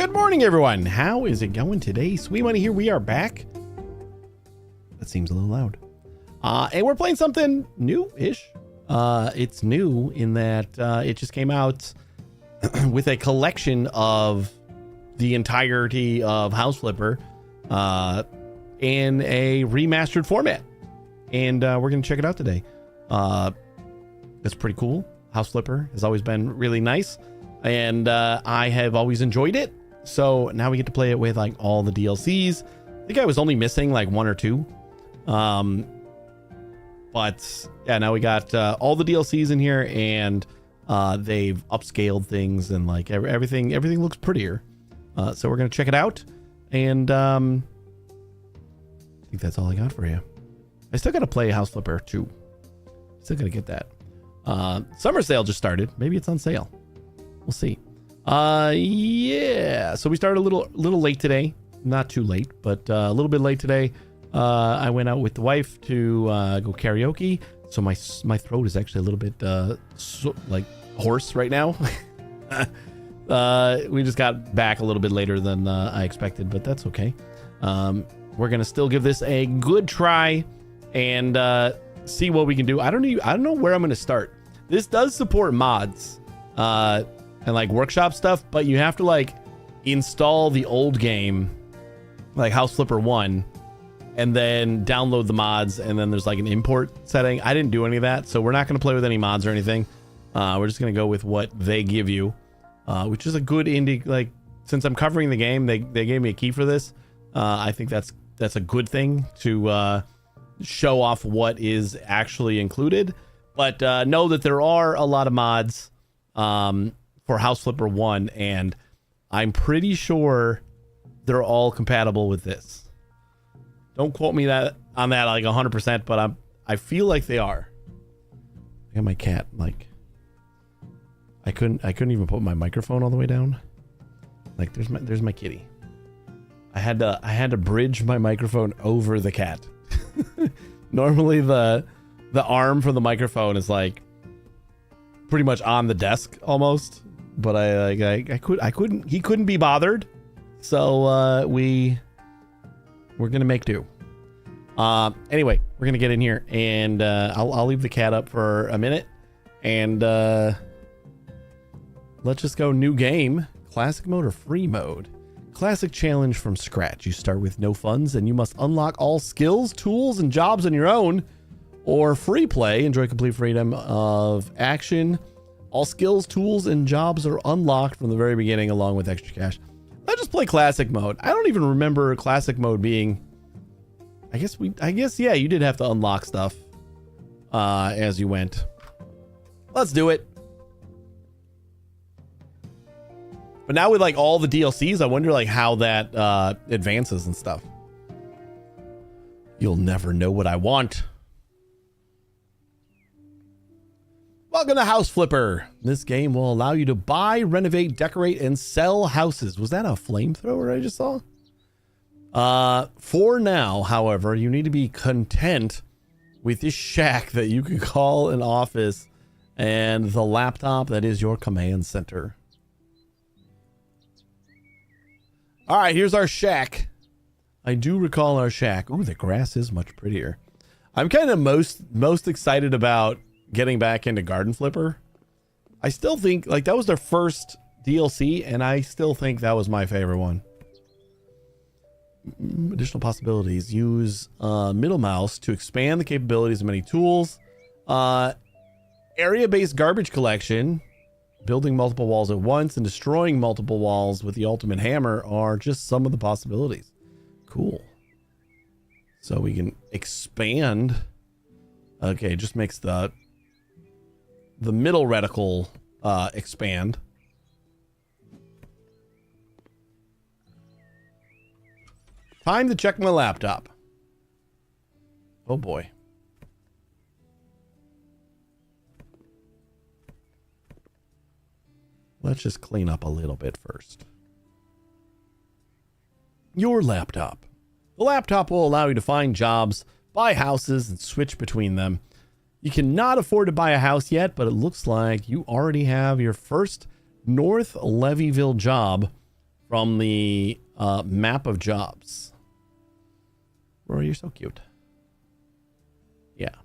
Good morning, everyone. How is it going today? Sweet Money here. We are back. That seems a little loud. And we're playing something new-ish. It's new in that it just came out with a collection of the entirety of House Flipper in a remastered format. And we're going to check it out today. It's pretty cool. House Flipper has always been really nice. And I have always enjoyed it. So now we get to play it with like all the DLCs. I think I was only missing like one or two. But yeah, now we got all the DLCs in here, and they've upscaled things, and like everything looks prettier. So we're gonna check it out, and I think that's all I got for you. I still gotta play House Flipper 2. Still gotta get that. Summer sale just started. Maybe it's on sale. We'll see. Yeah. So we started a little late today. Not too late, but a little bit late today. I went out with the wife to go karaoke. So my throat is actually a little bit like hoarse right now. We just got back a little bit later than I expected, but that's okay. We're gonna still give this a good try and see what we can do. I don't know where I'm gonna start. This does support mods and like workshop stuff, but you have to like install the old game, like House Flipper 1, and then download the mods, and then there's like an import setting. I didn't do any of that, so we're not going to play with any mods or anything. We're just going to go with what they give you, which is a good indie. Like, since I'm covering the game, they gave me a key for this. I think that's a good thing to show off what is actually included. But know that there are a lot of mods for House Flipper 1, and I'm pretty sure they're all compatible with this. Don't quote me on that like 100%, but I feel like they are. I got my cat, like I couldn't even put my microphone all the way down. Like there's my kitty. I had to bridge my microphone over the cat. Normally the arm for the microphone is like pretty much on the desk almost, but he couldn't be bothered, so we're gonna make do. Anyway, we're gonna get in here, and I'll leave the cat up for a minute, and let's just go new game. Classic mode or free mode? Classic challenge from scratch. You start with no funds, and you must unlock all skills, tools, and jobs on your own. Or free play, enjoy complete freedom of action. All skills, tools, and jobs are unlocked from the very beginning, along with extra cash. Let's just play classic mode. I don't even remember classic mode being. I guess yeah, you did have to unlock stuff as you went. Let's do it. But now with like all the DLCs, I wonder like how that advances and stuff. You'll never know what I want. Welcome to House Flipper. This game will allow you to buy, renovate, decorate, and sell houses. Was that a flamethrower I just saw? For now, however, you need to be content with this shack that you can call an office and the laptop that is your command center. All right, here's our shack. I do recall our shack. Ooh, the grass is much prettier. I'm kind of most excited about getting back into Garden Flipper. I still think like that was their first DLC, and I still think that was my favorite one. Additional possibilities. Use middle mouse to expand the capabilities of many tools. Area-based garbage collection. Building multiple walls at once and destroying multiple walls with the ultimate hammer are just some of the possibilities. Cool. So we can expand. Okay, it just makes the middle reticle expand. Time to check my laptop. Oh boy. Let's just clean up a little bit first. Your laptop. The laptop will allow you to find jobs, buy houses, and switch between them. You cannot afford to buy a house yet, but it looks like you already have your first North Levyville job from the map of jobs. Rory, you're so cute. Yeah.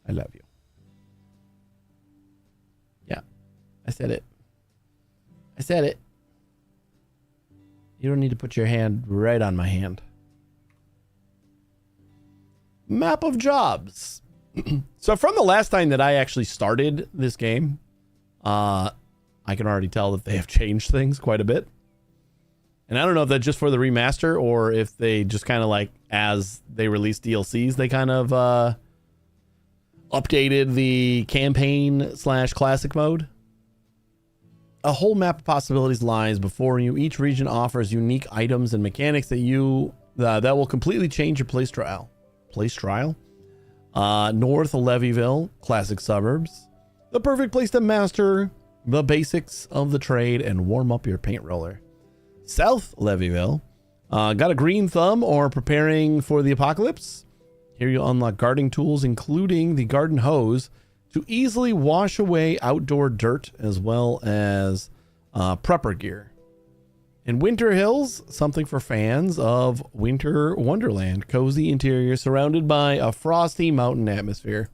I love you. Yeah. I said it. I said it. You don't need to put your hand right on my hand. Map of jobs. So from the last time that I actually started this game, I can already tell that they have changed things quite a bit. And I don't know if that's just for the remaster or if they just kind of like, as they release DLCs, they kind of updated the campaign / classic mode. A whole map of possibilities lies before you. Each region offers unique items and mechanics that that will completely change your place trial. North Levyville, classic suburbs. The perfect place to master the basics of the trade and warm up your paint roller. South Levyville. Got a green thumb or preparing for the apocalypse? Here you'll unlock gardening tools, including the garden hose, to easily wash away outdoor dirt, as well as prepper gear. In Winter Hills, something for fans of Winter Wonderland. Cozy interior surrounded by a frosty mountain atmosphere.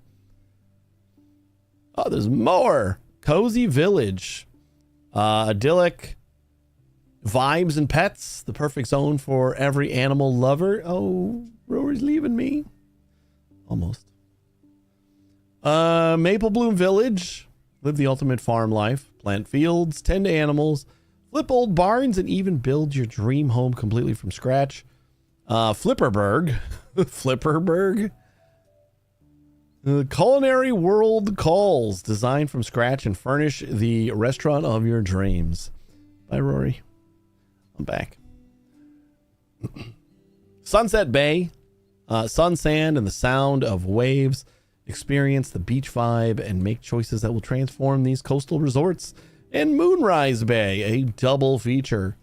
Oh, there's more. Cozy Village. Idyllic vibes and pets. The perfect zone for every animal lover. Oh, Rory's leaving me. Almost. Maple Bloom Village. Live the ultimate farm life. Plant fields, tend to animals, flip old barns, and even build your dream home completely from scratch. Flipperburg. Flipperburg. The culinary world calls. Design from scratch and furnish the restaurant of your dreams. Bye, Rory. I'm back. Sunset Bay. Sun, sand, and the sound of waves. Experience the beach vibe and make choices that will transform these coastal resorts. And Moonrise Bay, a double feature.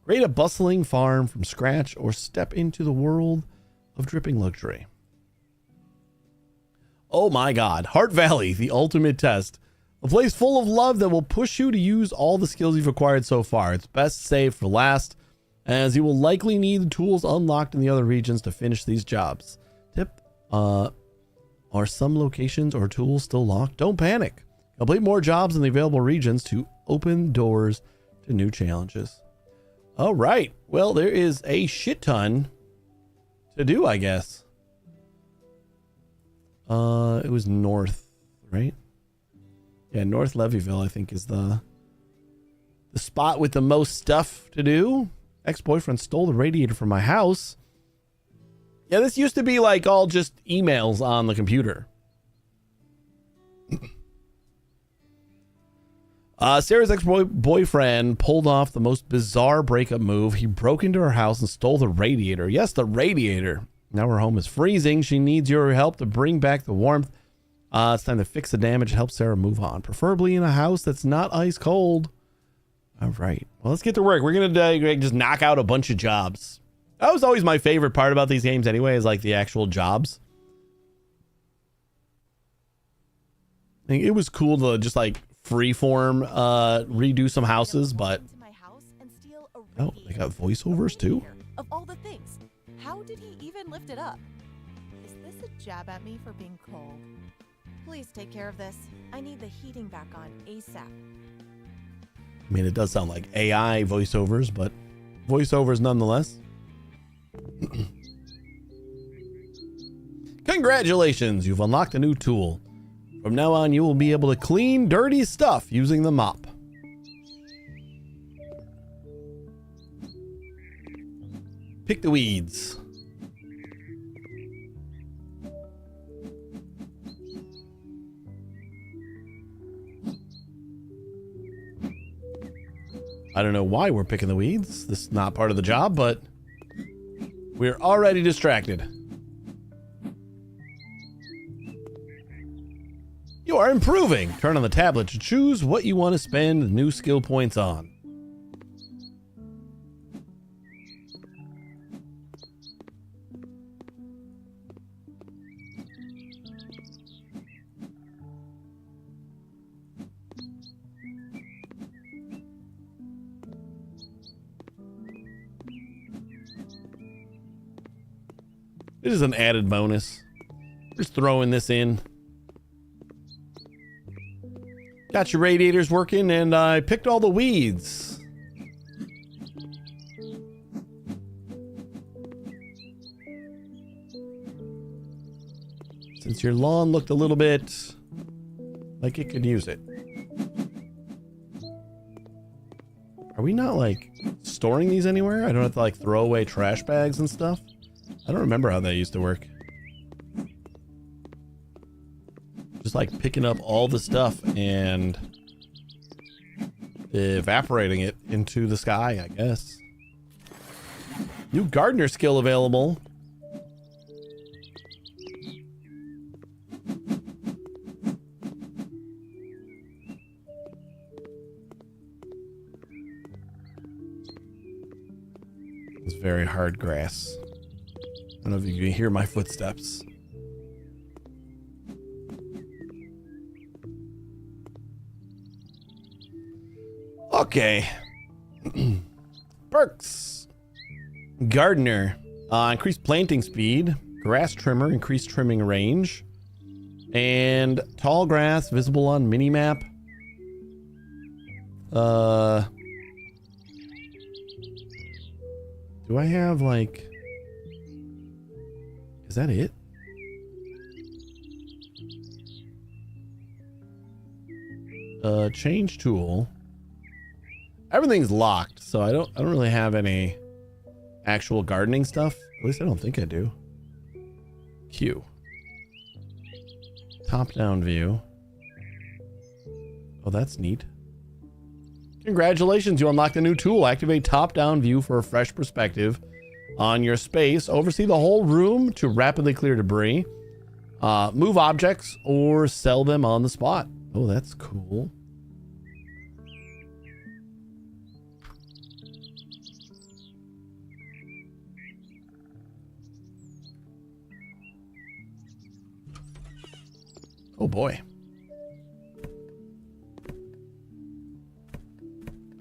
Create a bustling farm from scratch or step into the world of dripping luxury. Oh my God. Heart Valley, the ultimate test. A place full of love that will push you to use all the skills you've acquired so far. It's best saved for last, as you will likely need the tools unlocked in the other regions to finish these jobs. Tip, are some locations or tools still locked? Don't panic. Complete more jobs in the available regions to open doors to new challenges. All right. Well, there is a shit ton to do, I guess. It was north, right? Yeah, North Levyville, I think, is the spot with the most stuff to do. Ex-boyfriend stole the radiator from my house. Yeah, this used to be like all just emails on the computer. Sarah's ex-boyfriend pulled off the most bizarre breakup move. He broke into her house and stole the radiator. Yes, the radiator. Now her home is freezing. She needs your help to bring back the warmth. It's time to fix the damage and help Sarah move on. Preferably in a house that's not ice cold. All right. Well, let's get to work. We're going to just knock out a bunch of jobs. That was always my favorite part about these games anyway, is like the actual jobs. I think it was cool to just like freeform redo some houses, but oh, they got voiceovers too. Of all the things, how did he even lift it up? Is this a jab at me for being cold? Please take care of this. I need the heating back on ASAP. I mean, it does sound like AI voiceovers, but voiceovers nonetheless. Congratulations, you've unlocked a new tool. From now on, you will be able to clean dirty stuff using the mop. Pick the weeds. I don't know why we're picking the weeds. This is not part of the job, but we're already distracted. You are improving. Turn on the tablet to choose what you want to spend new skill points on. This is an added bonus. Just throwing this in. Got your radiators working, and I picked all the weeds. Since your lawn looked a little bit like it could use it. Are we not, like, storing these anywhere? I don't have to, like, throw away trash bags and stuff? I don't remember how that used to work. Just, like, picking up all the stuff and evaporating it into the sky, I guess. New gardener skill available. It's very hard grass. I don't know if you can hear my footsteps. Okay. Perks. Gardener. Increased planting speed. Grass trimmer. Increased trimming range. And tall grass visible on minimap. Do I have, like... Is that it? Change tool. Everything's locked, so I don't really have any actual gardening stuff. At least I don't think I do. Q. Top-down view. Oh, that's neat. Congratulations, you unlocked a new tool. Activate top-down view for a fresh perspective on your space. Oversee the whole room to rapidly clear debris. Move objects or sell them on the spot. Oh, that's cool. Oh boy.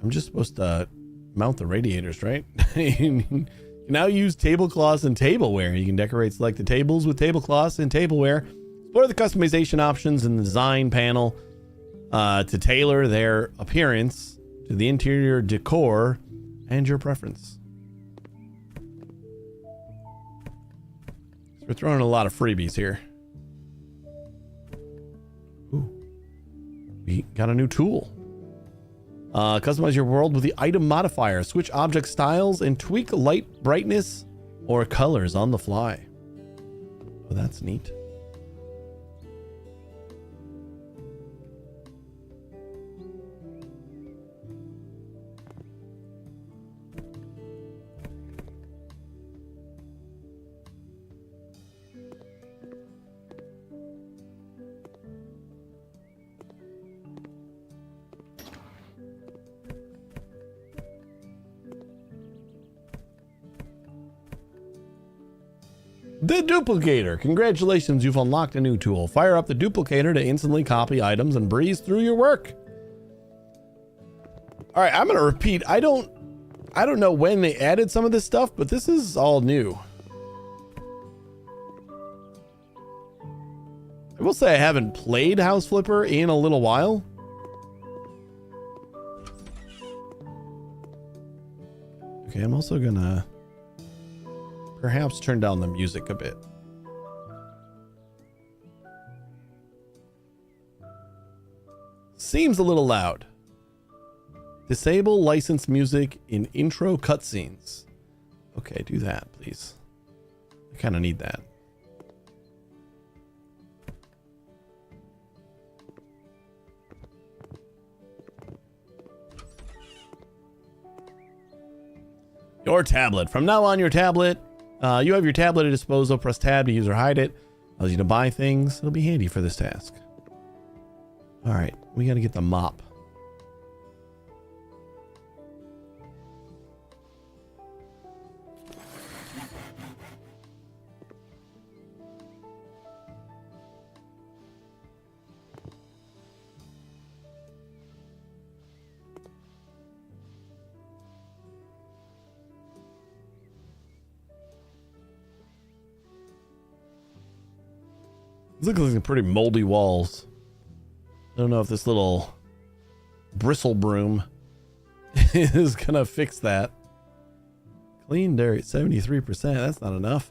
I'm just supposed to mount the radiators, right? You can now use tablecloths and tableware. You can decorate selected tables with tablecloths and tableware. Explore the customization options in the design panel to tailor their appearance to the interior decor and your preference. So we're throwing a lot of freebies here. Ooh. We got a new tool. Customize your world with the item modifier. Switch object styles and tweak light brightness or colors on the fly. Oh, that's neat. The duplicator. Congratulations, you've unlocked a new tool. Fire up the duplicator to instantly copy items and breeze through your work. All right, I'm going to repeat. I don't know when they added some of this stuff, but this is all new. I will say I haven't played House Flipper in a little while. Okay, I'm also going to perhaps turn down the music a bit. Seems a little loud. Disable licensed music in intro cutscenes. Okay, do that, please. I kind of need that. Your tablet. From now on, your tablet. You have your tablet at disposal. Press tab to use or hide it. Allows you to buy things. It'll be handy for this task. All right, we got to get the mop. These look like some pretty moldy walls. I don't know if this little bristle broom is gonna fix that. Clean dirt, 73%. That's not enough.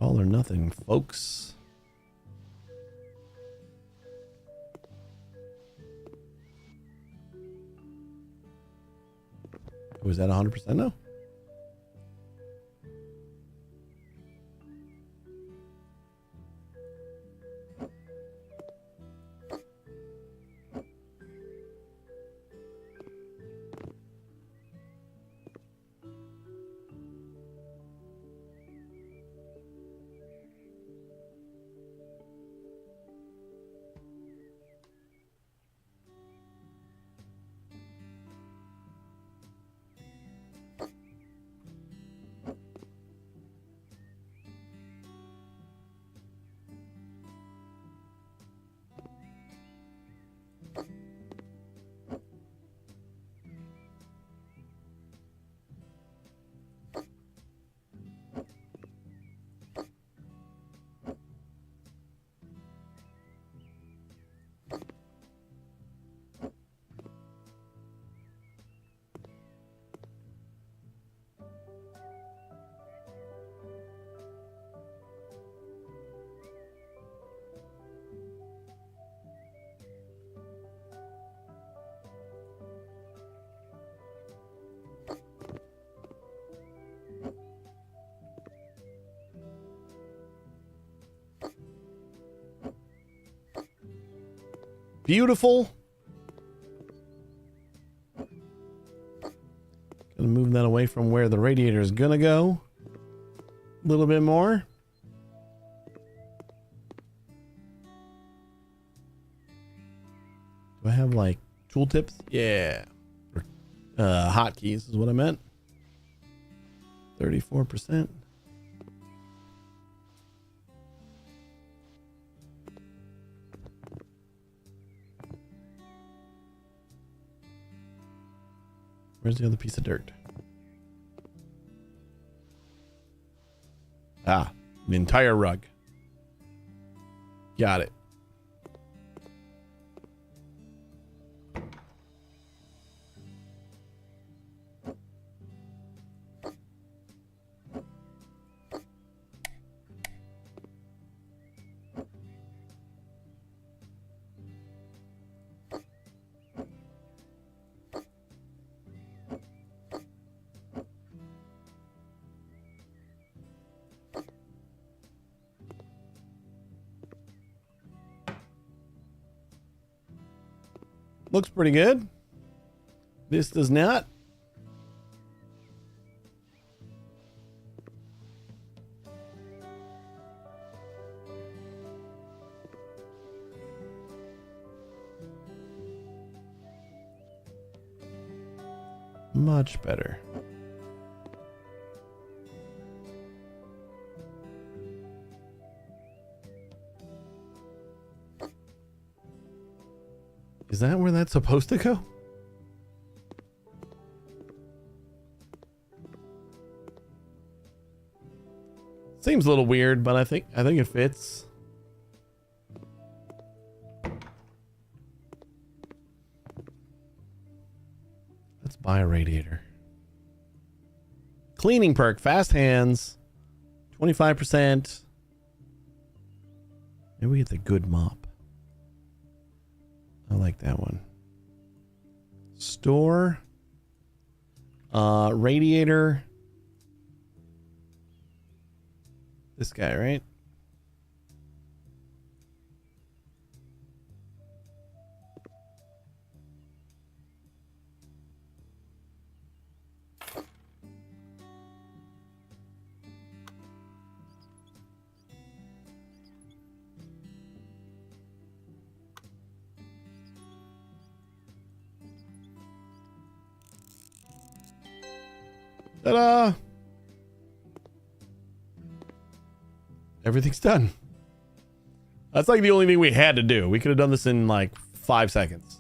All or nothing, folks. Was that 100% now? Beautiful. Gonna move that away from where the radiator is gonna go. A little bit more. Do I have like tooltips? Yeah. Hotkeys is what I meant. 34%. Where's the other piece of dirt? Ah, the entire rug. Got it. Looks pretty good. This does not. Much better. Is that where that's supposed to go? Seems a little weird, but I think it fits. Let's buy a radiator. Cleaning perk, fast hands, 25%. Maybe we get the good mop. I like that one. Store. Radiator. This guy, right? Ta-da! Everything's done. That's like the only thing we had to do. We could have done this in like 5 seconds.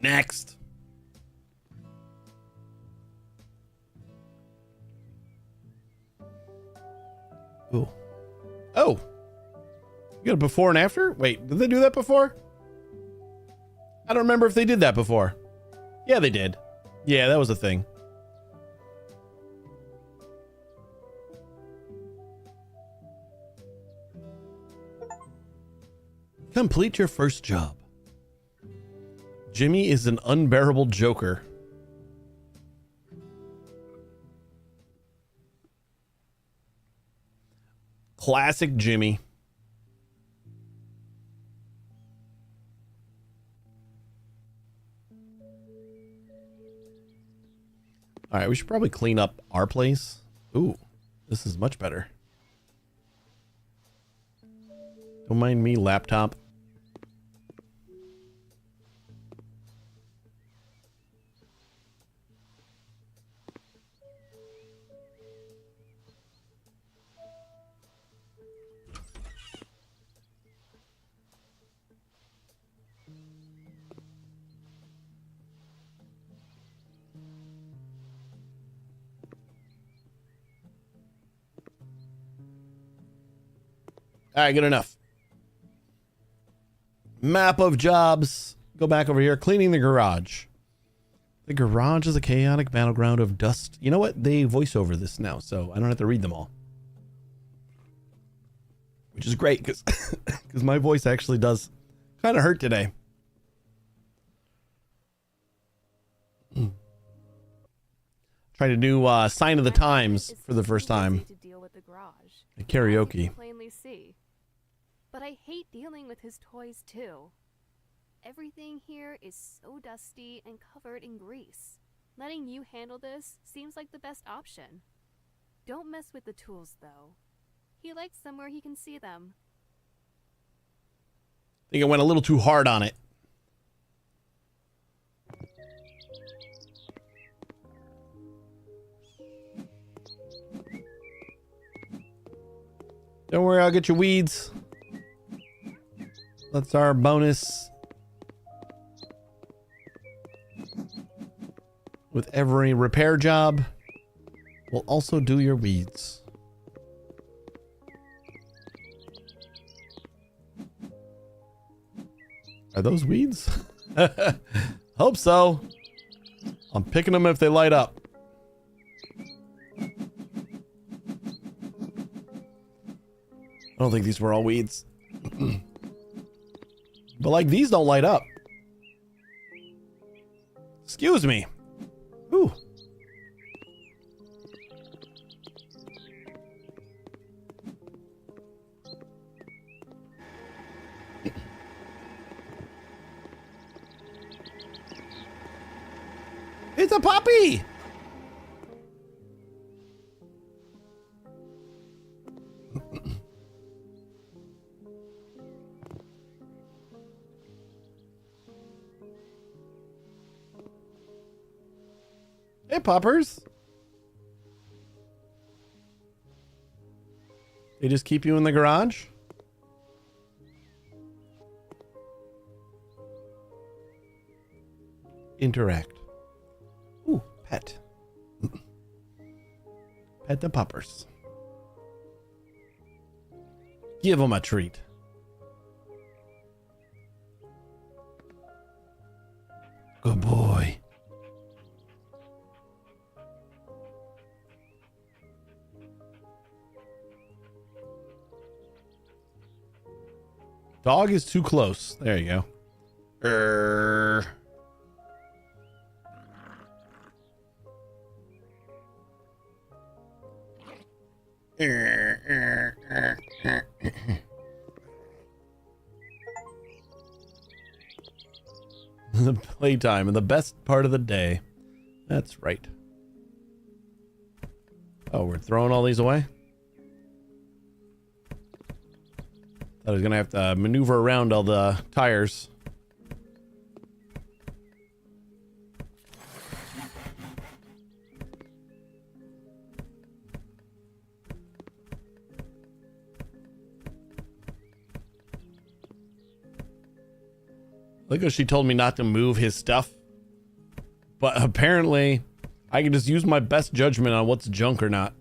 Next. Oh. You got a before and after? Wait, did they do that before? I don't remember if they did that before. Yeah, they did. Yeah, that was a thing. Complete your first job. Jimmy is an unbearable joker. Classic Jimmy. All right, we should probably clean up our place. Ooh, this is much better. Don't mind me, laptop. All right, good enough. Map of jobs. Go back over here. Cleaning the garage. The garage is a chaotic battleground of dust. You know what? They voice over this now, so I don't have to read them all. Which is great, because my voice actually does kind of hurt today. Trying to do Sign of the Times for the first time. To deal with the garage. The karaoke. Plainly see. But I hate dealing with his toys too. Everything here is so dusty and covered in grease. Letting you handle this seems like the best option. Don't mess with the tools though. He likes them where he can see them. I think I went a little too hard on it. Don't worry, I'll get you weeds. That's our bonus. With every repair job, we'll also do your weeds. Are those weeds? Hope so. I'm picking them if they light up. I don't think these were all weeds. But like these don't light up. Excuse me. Ooh. It's a puppy. Hey, puppers. They just keep you in the garage? Interact. Ooh, pet. Pet the puppers. Give them a treat. Good boy. Dog is too close. There you go. The playtime and the best part of the day. That's right. Oh, we're throwing all these away? I was gonna have to maneuver around all the tires. Look how she told me not to move his stuff. But apparently, I can just use my best judgment on what's junk or not.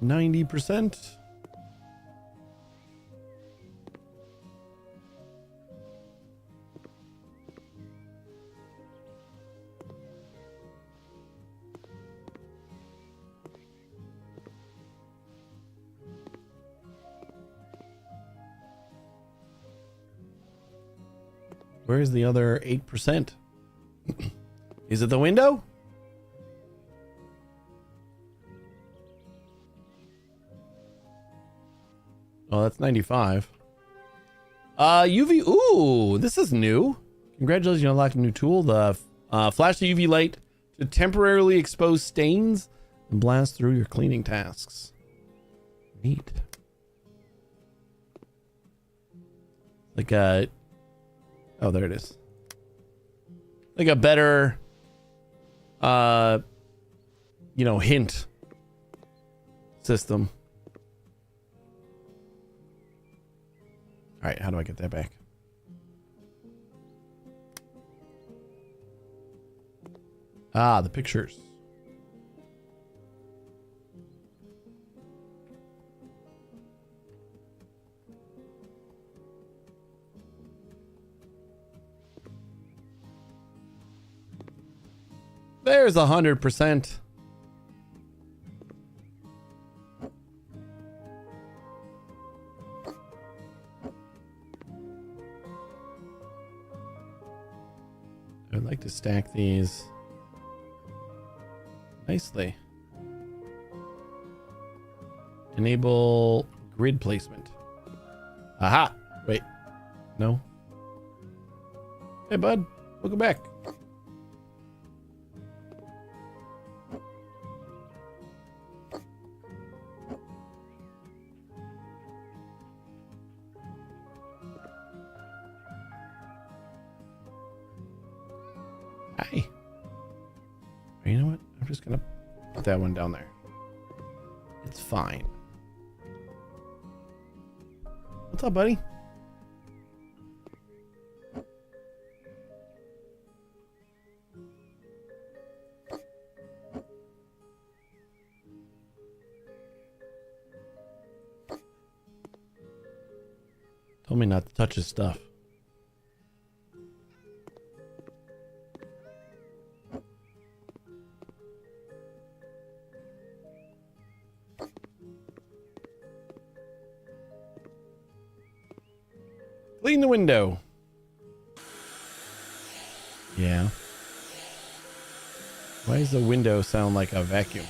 90%. Where's the other 8%? Is it the window? Oh, that's 95. UV. Ooh, this is new. Congratulations, you unlocked a new tool. The flash the UV light to temporarily expose stains and blast through your cleaning tasks. Neat. Like a... Oh, there it is. Like a better, you know, hint system. All right, how do I get that back? Ah, the pictures. There's 100%. I'd like to stack these nicely. Enable grid placement. Aha! Wait. No. Hey, bud. Welcome back. Hi. You know what? I'm just gonna put that one down there. It's fine. What's up, buddy? Told me not to touch his stuff. Clean the window. Yeah. Why does the window sound like a vacuum?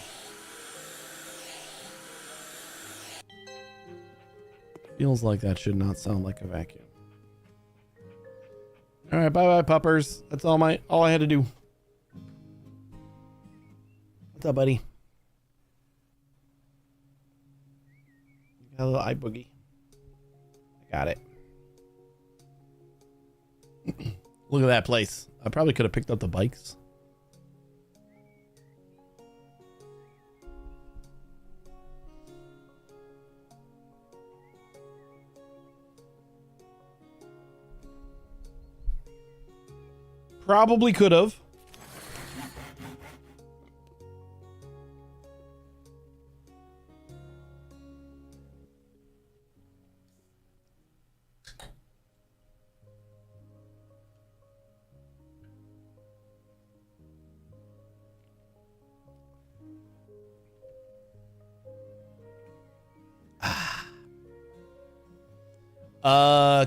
Feels like that should not sound like a vacuum. All right, bye-bye, puppers. That's all I had to do. What's up, buddy? You got a little eye boogie. I got it. Look at that place. I probably could have picked up the bikes. Probably could have.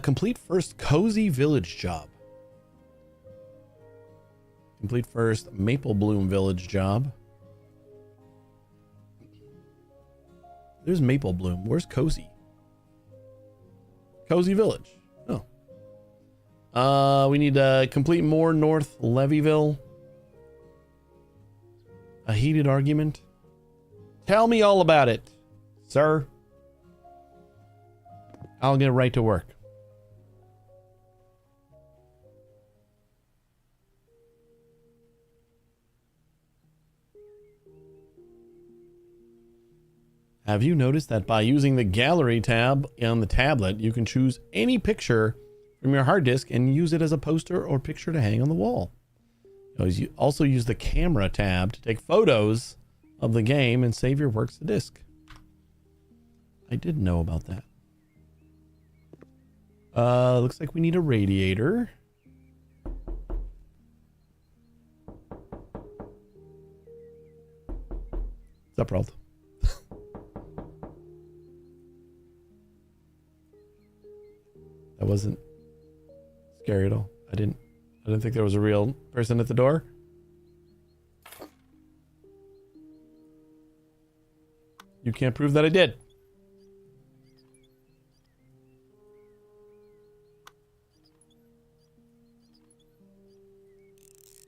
Complete first cozy village job. Complete first Maple Bloom village job. There's Maple Bloom. Where's cozy? Cozy village. Oh. We need to complete more North Levyville. A heated argument. Tell me all about it, sir. I'll get right to work. Have you noticed that by using the gallery tab on the tablet, you can choose any picture from your hard disk and use it as a poster or picture to hang on the wall? You also use the camera tab to take photos of the game and save your works to disk. I did know about that. Looks like we need a radiator. What's up, Ralt? That wasn't scary at all. I didn't think there was a real person at the door. You can't prove that I did.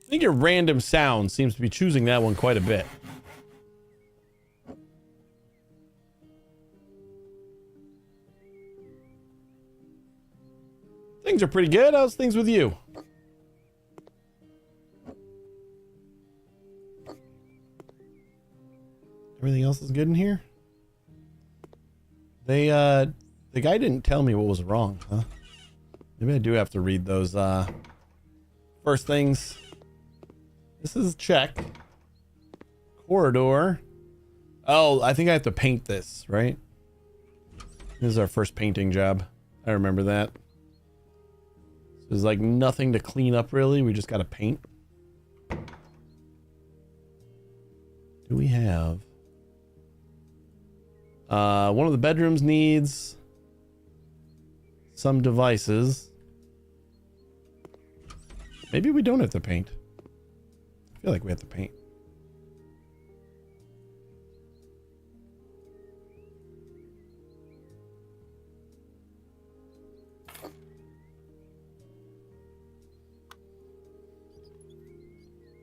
I think your random sound seems to be choosing that one quite a bit. Things are pretty good. How's things with you? Everything else is good in here? The guy didn't tell me what was wrong, huh? Maybe I do have to read those, first things. This is check. Corridor. Oh, I think I have to paint this, right? This is our first painting job. I remember that. There's like nothing to clean up really. We just got to paint. Do we have... one of the bedrooms needs some devices. Maybe we don't have to paint. I feel like we have to paint.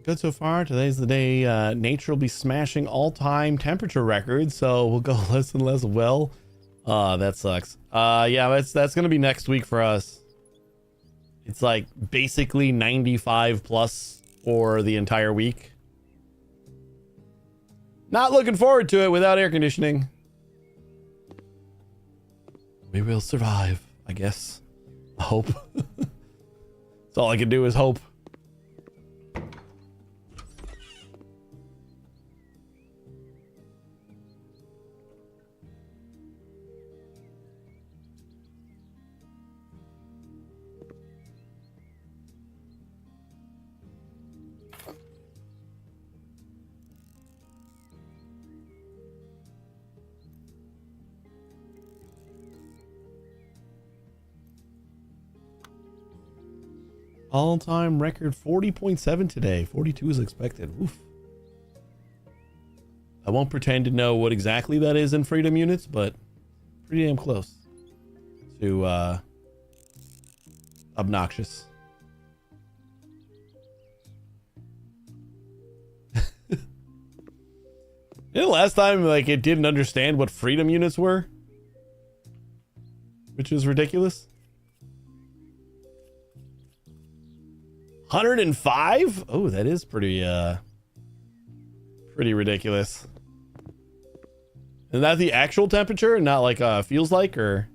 Good so far. Today's the day nature will be smashing all-time temperature records, so we'll go less and less well. That sucks. Yeah, that's gonna be next week for us. It's like basically 95 plus for the entire week. Not looking forward to it without air conditioning. We will survive, I guess. I hope. That's all I can do is hope. All-time record 40.7 today. 42 is expected. Oof. I won't pretend to know what exactly that is in freedom units, but pretty damn close to obnoxious. You know, last time like it didn't understand what freedom units were, which is ridiculous. 105? Oh, that is pretty ridiculous. Is that the actual temperature, not like feels like, or?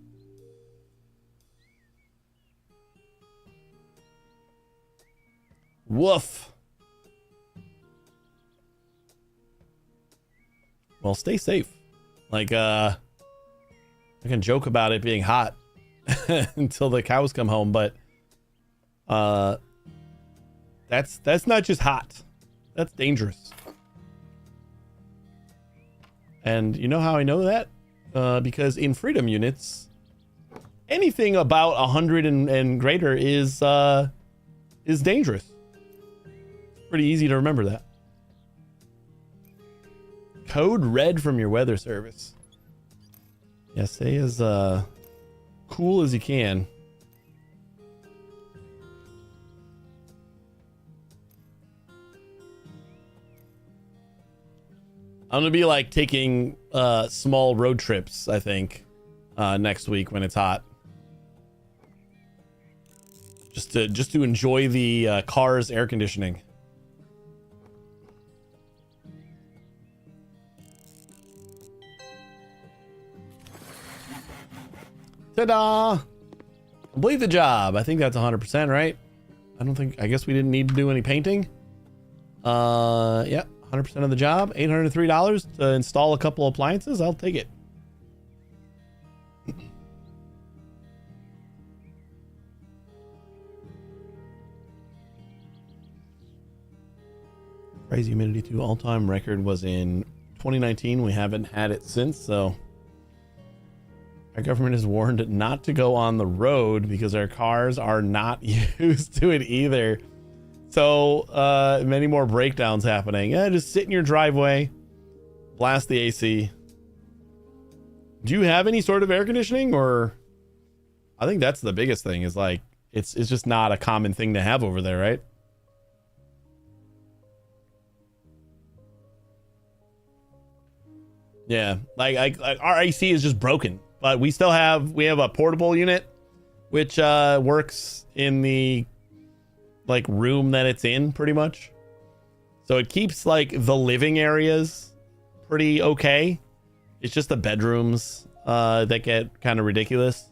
Woof. Well, stay safe. Like I can joke about it being hot until the cows come home, but that's not just hot. That's dangerous. And you know how I know that? Because in freedom units, anything about 100 and greater is dangerous. Pretty easy to remember that. Code red from your weather service. Yeah, stay as cool as you can. I'm gonna be like taking small road trips, I think, next week when it's hot. Just to enjoy the car's air conditioning. Ta-da! Complete the job. I think that's 100%, right? I guess we didn't need to do any painting. Yeah, 100% of the job. $803 to install a couple appliances. I'll take it. Crazy humidity 2 all-time record was in 2019. We haven't had it since, so our government is warned not to go on the road because our cars are not used to it either. So many more breakdowns happening. Yeah, just sit in your driveway, blast the AC. Do you have any sort of air conditioning? Or I think that's the biggest thing, is like it's just not a common thing to have over there, right? Yeah, like our AC is just broken, but we have a portable unit which works in the like room that it's in pretty much. So it keeps like the living areas pretty okay. It's just the bedrooms that get kind of ridiculous.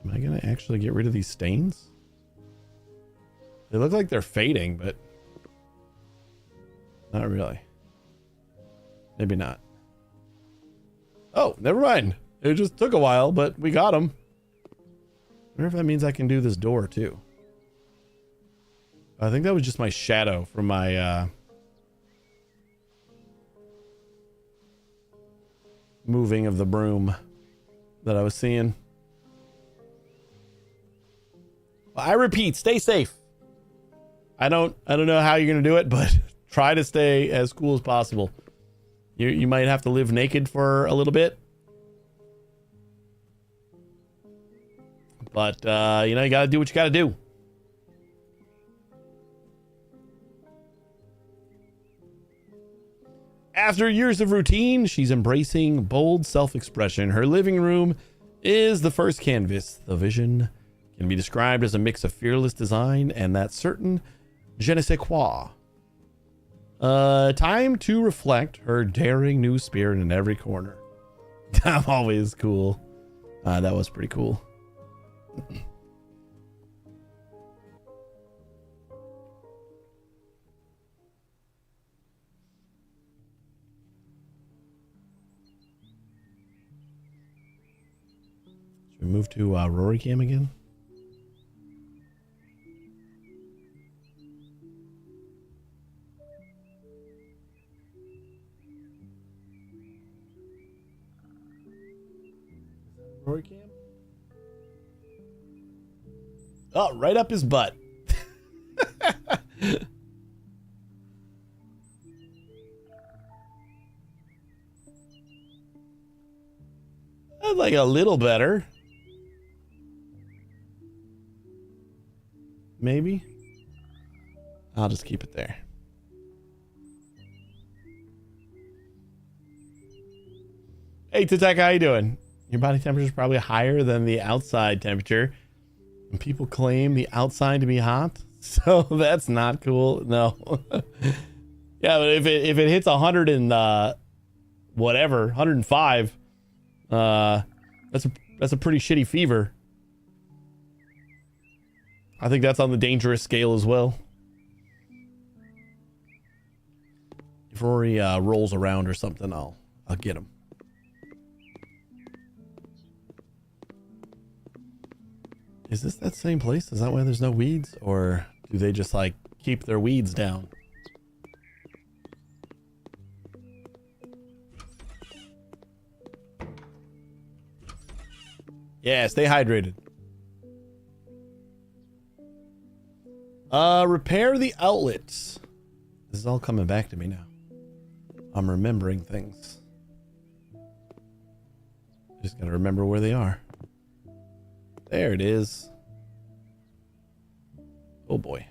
Am I gonna actually get rid of these stains? They look like they're fading, but not really. Maybe not. Oh, never mind. It just took a while, but we got them. I wonder if that means I can do this door too. I think that was just my shadow from my moving of the broom that I was seeing. I repeat, stay safe. I don't know how you're gonna do it, but try to stay as cool as possible. You might have to live naked for a little bit, but you know, you gotta do what you gotta do. After years of routine, she's embracing bold self-expression. Her living room is the first canvas. The vision can be described as a mix of fearless design and that certain je ne sais quoi. Time to reflect her daring new spirit in every corner. I'm always cool. That was pretty cool. Should we move to Rory Cam again? Rory Cam? Oh, right up his butt. That's like a little better. Maybe. I'll just keep it there. Hey, Tateka, how you doing? Your body temperature is probably higher than the outside temperature. And people claim the outside to be hot. So that's not cool. No. Yeah, but if it hits 100 and whatever, 105, that's a pretty shitty fever. I think that's on the dangerous scale as well. If Rory rolls around or something, I'll get him. Is this that same place? Is that why there's no weeds? Or do they just like keep their weeds down? Yeah, stay hydrated. Repair the outlets. This is all coming back to me now. I'm remembering things. Just gotta remember where they are. There it is. Oh boy.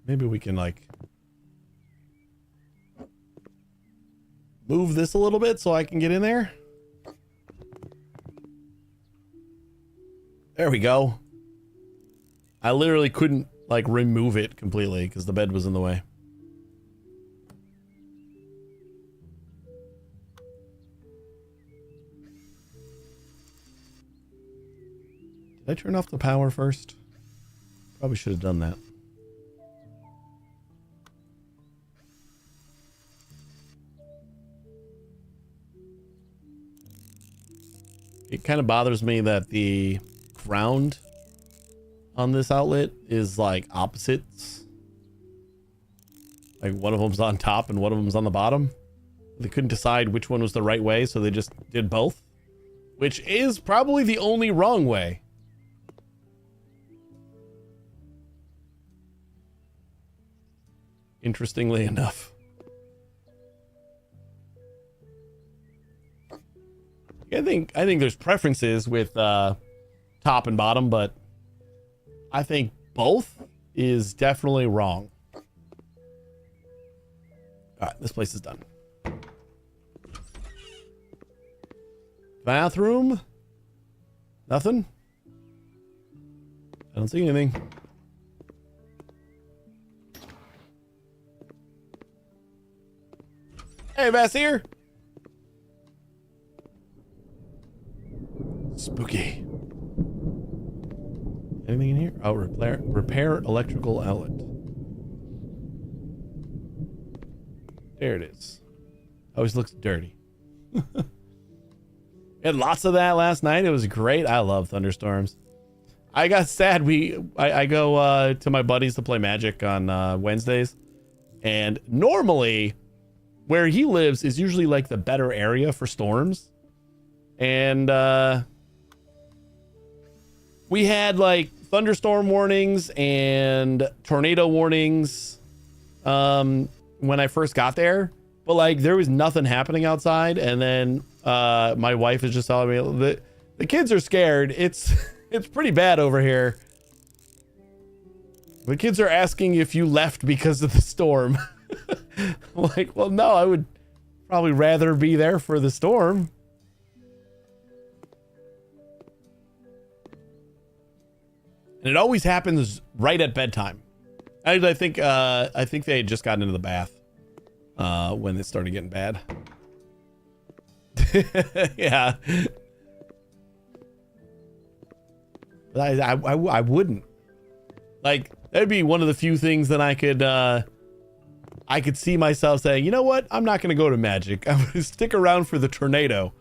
Maybe we can like move this a little bit so I can get in there. There we go. I literally couldn't like remove it completely because the bed was in the way. I turn off the power first? Probably should have done that. It kind of bothers me that the ground on this outlet is like opposites. Like one of them's on top and one of them's on the bottom. They couldn't decide which one was the right way, so they just did both, which is probably the only wrong way. Interestingly enough. I think there's preferences with top and bottom, but I think both is definitely wrong. All right, this place is done. Bathroom? Nothing? I don't see anything. Hey, Vassir! Spooky. Anything in here? Oh, repair electrical outlet. There it is. Always looks dirty. We had lots of that last night. It was great. I love thunderstorms. I got sad. I go to my buddies to play Magic on Wednesdays, and normally where he lives is usually like the better area for storms, and we had like thunderstorm warnings and tornado warnings when I first got there, but like there was nothing happening outside. And then my wife is just telling me that the kids are scared. It's pretty bad over here. The kids are asking if you left because of the storm. Like, well, no, I would probably rather be there for the storm. And it always happens right at bedtime. I think they had just gotten into the bath when it started getting bad. Yeah. But I wouldn't. Like, that'd be one of the few things that I could see myself saying, you know what? I'm not going to go to Magic. I'm going to stick around for the tornado.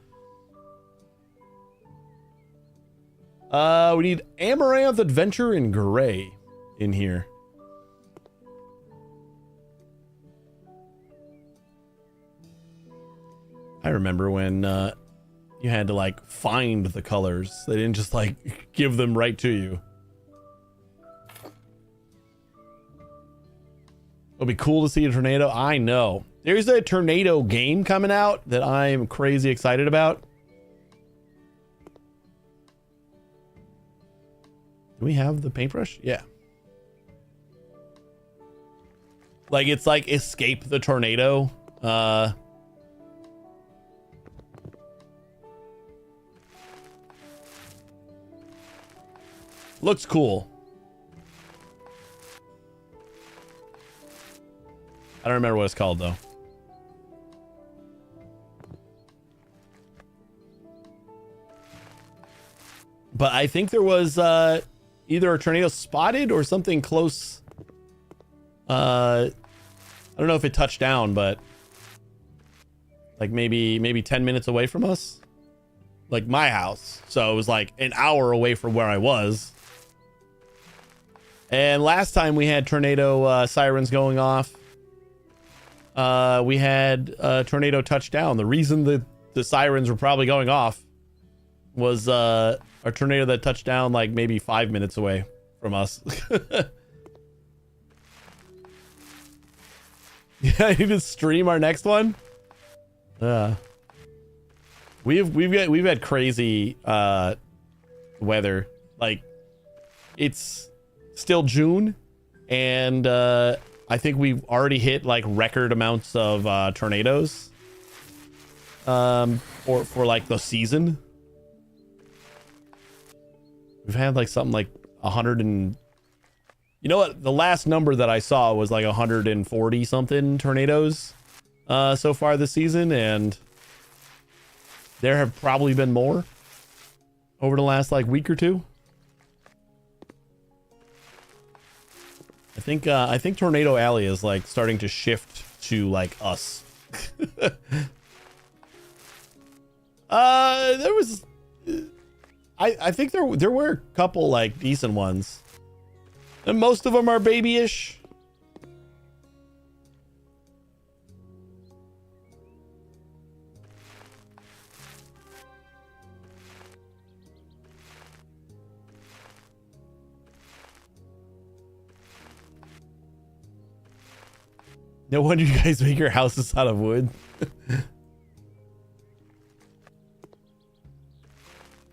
We need Amaranth Adventure in Gray in here. I remember when you had to like find the colors. They didn't just like give them right to you. It'll be cool to see a tornado. I know. There's a tornado game coming out that I'm crazy excited about. Do we have the paintbrush? Yeah. Like, it's like Escape the Tornado. Looks cool. I don't remember what it's called, though. But I think there was either a tornado spotted or something close. I don't know if it touched down, but like maybe 10 minutes away from us. Like my house. So it was like an hour away from where I was. And last time we had tornado sirens going off. We had a tornado touch down. The reason that the sirens were probably going off was a tornado that touched down like maybe 5 minutes away from us. Yeah, you just stream our next one. We've had crazy weather. Like, it's still June, and I think we've already hit like record amounts of tornadoes for like the season. We've had like something like 100 and, you know what? The last number that I saw was like 140 something tornadoes so far this season, and there have probably been more over the last like week or two. I think Tornado Alley is like starting to shift to like us. There was, I think there were a couple like decent ones, and most of them are babyish. No wonder you guys make your houses out of wood.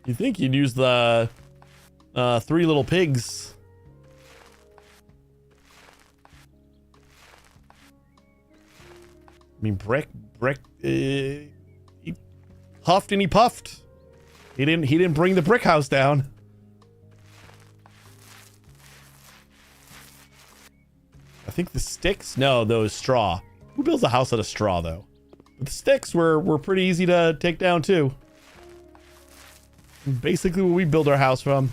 You think you'd use the 3 little pigs. I mean, Brick, he huffed and he puffed. He didn't bring the brick house down. I think the sticks, no, those straw. Who builds a house out of straw though? But the sticks were pretty easy to take down too. Basically what we build our house from.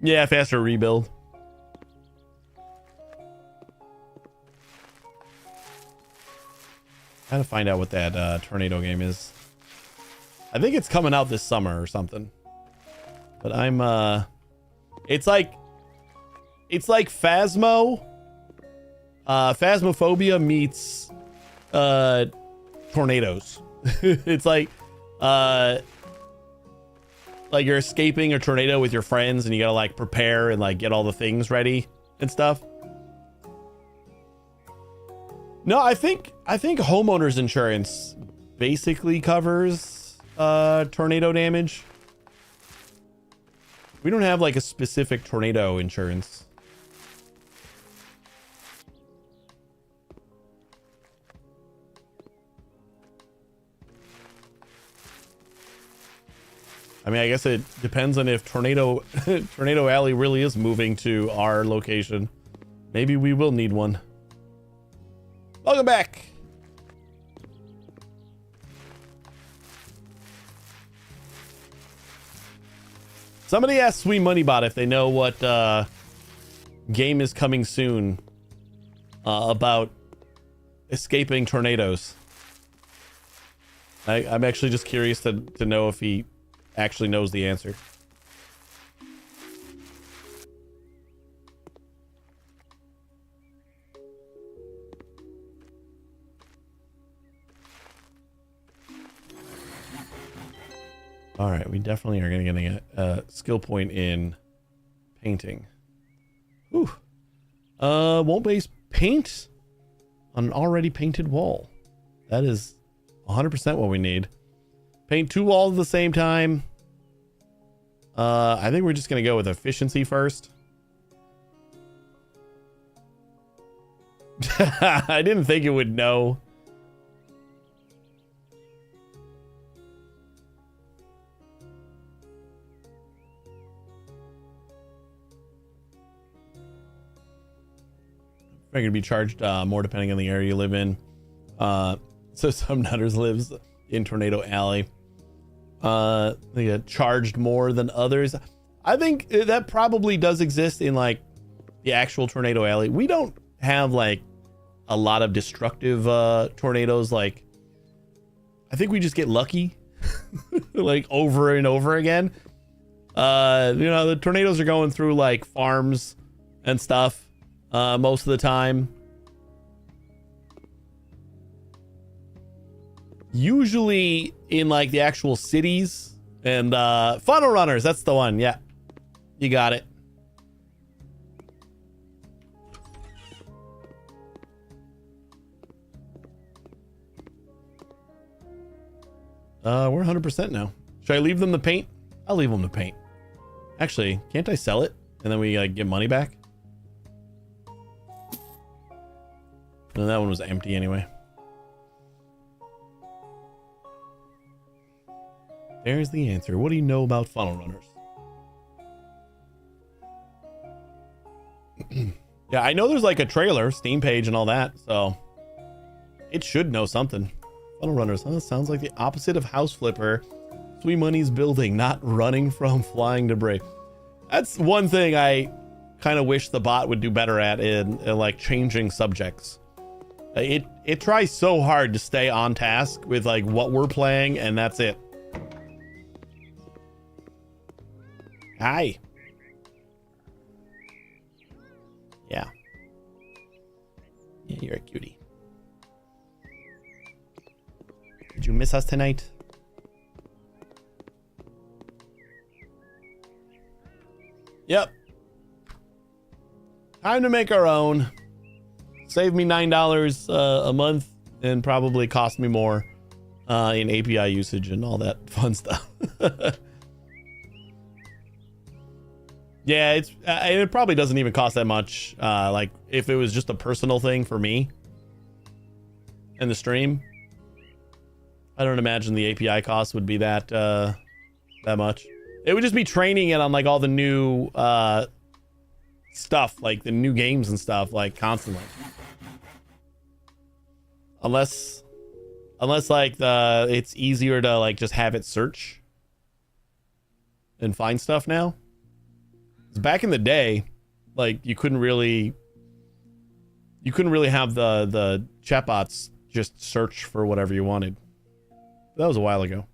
Yeah, faster rebuild. Gotta find out what that tornado game is. I think it's coming out this summer or something. But I'm it's like Phasmo. Phasmophobia meets tornadoes. It's like you're escaping a tornado with your friends and you gotta like prepare and like get all the things ready and stuff. No, I think homeowners insurance basically covers tornado damage. We don't have like a specific tornado insurance. I mean, I guess it depends on if Tornado Alley really is moving to our location. Maybe we will need one. Welcome back. Somebody asked Sweet Moneybot if they know what game is coming soon about escaping tornadoes. I'm actually just curious to know if he actually knows the answer. All right, we definitely are going to get a skill point in painting. Ooh. Won't base paint on an already painted wall. That is 100% what we need. Paint 2 walls at the same time. I think we're just going to go with efficiency first. I didn't think it would know. They're going to be charged more depending on the area you live in. So some nutters lives in Tornado Alley. They get charged more than others. I think that probably does exist in like the actual Tornado Alley. We don't have like a lot of destructive tornadoes. Like, I think we just get lucky like over and over again. You know, the tornadoes are going through like farms and stuff most of the time. Usually in like the actual cities and funnel runners. That's the one. Yeah, you got it. We're 100% now. Should I leave them the paint? I'll leave them the paint. Actually, can't I sell it and then we like get money back? No, that one was empty anyway. There's the answer. What do you know about funnel runners? Yeah, I know there's like a trailer, Steam page and all that, so it should know something. Funnel runners, huh? Sounds like the opposite of House Flipper. Sweet money's building, not running from flying debris. That's one thing I kind of wish the bot would do better at in like changing subjects. It tries so hard to stay on task with like what we're playing, and that's it. Hi. Yeah. Yeah, you're a cutie. Did you miss us tonight? Yep. Time to make our own. Save me $9 a month and probably cost me more in API usage and all that fun stuff. Yeah, it probably doesn't even cost that much. Like if it was just a personal thing for me and the stream, I don't imagine the API cost would be that much. It would just be training it on like all the new stuff, like the new games and stuff, like constantly. Unless like it's easier to like just have it search and find stuff now. 'Cause back in the day, like you couldn't really have the chatbots just search for whatever you wanted. That was a while ago.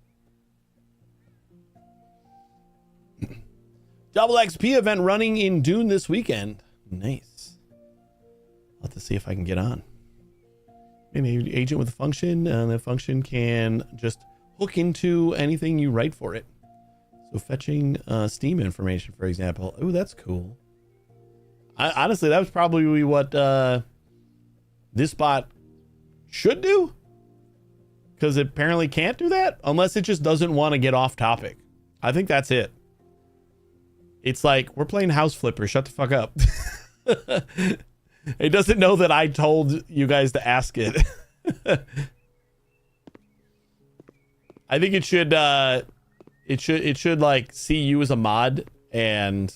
Double XP event running in Dune this weekend. Nice. I'll have to see if I can get on. An agent with a function, and the function can just hook into anything you write for it. So fetching Steam information, for example. Oh, that's cool. Honestly, that was probably what this bot should do. Because it apparently can't do that unless it just doesn't want to get off topic. I think that's it. It's like, we're playing House Flipper. Shut the fuck up. It doesn't know that I told you guys to ask it. I think it should like see you as a mod and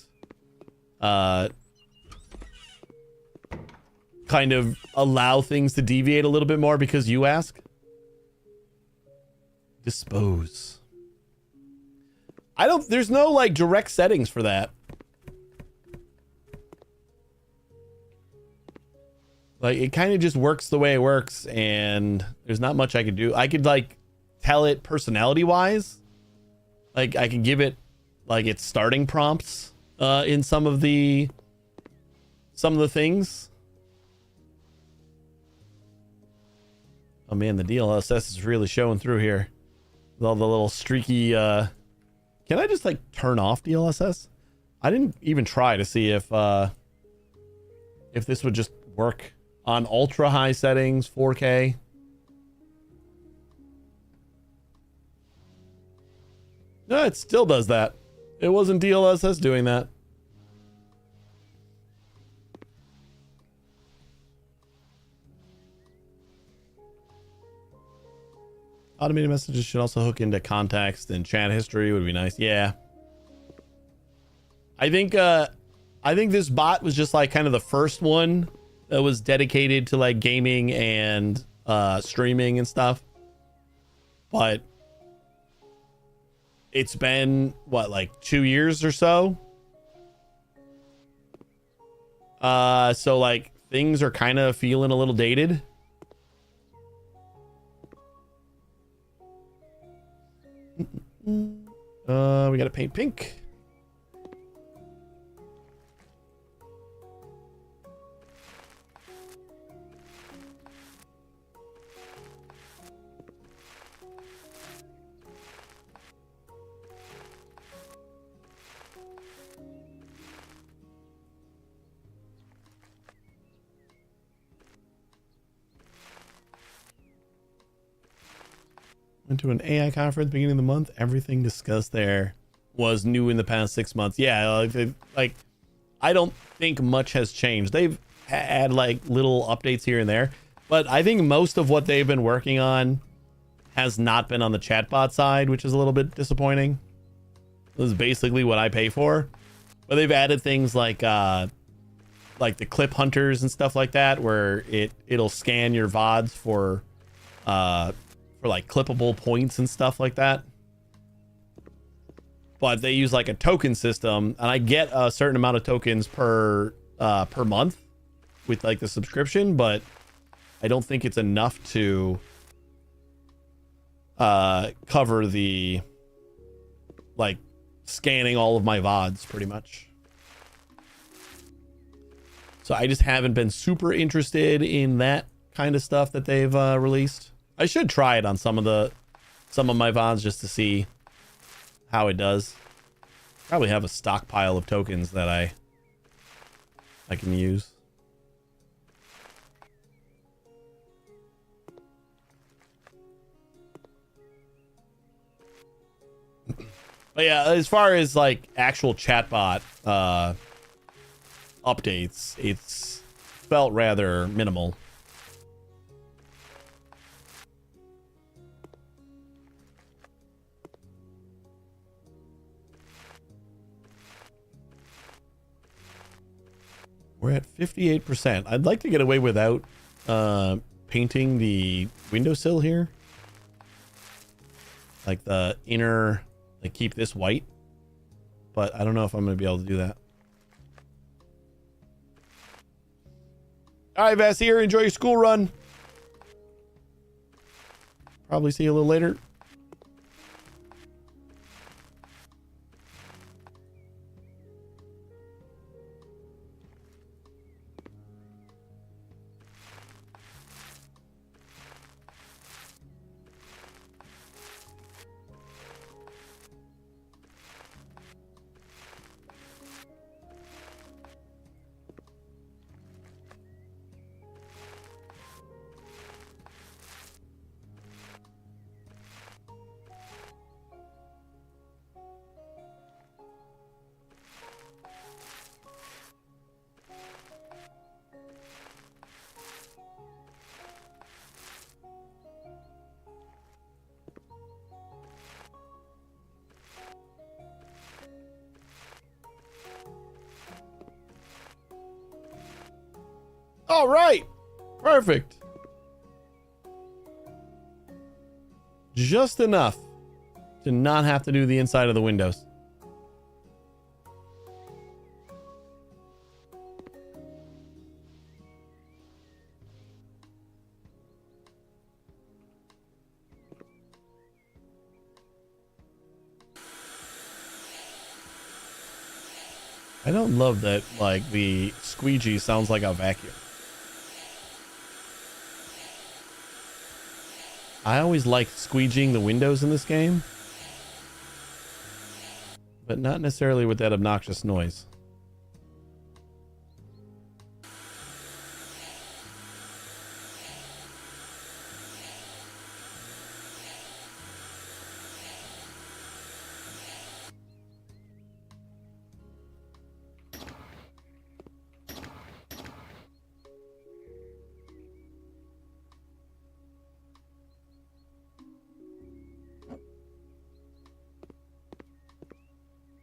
kind of allow things to deviate a little bit more because you ask. Dispose. There's no like direct settings for that. Like it kind of just works the way it works, and there's not much I could do. I could like tell it personality wise. Like I could give it like its starting prompts in some of the things. Oh man, the DLSS is really showing through here. With all the little streaky can I just like turn off DLSS? I didn't even try to see if this would just work on ultra high settings, 4K. No, it still does that. It wasn't DLSS doing that. Automated messages should also hook into context and chat history would be nice. Yeah. I think this bot was just like kind of the first one that was dedicated to like gaming and streaming and stuff. But it's been what, like 2 years or so? So like things are kind of feeling a little dated. We gotta paint pink. Went to an AI conference beginning of the month. Everything discussed there was new in the past 6 months. Yeah, like I don't think much has changed. They've had like little updates here and there, but I think most of what they've been working on has not been on the chatbot side, which is a little bit disappointing. This is basically what I pay for, but they've added things like the clip hunters and stuff like that, where it'll scan your VODs for like clippable points and stuff like that. but they use like a token system, and I get a certain amount of tokens per month with like the subscription, but I don't think it's enough to cover the like scanning all of my VODs pretty much. So I just haven't been super interested in that kind of stuff that they've released. I should try it on some of my VODs just to see how it does. Probably have a stockpile of tokens that I can use. But yeah, as far as like actual chatbot updates, it's felt rather minimal. We're at 58%. I'd like to get away without painting the windowsill here. Like the inner, like keep this white. But I don't know if I'm going to be able to do that. All right, Vassir, enjoy your school run. Probably see you a little later. All right. Perfect. Just enough to not have to do the inside of the windows. I don't love that, like, the squeegee sounds like a vacuum. I always liked squeegeeing the windows in this game, but not necessarily with that obnoxious noise.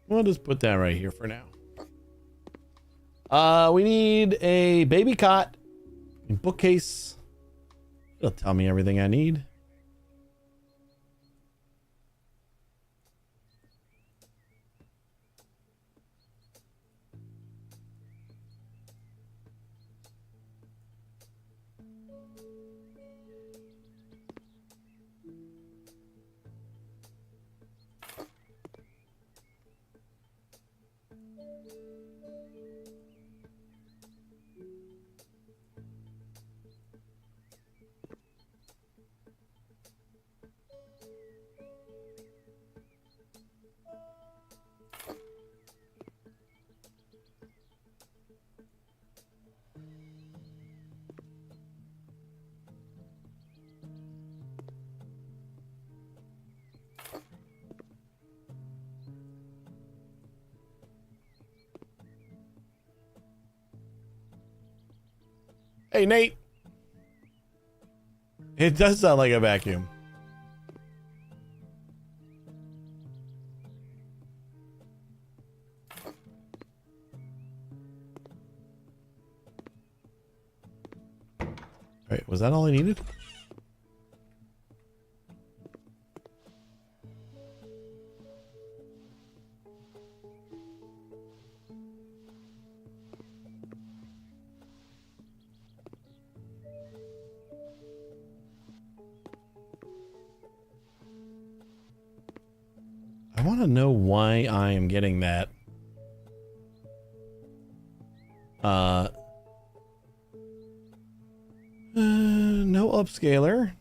We'll just put that right here for now. We need a baby cot, a bookcase. It'll tell me everything I need. Hey, Nate. It does sound like a vacuum. All right, was that all I needed? want to know why I am getting that. No upscaler.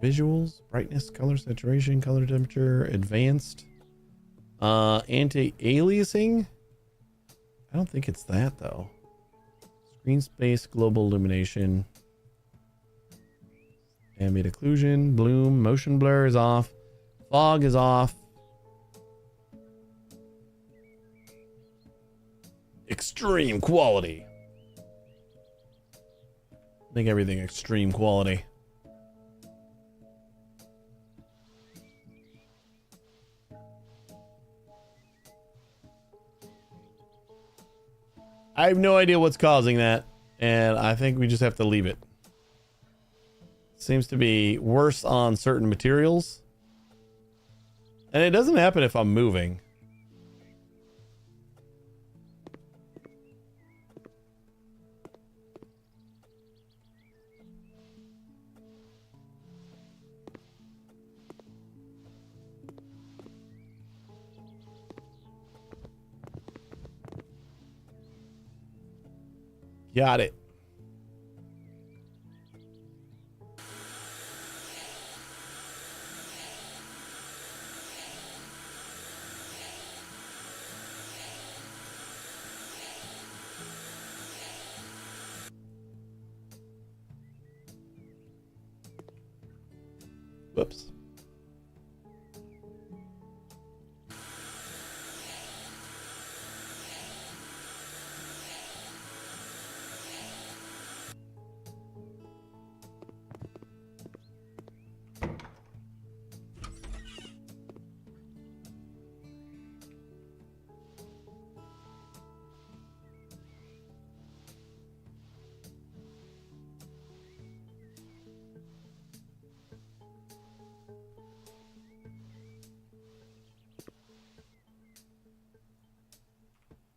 Visuals, brightness, color saturation, color temperature, advanced. Anti-aliasing. I don't think it's that though. Screen space, global illumination. Ambient occlusion, bloom, motion blur is off. Fog is off. Extreme quality. Make everything extreme quality. I have no idea what's causing that, and I think we just have to leave it. Seems to be worse on certain materials. And it doesn't happen if I'm moving. Got it. Whoops.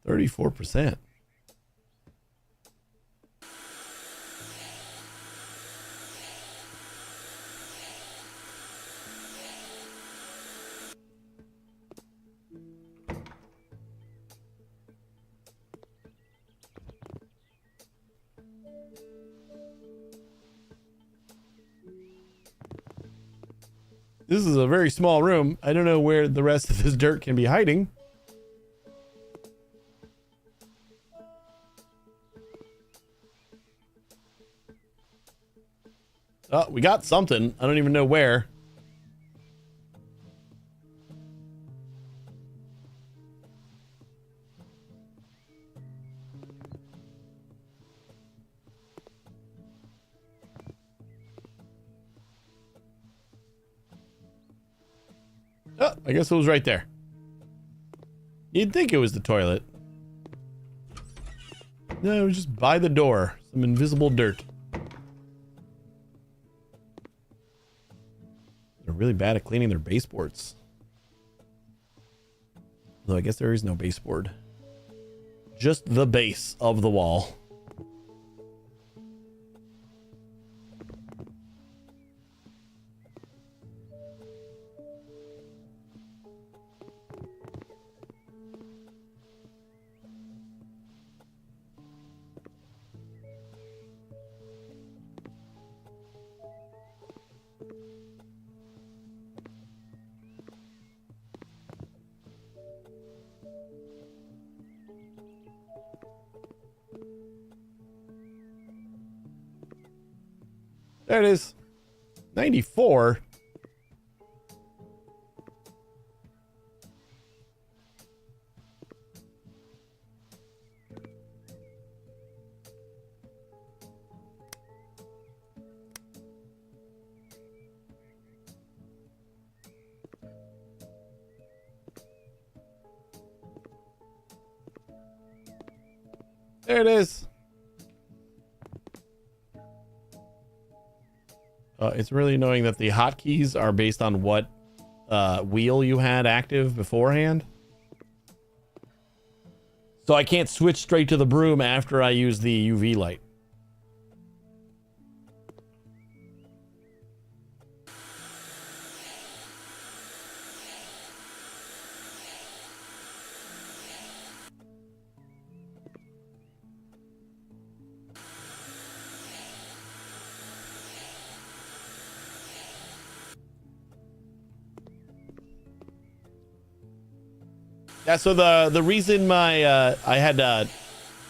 %. This is a very small room. I don't know where the rest of this dirt can be hiding. Oh, we got something. I don't even know where. Oh, I guess it was right there. You'd think it was the toilet. No, it was just by the door. Some invisible dirt. They're really bad at cleaning their baseboards. Though I guess there is no baseboard. Just the base of the wall. There it is. 94. There it is. It's really annoying that the hotkeys are based on what wheel you had active beforehand. So I can't switch straight to the broom after I use the UV light. Yeah, so the reason my I had to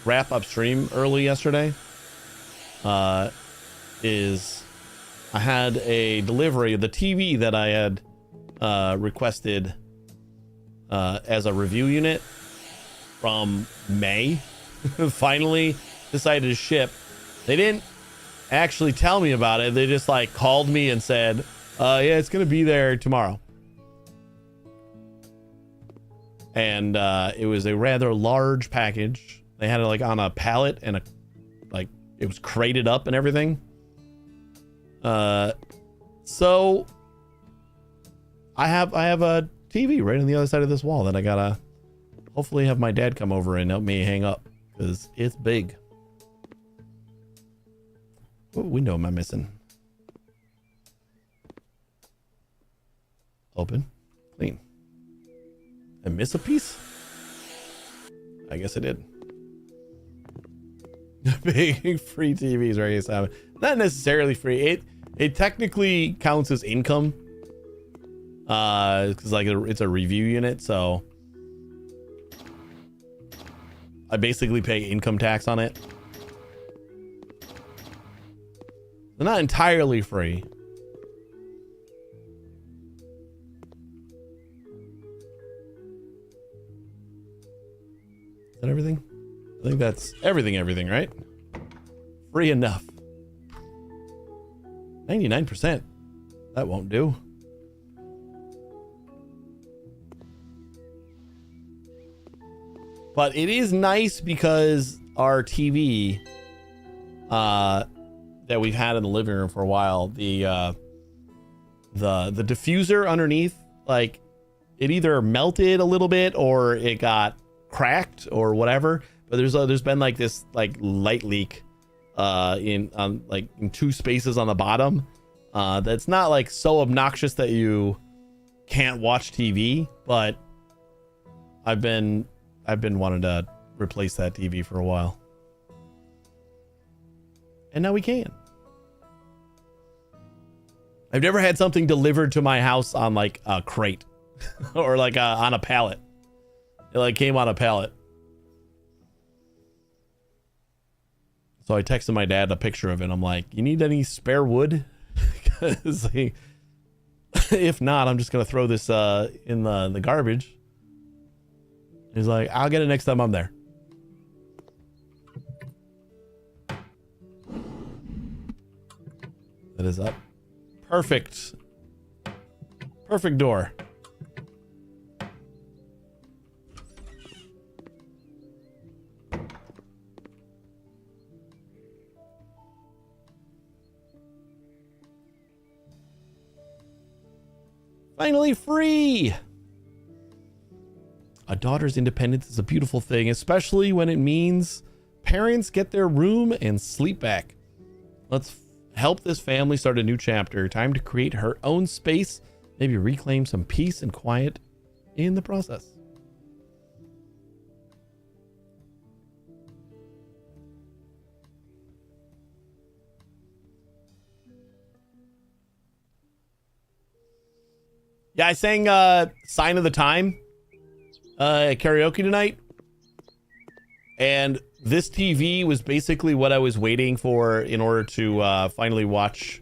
wrap up stream early yesterday is I had a delivery of the TV that I had requested as a review unit from May. Finally decided to ship. They didn't actually tell me about it. They just like called me and said, yeah, it's gonna be there tomorrow. And it was a rather large package. They had it like on a pallet and it was crated up and everything. So I have a TV right on the other side of this wall that I gotta hopefully have my dad come over and help me hang up because it's big. What window am I missing? Open, clean. I miss a piece? I guess I did. Big free TVs, right? So not necessarily free. It technically counts as income. Because like it's a review unit, so I basically pay income tax on it. They're not entirely free. Is that everything? I think that's everything, right? Free enough. 99%. That won't do. But it is nice because our TV that we've had in the living room for a while, the diffuser underneath, like it either melted a little bit or it got cracked or whatever. But there's been like this like light leak in two spaces on the bottom. That's not like so obnoxious that you can't watch TV, but I've been wanting to replace that TV for a while. And now we can. I've never had something delivered to my house on like a crate or like on a pallet. It like came on a pallet. So I texted my dad a picture of it. I'm like, you need any spare wood? Because if not, I'm just going to throw this in the garbage. He's like, I'll get it next time I'm there. That is up. Perfect. Perfect door. Finally free. A daughter's independence is a beautiful thing, especially when it means parents get their room and sleep back. Let's help this family start a new chapter. Time to create her own space, maybe reclaim some peace and quiet in the process. Yeah, I sang Sign of the Time at karaoke tonight. And this TV was basically what I was waiting for in order to finally watch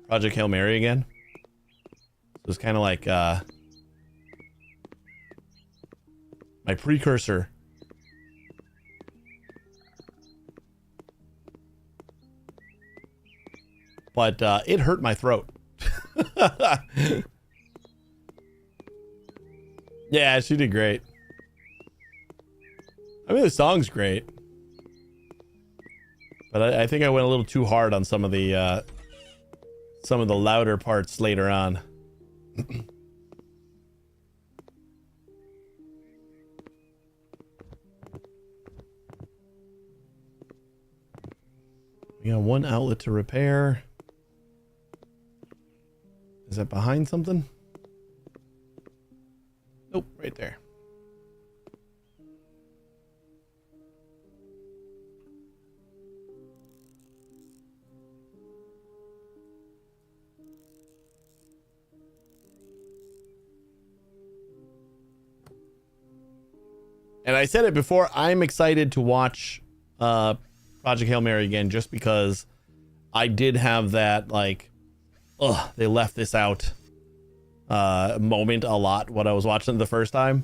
Project Hail Mary again. It was kind of like my precursor. But it hurt my throat. Yeah, she did great. I mean, the song's great. But I think I went a little too hard on some of the louder parts later on. We got one outlet to repair. Is that behind something? Nope, right there. And I said it before, I'm excited to watch Project Hail Mary again, just because I did have that, like, ugh, they left this out moment a lot when I was watching it the first time.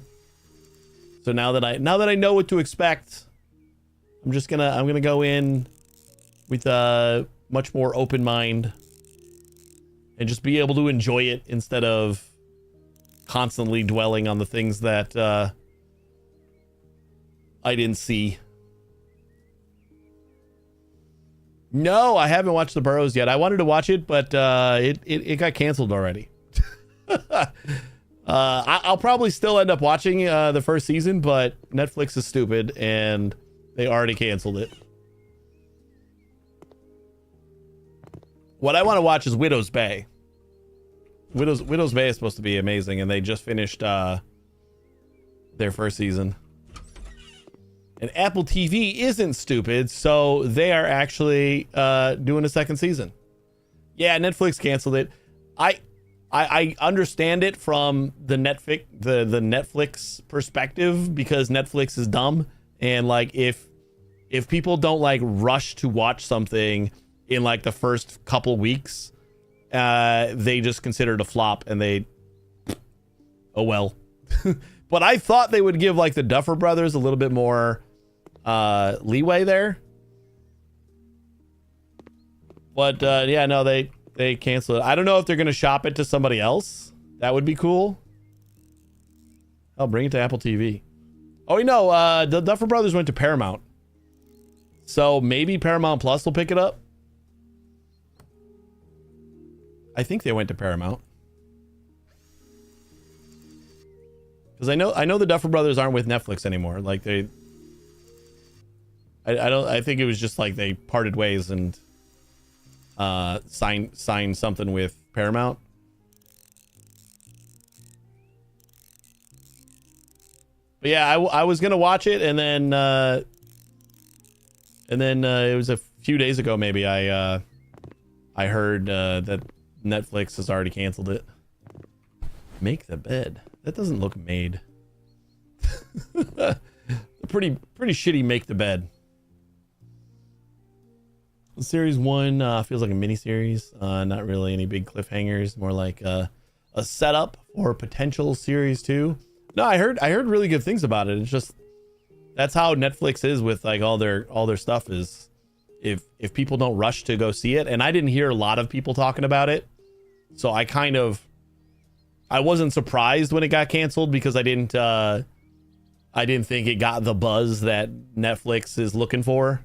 So now that I know what to expect, I'm gonna go in with a much more open mind and just be able to enjoy it instead of constantly dwelling on the things that I didn't see. No, I haven't watched The Burrows yet. I wanted to watch it, but it got canceled already. I'll probably still end up watching the first season, but Netflix is stupid and they already canceled it. What I want to watch is Widow's Bay. Widow's Bay is supposed to be amazing, and they just finished their first season. And Apple TV isn't stupid, so they are actually doing a second season. Yeah, Netflix canceled it. I understand it from the Netflix perspective, because Netflix is dumb, and like if people don't like rush to watch something in like the first couple weeks, they just consider it a flop, and oh well. But I thought they would give like the Duffer Brothers a little bit more leeway there. But yeah, no, they canceled it. I don't know if they're gonna shop it to somebody else. That would be cool. I'll bring it to Apple TV. Oh, no, the Duffer Brothers went to Paramount, so maybe Paramount Plus will pick it up. I think they went to Paramount, because I know the Duffer Brothers aren't with Netflix anymore. Like I think it was just like they parted ways and signed something with Paramount. But yeah, I was gonna watch it, and then it was a few days ago maybe I heard that Netflix has already canceled it. Make the bed. That doesn't look made. pretty shitty make the bed. Series 1 feels like a mini series. Not really any big cliffhangers. More like a setup for potential series 2. No, I heard really good things about it. It's just that's how Netflix is with like all their stuff is if people don't rush to go see it. And I didn't hear a lot of people talking about it, so I wasn't surprised when it got canceled, because I didn't think it got the buzz that Netflix is looking for.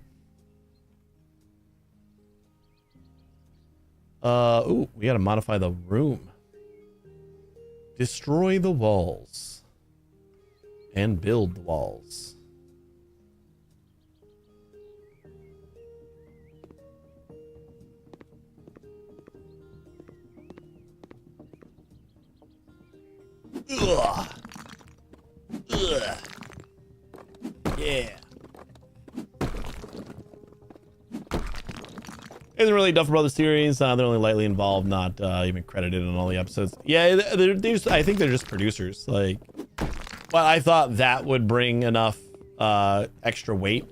Ooh, we gotta modify the room. Destroy the walls and build the walls. Ugh. Ugh. Yeah. Isn't really Duffer Brothers series. They're only lightly involved, not even credited in all the episodes. Yeah, I think they're just producers. Like, but I thought that would bring enough extra weight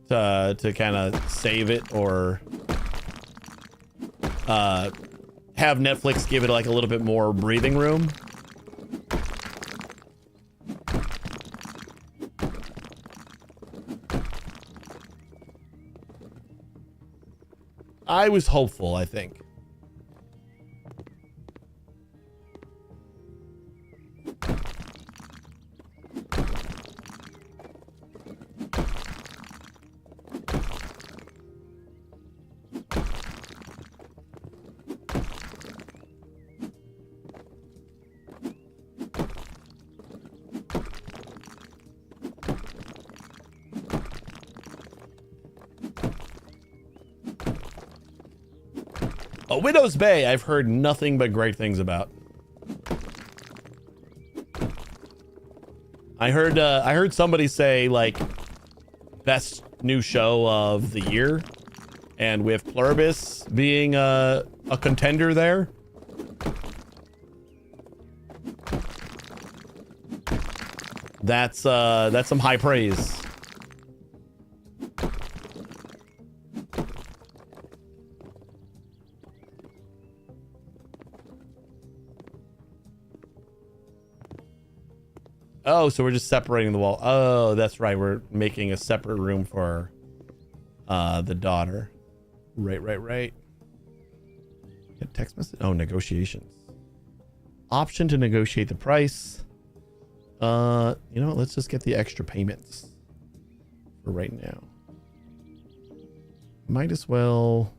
to kind of save it, or have Netflix give it like a little bit more breathing room. I was hopeful, I think. Widow's Bay, I've heard nothing but great things about. I heard somebody say like best new show of the year, and with Pluribus being a contender there. That's some high praise. Oh, so we're just separating the wall. Oh, that's right. We're making a separate room for the daughter. Right. Get text message. Oh, negotiations. Option to negotiate the price. You know what? Let's just get the extra payments for right now. Might as well.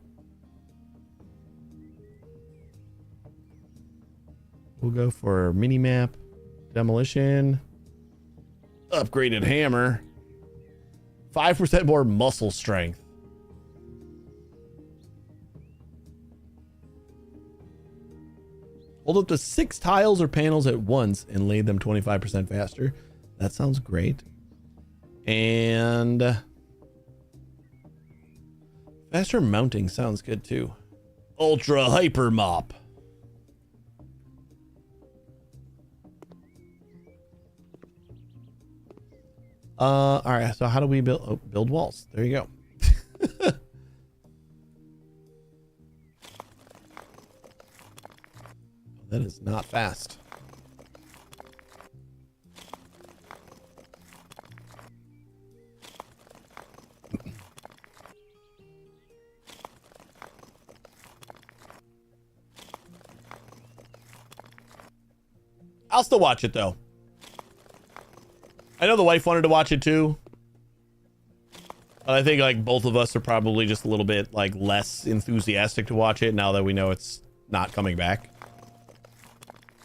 We'll go for mini map, demolition, upgraded hammer, 5% more muscle strength. Hold up to 6 tiles or panels at once and lay them 25% faster. That sounds great. And faster mounting sounds good too. Ultra hyper mop. All right. So how do we build walls? There you go. That is not fast. I'll still watch it though. I know the wife wanted to watch it too. But I think like both of us are probably just a little bit like less enthusiastic to watch it now that we know it's not coming back.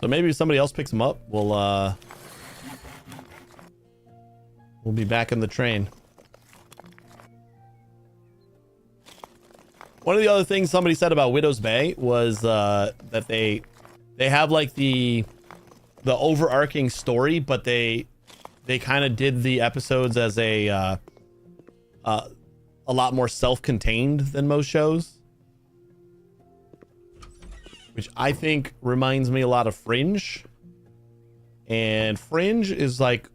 So maybe if somebody else picks them up, we'll be back in the train. One of the other things somebody said about Widow's Bay was that they have like the overarching story, but they kind of did the episodes as a lot more self-contained than most shows. Which I think reminds me a lot of Fringe. And Fringe is like...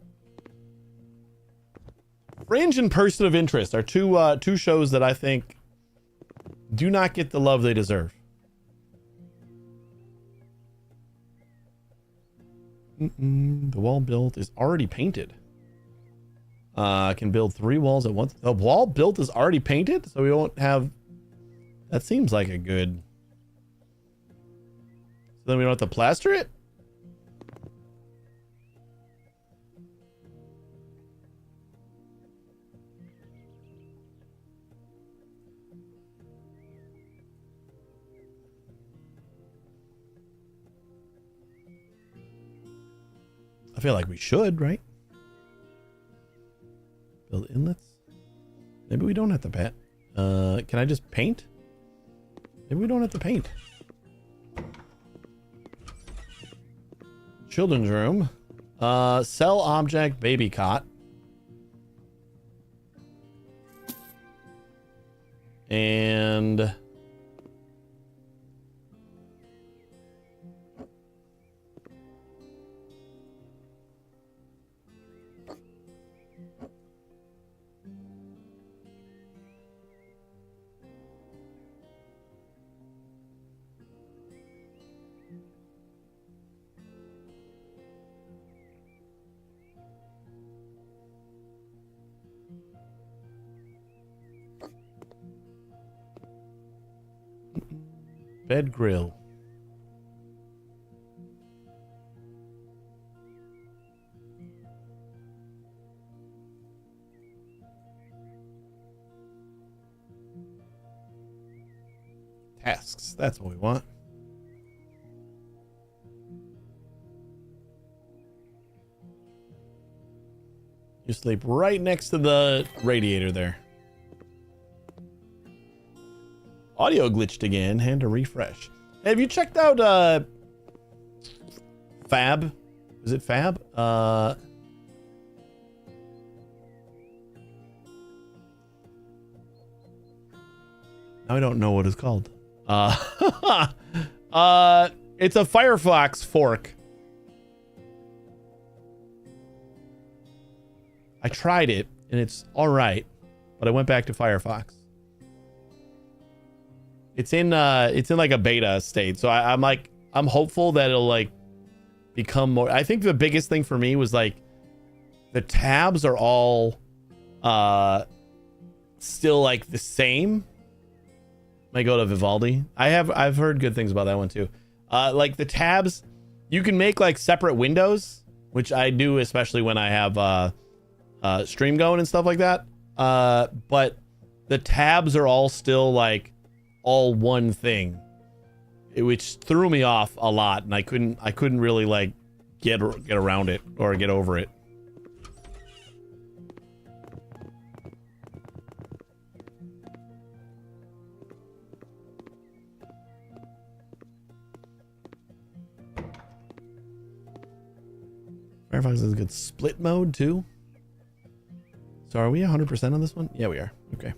Fringe and Person of Interest are two shows that I think do not get the love they deserve. The wall built is already painted. Can build 3 walls at once. The wall built is already painted, so we won't have... That seems like a good... So then we don't have to plaster it? I feel like we should, right? Build inlets. Maybe we don't have to paint. Can I just paint? Maybe we don't have to paint. Children's room. Sell object, baby cot. And... bed grill. Tasks. That's what we want. You sleep right next to the radiator there. Audio glitched again. Hand to refresh. Hey, have you checked out Fab? Is it Fab? Now I don't know what it's called. It's a Firefox fork. I tried it and it's all right, but I went back to Firefox. It's in like a beta state, so I'm hopeful that it'll like become more. I think the biggest thing for me was like the tabs are all still like the same. I go to Vivaldi. I've heard good things about that one too. Like the tabs, you can make like separate windows, which I do especially when I have stream going and stuff like that. But the tabs are all still like all one thing, which threw me off a lot, and I couldn't really like get around it or get over it. Firefox has a good split mode too. So are we 100% on this one? Yeah, we are. Okay.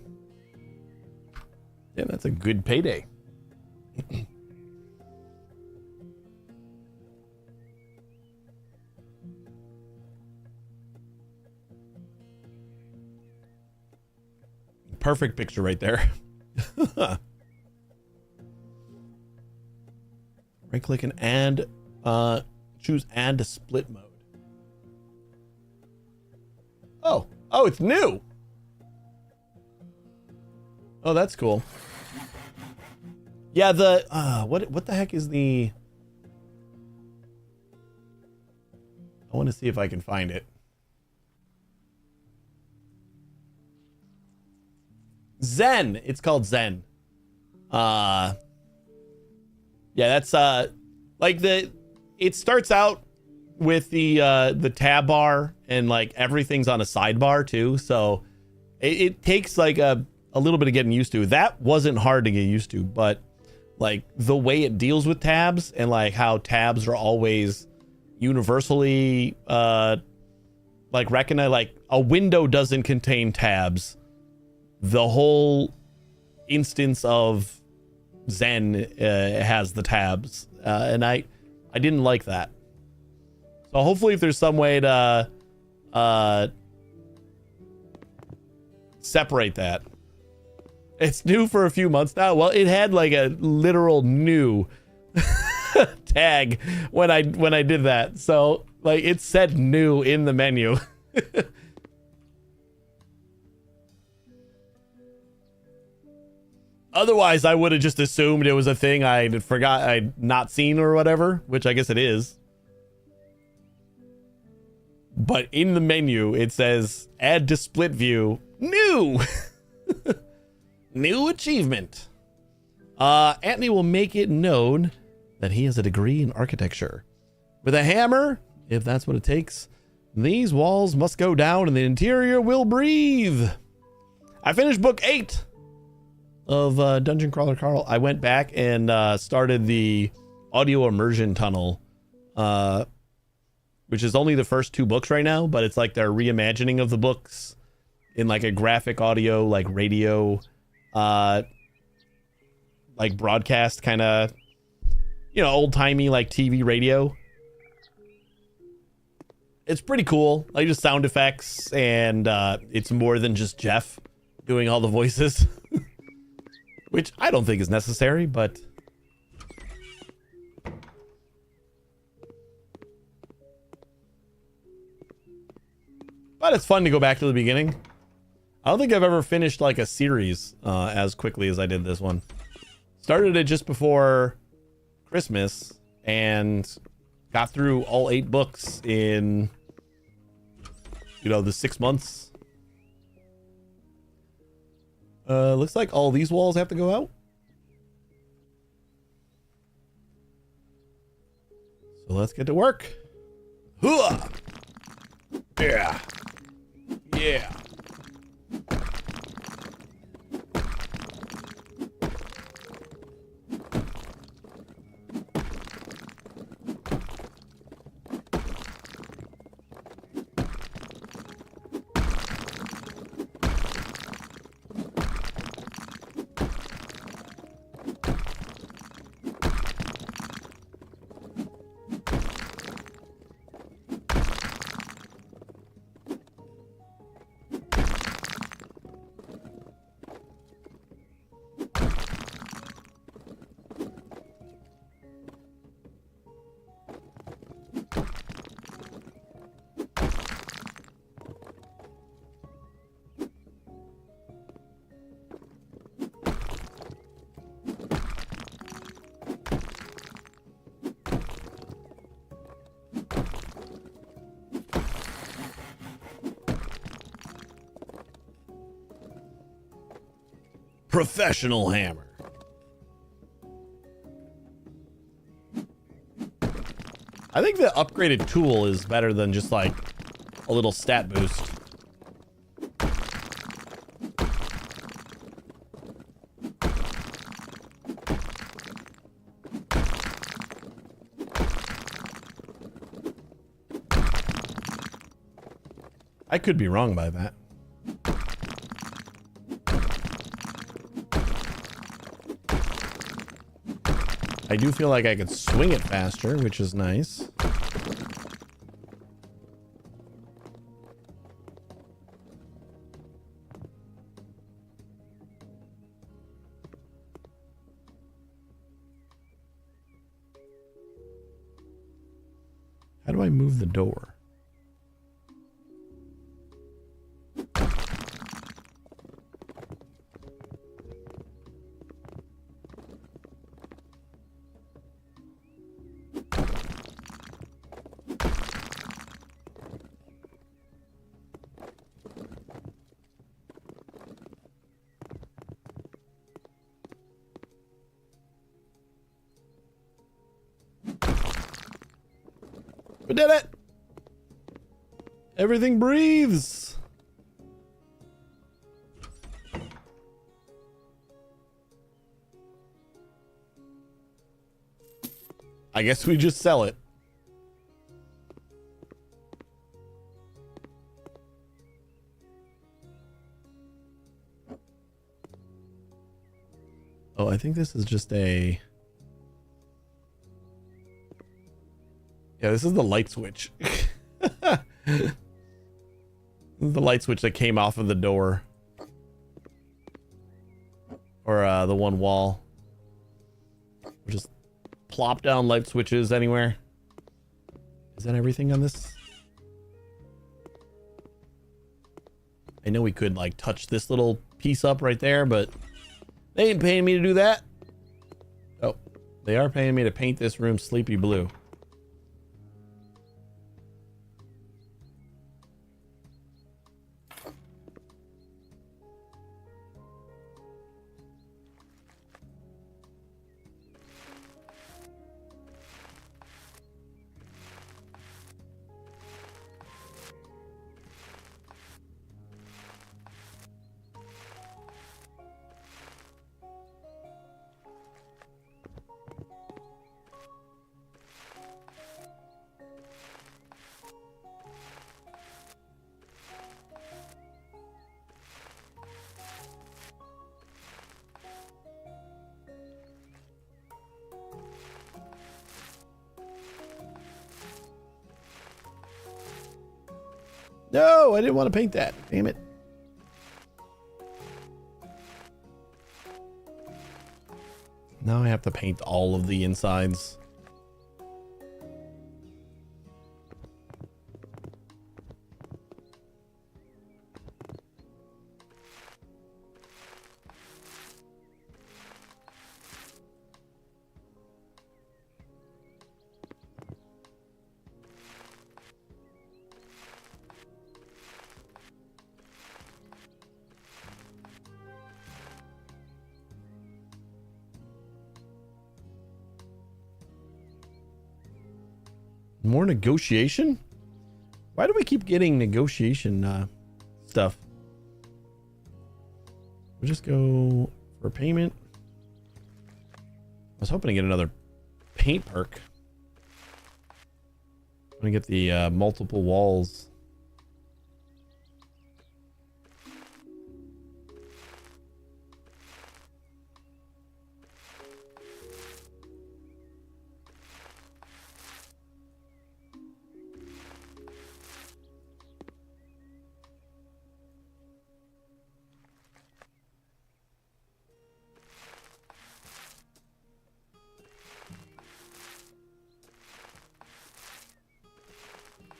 Yeah, that's a good payday. Perfect picture right there. Right click and add, choose add to split mode. Oh, it's new. Oh, that's cool. Yeah, the what the heck is the? I want to see if I can find it. Zen. It's called Zen. Yeah, that's like it starts out with the tab bar and like everything's on a sidebar too, so it takes like a little bit of getting used to. That wasn't hard to get used to, but like the way it deals with tabs and like how tabs are always universally like recognized, like a window doesn't contain tabs. The whole instance of Zen has the tabs, and I didn't like that. So hopefully if there's some way to separate that. It's new for a few months now. Well, it had like a literal new tag when I did that. So like it said new in the menu. Otherwise, I would have just assumed it was a thing I'd not seen or whatever, which I guess it is. But in the menu, it says add to split view, new. New achievement. Anthony will make it known that he has a degree in architecture. With a hammer, if that's what it takes, these walls must go down and the interior will breathe. I finished book 8 of Dungeon Crawler Carl. I went back and started the audio immersion tunnel, which is only the first 2 books right now, but it's like their reimagining of the books in like a graphic audio, like radio, like broadcast kind of, old timey like TV radio. It's pretty cool. Like just sound effects, and it's more than just Jeff doing all the voices, which I don't think is necessary, but it's fun to go back to the beginning. I don't think I've ever finished like a series as quickly as I did this one. Started it just before Christmas and got through all 8 books in, the 6 months. Looks like all these walls have to go out. So let's get to work. Hooah! Yeah. Yeah. Professional hammer. I think the upgraded tool is better than just like a little stat boost. I could be wrong by that. I do feel like I could swing it faster, which is nice. How do I move the door? We did it! Everything breathes! I guess we just sell it. Oh, I think this is just a... Yeah, this is the light switch. This is the light switch that came off of the door. Or the one wall. Just plop down light switches anywhere. Is that everything on this? I know we could like touch this little piece up right there, but they ain't paying me to do that. Oh, they are paying me to paint this room sleepy blue. No, I didn't want to paint that. Damn it. Now I have to paint all of the insides. More negotiation? Why do we keep getting negotiation stuff? We'll just go for payment. I was hoping to get another paint perk. I'm gonna get the multiple walls.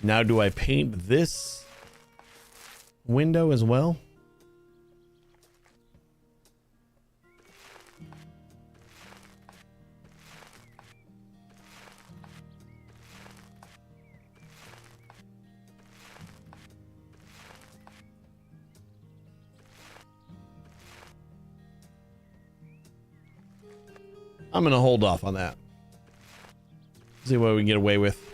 Now, do I paint this window as well? I'm gonna hold off on that. See what we can get away with.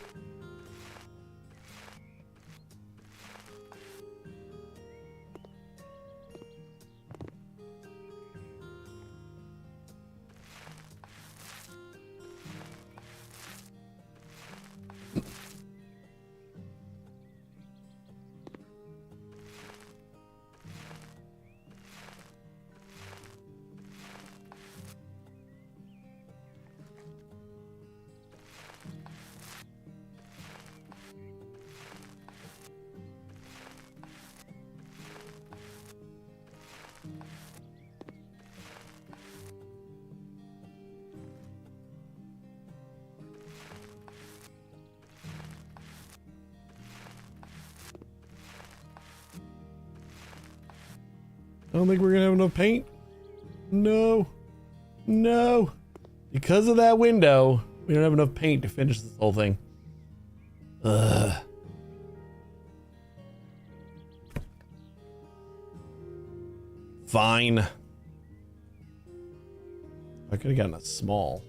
I don't think we're gonna have enough paint. No. No. Because of that window, we don't have enough paint to finish this whole thing. Ugh. Fine. I could have gotten a small.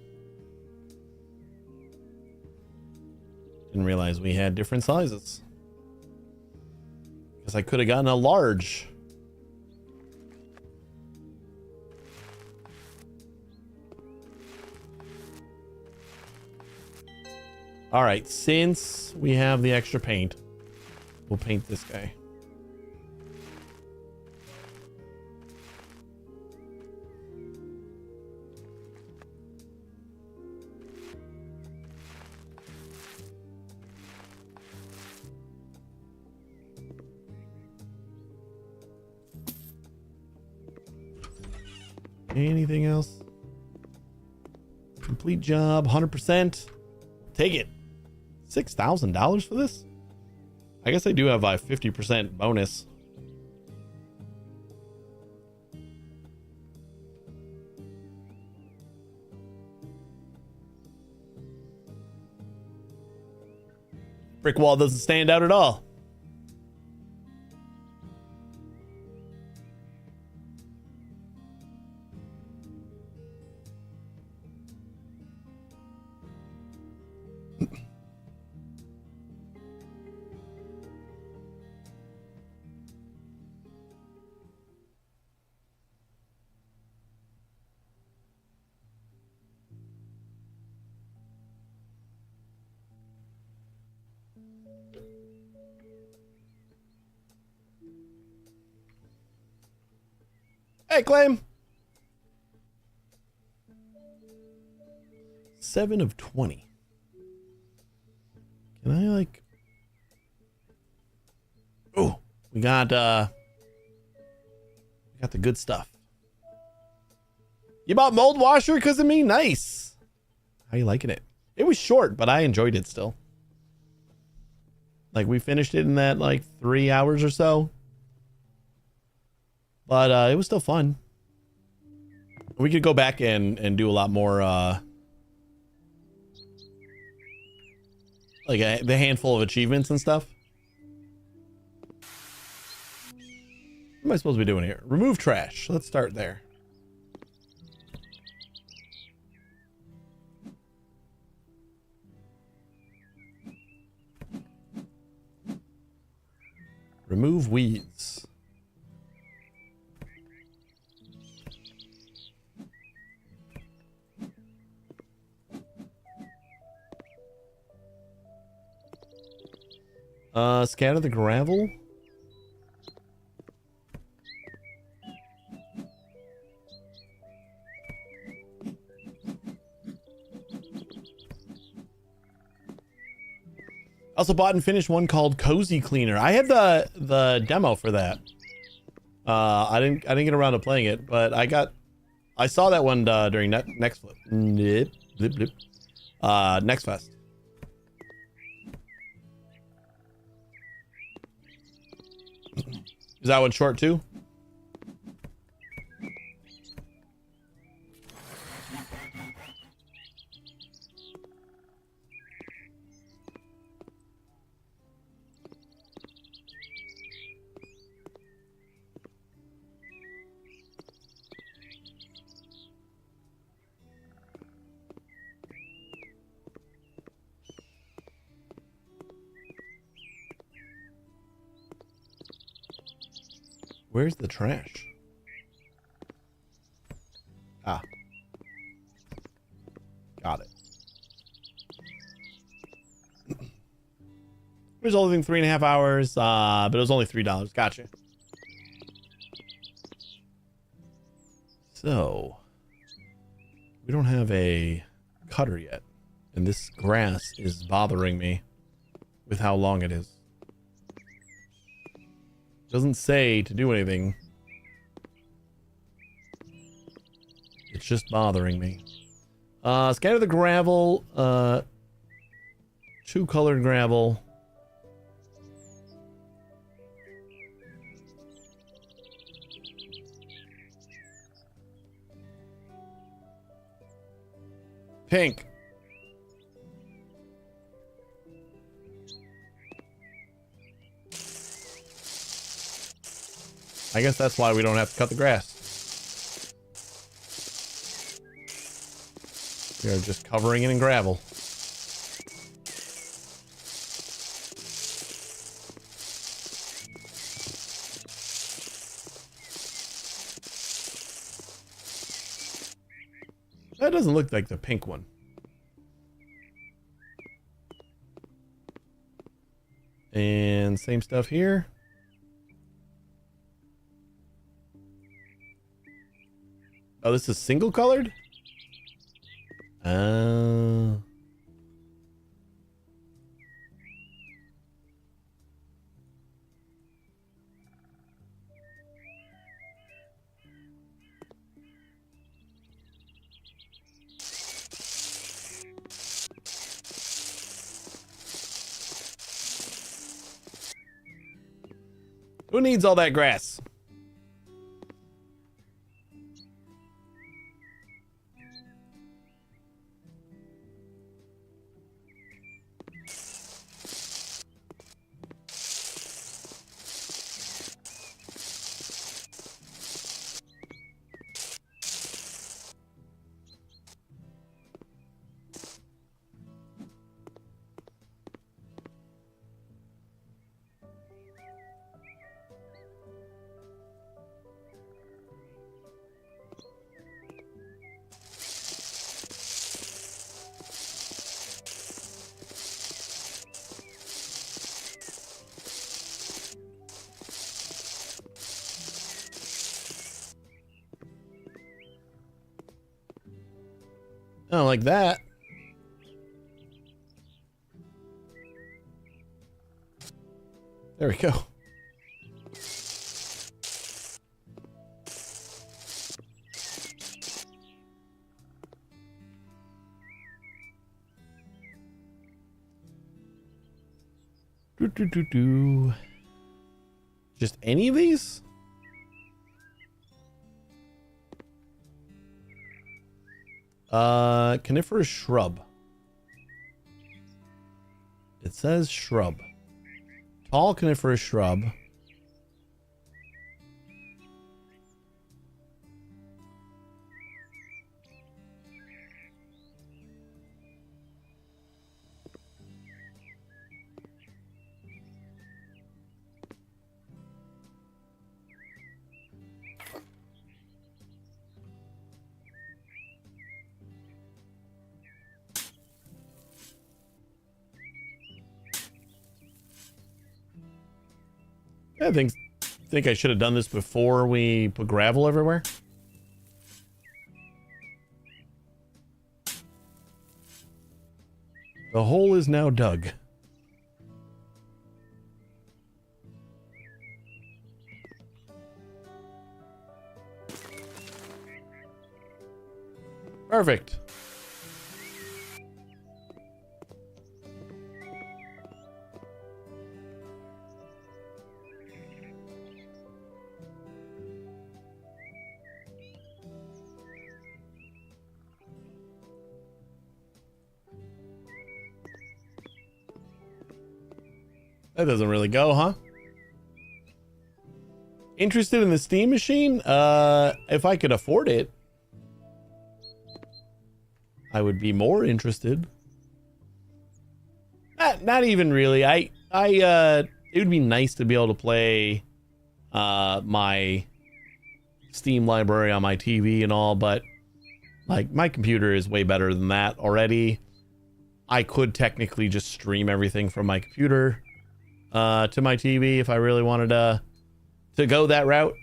Didn't realize we had different sizes. Guess I could have gotten a large. All right, since we have the extra paint, we'll paint this guy. Anything else? Complete job, 100%. Take it. $6,000 for this? I guess I do have a 50% bonus. Brick wall doesn't stand out at all. Hey, claim. 7 of 20. Can I like? Oh, we got the good stuff. You bought mold washer because of me? Nice. How you liking it? It was short, but I enjoyed it still. Like we finished it in that like 3 hours or so. But it was still fun. We could go back and do a lot more like the handful of achievements and stuff. What am I supposed to be doing here? Remove trash. Let's start there. Remove weeds. Scatter the gravel. Also bought and finished one called Cozy Cleaner. I had the demo for that. I didn't get around to playing it, but I saw that one during Next Fest. Is that one short too? Where's the trash? Ah. Got it. Resulting 3.5 hours, but it was only $3. Gotcha. So, we don't have a cutter yet, and this grass is bothering me with how long it is. Doesn't say to do anything. It's just bothering me. Scatter the gravel, two colored gravel. Pink. I guess that's why we don't have to cut the grass. We are just covering it in gravel. That doesn't look like the pink one. And same stuff here. Oh, this is single colored? Who needs all that grass? Oh, like that. There we go. Just any of these? Coniferous shrub. It says shrub. Tall coniferous shrub. I think I should have done this before we put gravel everywhere. The hole is now dug. Perfect. That doesn't really go, huh? Interested in the steam machine? If I could afford it, I would be more interested. Not even really. It would be nice to be able to play my Steam library on my TV and all, but like my computer is way better than that already. I could technically just stream everything from my computer to my TV if I really wanted to go that route.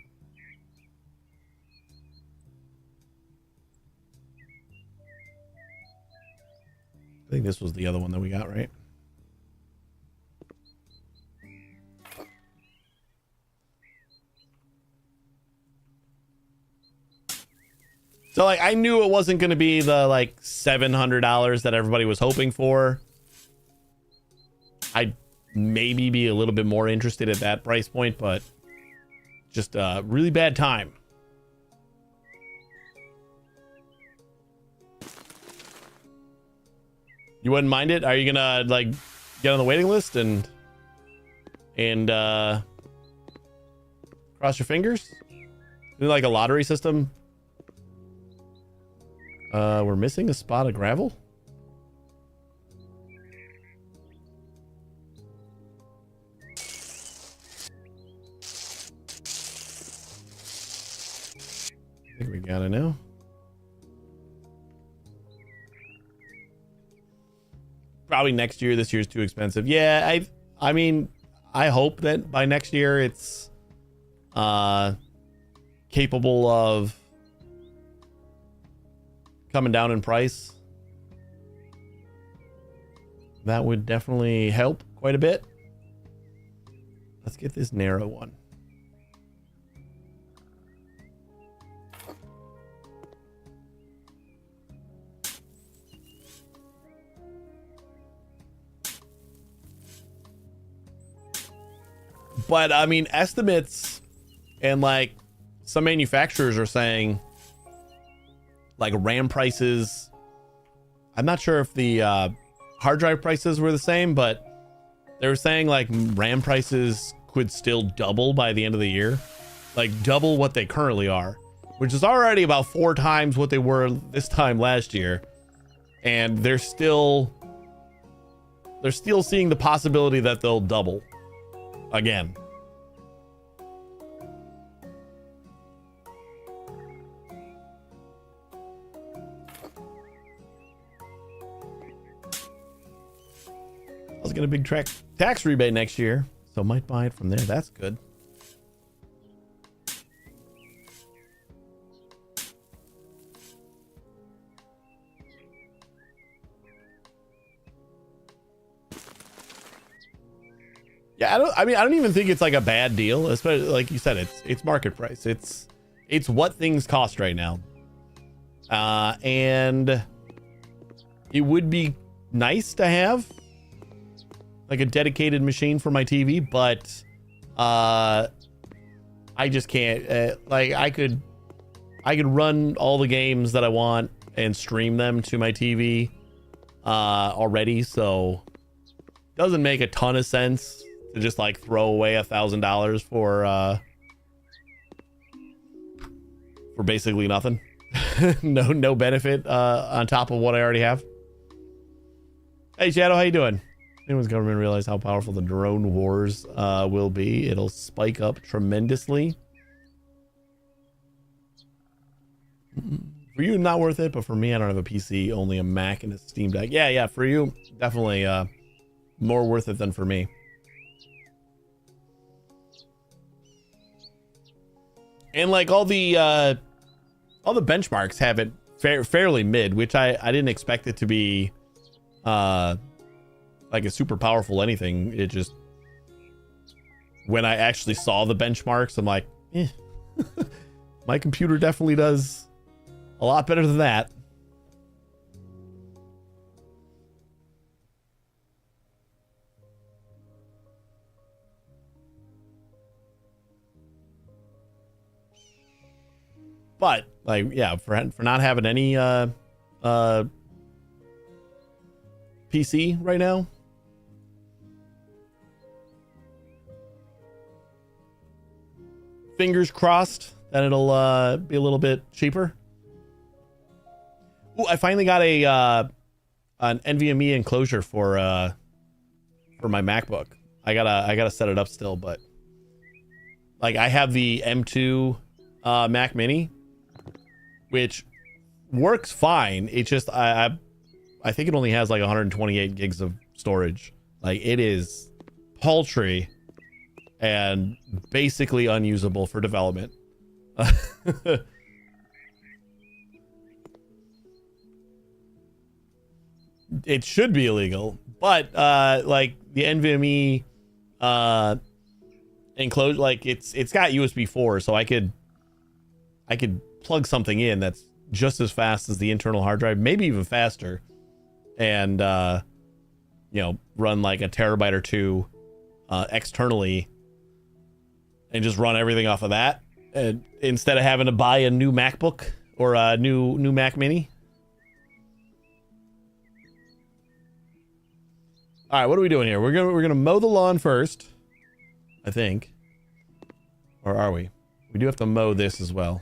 I think this was the other one that we got, right? So like I knew it wasn't going to be the like $700 that everybody was hoping for. I'd maybe be a little bit more interested at that price point, but just a really bad time. You wouldn't mind it? Are you gonna like get on the waiting list and cross your fingers? Do like a lottery system? We're missing a spot of gravel. I think we got it now. Probably next year. This year's too expensive. Yeah, I mean, I hope that by next year it's capable of coming down in price. That would definitely help quite a bit. Let's get this narrow one. But I mean, estimates and like some manufacturers are saying like RAM prices. I'm not sure if the hard drive prices were the same, but they were saying like RAM prices could still double by the end of the year, like double what they currently are, which is already about 4 times what they were this time last year. And they're still seeing the possibility that they'll double again. I was getting a big tax rebate next year, so might buy it from there. That's good. Yeah, I don't even think it's like a bad deal, especially like you said, it's market price. It's what things cost right now. And it would be nice to have like a dedicated machine for my TV, but I just can't. Like I could run all the games that I want and stream them to my TV already, so doesn't make a ton of sense to just like throw away $1,000 for basically nothing. no benefit on top of what I already have. Hey Shadow, how you doing? Anyone's government realize how powerful the drone wars will be? It'll spike up tremendously. For you, not worth it, but for me, I don't have a PC, only a Mac and a Steam Deck. Yeah, for you, definitely more worth it than for me. And like all the benchmarks have it fairly mid, which I didn't expect it to be like a super powerful anything. It just, when I actually saw the benchmarks, I'm like, my computer definitely does a lot better than that. But like, yeah, for not having any PC right now, fingers crossed that it'll be a little bit cheaper. Oh, I finally got an NVMe enclosure for my MacBook. I gotta set it up still, but like I have the M2 Mac Mini, which works fine. It's just I think it only has like 128 gigs of storage. Like it is paltry and basically unusable for development. It should be illegal, but like the NVMe enclosed, like it's got USB 4, so I could plug something in that's just as fast as the internal hard drive, maybe even faster, and you know, run like a terabyte or two externally and just run everything off of that, and instead of having to buy a new MacBook or a new Mac Mini. All right, what are we doing here? We're gonna mow the lawn first, I think, or are we? We do have to mow this as well.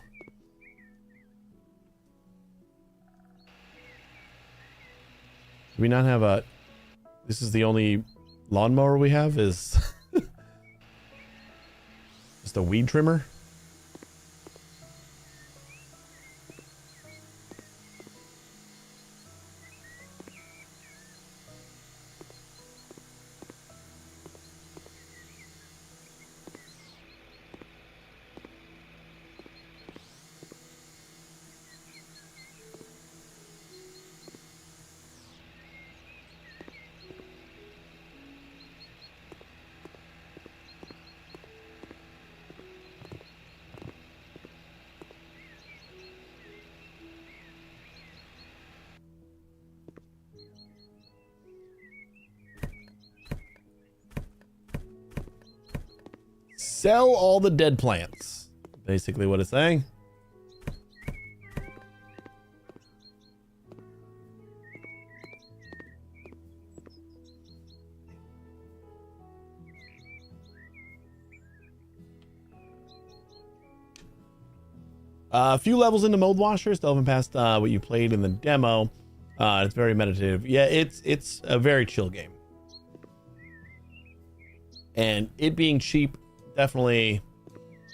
Do we not have a? This is the only lawnmower we have. Is just a weed trimmer. Sell all the dead plants. Basically what it's saying. A few levels into Mold Washer. Still haven't passed what you played in the demo. It's very meditative. Yeah, it's a very chill game. And it being cheap definitely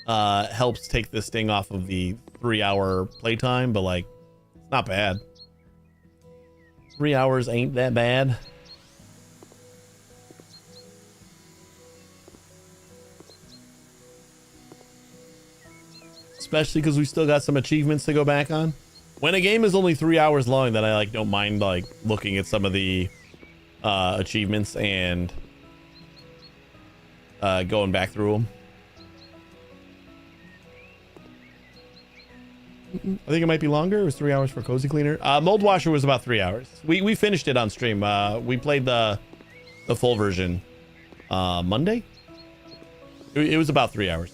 helps take this thing off of the 3-hour playtime, but like it's not bad. 3 hours ain't that bad. Especially because we still got some achievements to go back on. When a game is only 3 hours long, then I like don't mind like looking at some of the achievements and going back through them. I think it might be longer. It was 3 hours for Cozy Cleaner. Mold Washer was about 3 hours. We finished it on stream. We played the full version Monday. It was about 3 hours.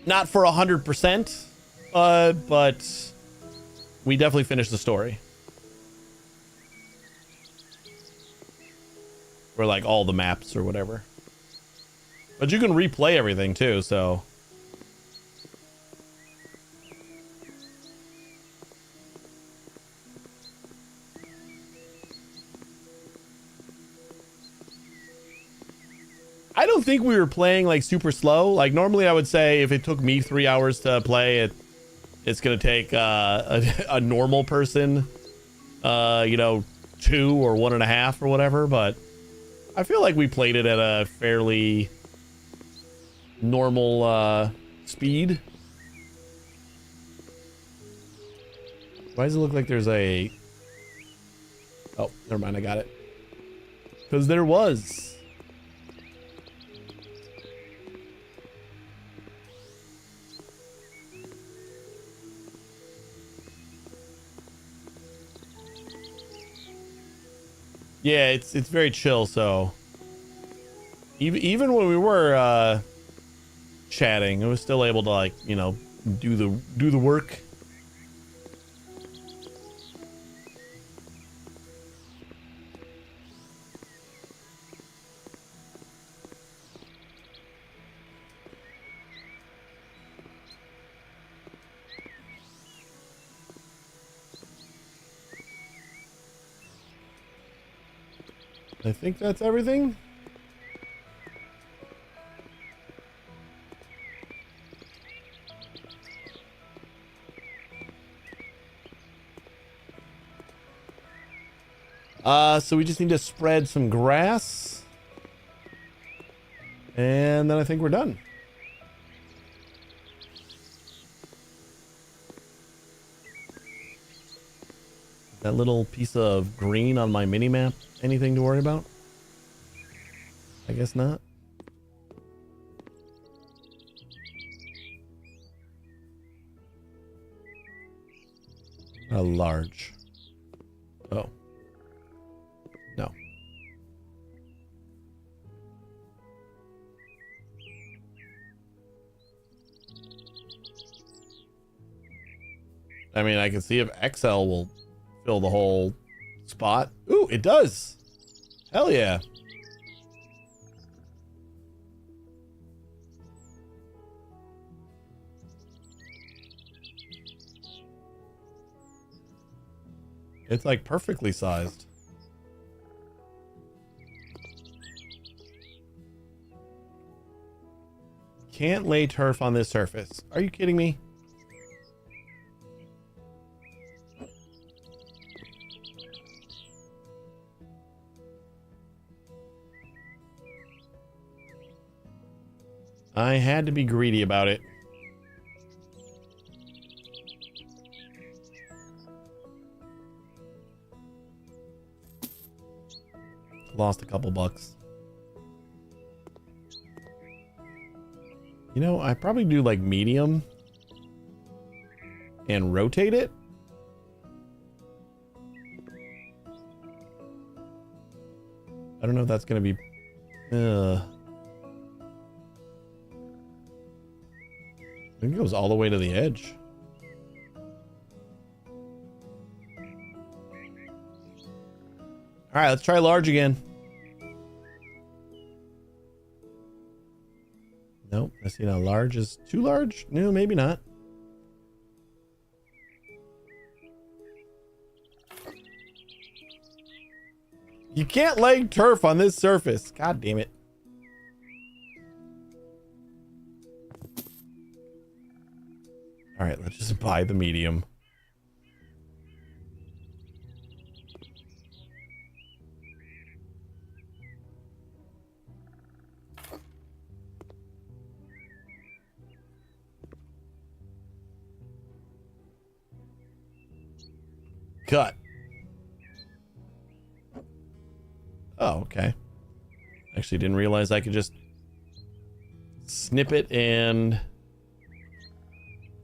Not for 100%, but we definitely finished the story. Or like all the maps or whatever. But you can replay everything too, so. I don't think we were playing like super slow. Like normally I would say if it took me 3 hours to play, it's going to take a normal person, you know, 2 or 1.5 or whatever. But I feel like we played it at a fairly normal speed. Why does it look like there's a... Oh, never mind. I got it. Because there was... Yeah, it's very chill, so even when we were chatting, I was still able to like, you know, do the work. I think that's everything. So we just need to spread some grass. And then I think we're done. That little piece of green on my mini map, anything to worry about? I guess not. A large. Oh. No. I mean, I can see if XL will fill the whole spot. Ooh, it does. Hell yeah. It's like perfectly sized. Can't lay turf on this surface. Are you kidding me? I had to be greedy about it. Lost a couple bucks. You know, I probably do like medium and rotate it. I don't know if that's going to be... I think it goes all the way to the edge. All right, let's try large again. Nope, I see now large is too large. No, maybe not. You can't lay turf on this surface. God damn it. All right, let's just buy the medium. Cut. Oh, okay. Actually didn't realize I could just snip it and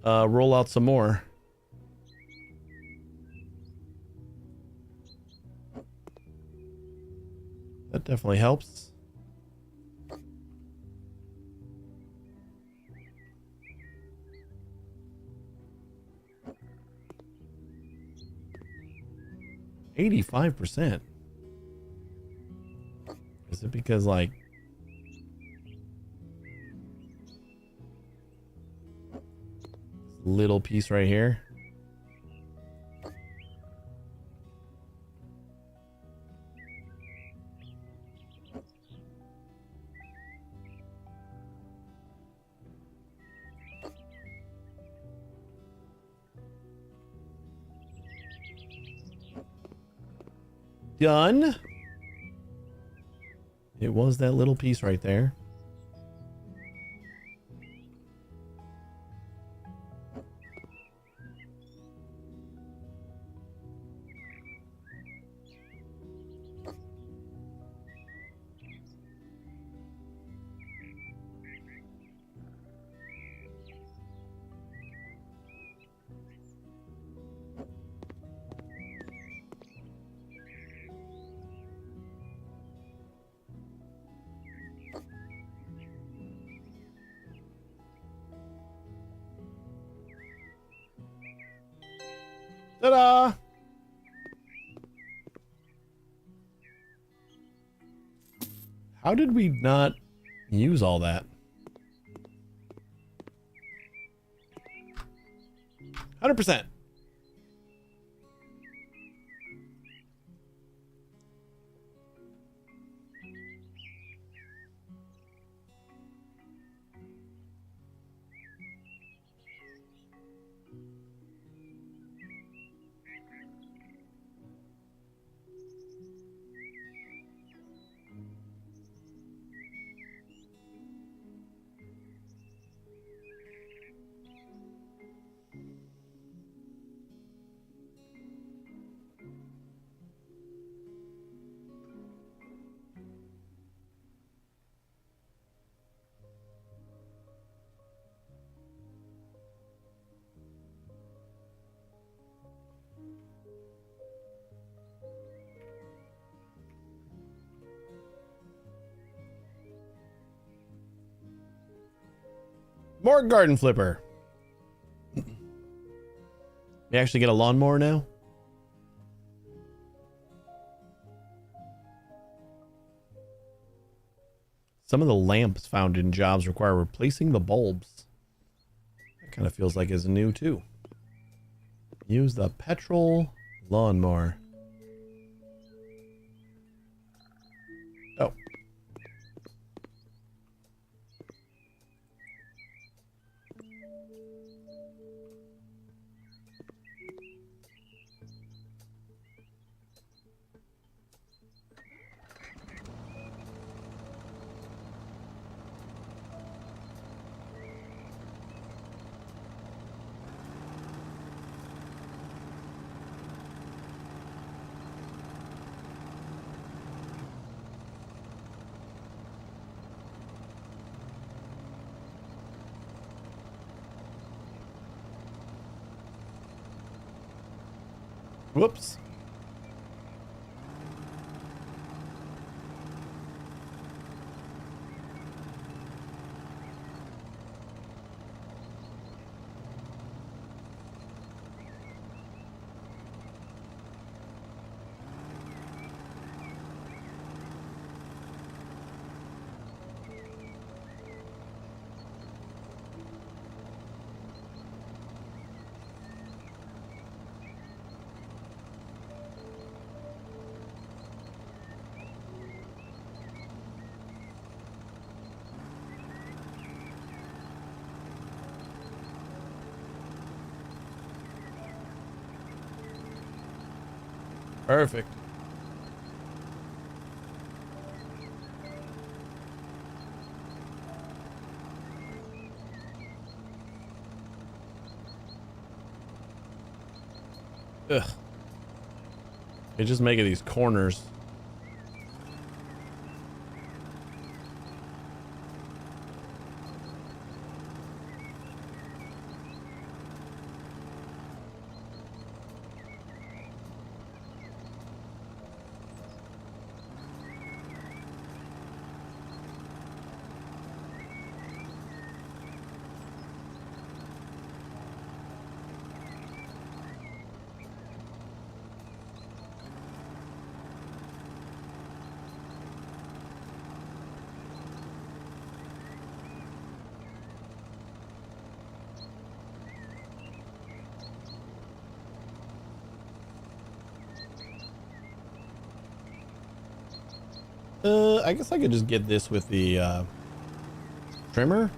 roll out some more. That definitely helps. %. Is it because like little piece right here? Done. It was that little piece right there. Ta-da! How did we not use all that? 100%. More garden flipper. We actually get a lawnmower now? Some of the lamps found in jobs require replacing the bulbs. That kind of feels like it's new too. Use the petrol lawnmower. Oh. Whoops. Perfect. Ugh. They just make it these corners. I guess I could just get this with the trimmer.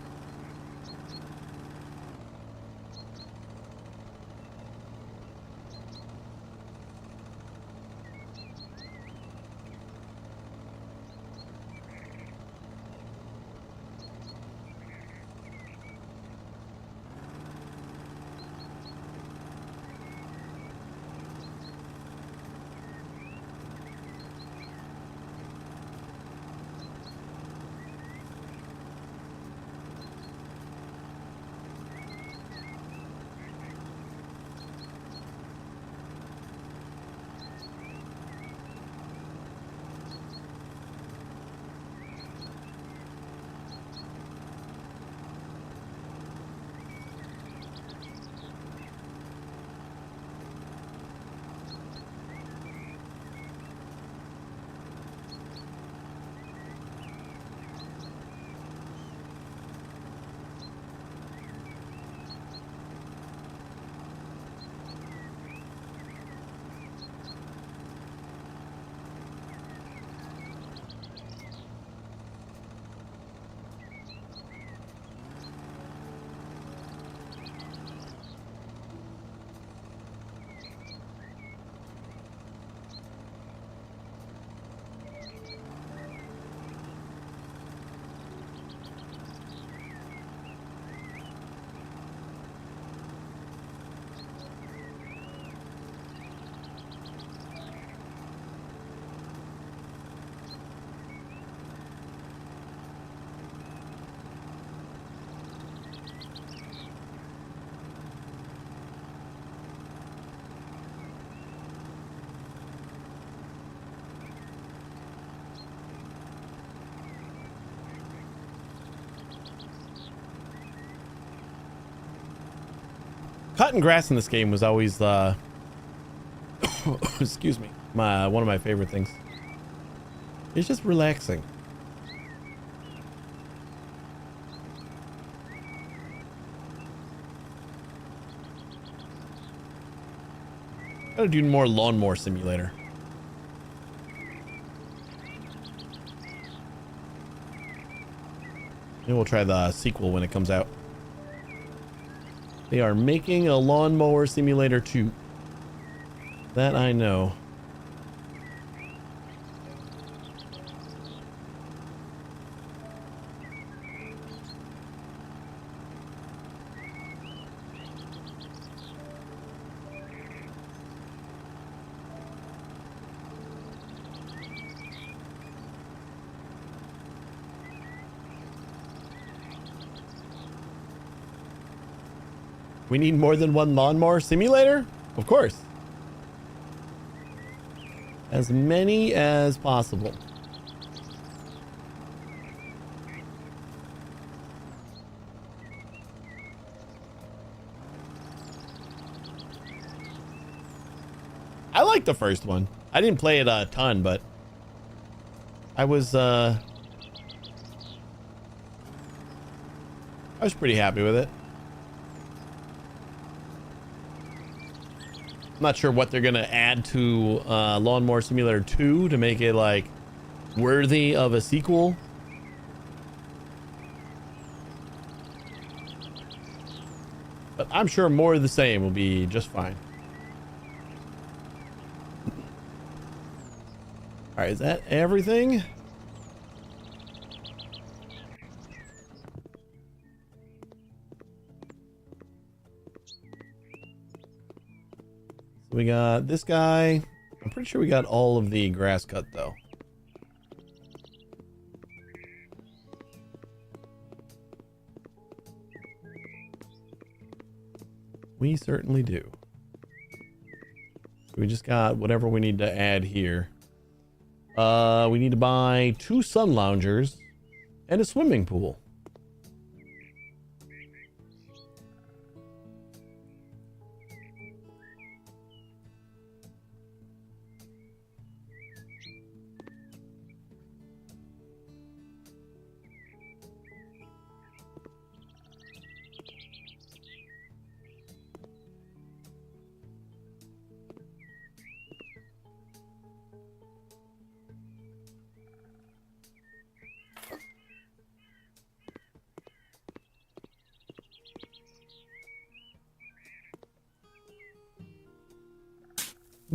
Cutting grass in this game was always excuse me, one of my favorite things. It's just relaxing. Gotta do more lawnmower simulator. Maybe we'll try the sequel when it comes out. They are making a lawnmower simulator 2. That I know. We need more than one lawnmower simulator? Of course. As many as possible. I like the first one. I didn't play it a ton, but I was pretty happy with it. I'm not sure what they're gonna add to Lawnmower Simulator 2 to make it like worthy of a sequel. But I'm sure more of the same will be just fine. All right, is that everything? We got this guy. I'm pretty sure we got all of the grass cut though. We certainly do. We just got whatever we need to add here. We need to buy 2 sun loungers and a swimming pool.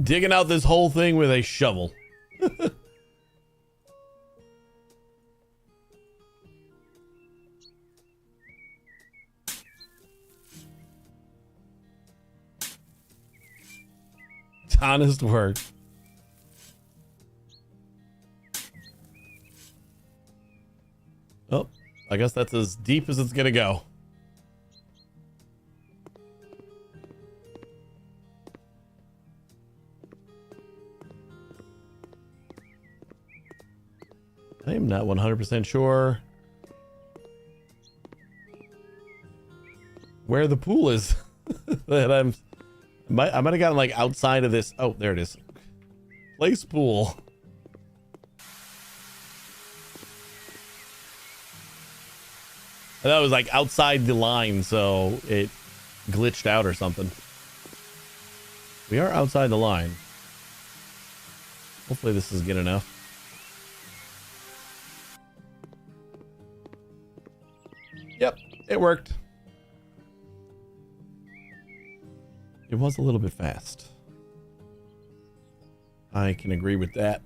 Digging out this whole thing with a shovel. Honest work. Oh, I guess that's as deep as it's gonna go. I am not 100% sure where the pool is. That I might have gotten like outside of this. Oh, there it is. Place pool. That was like outside the line, so it glitched out or something. We are outside the line. Hopefully this is good enough. Yep, it worked. It was a little bit fast. I can agree with that.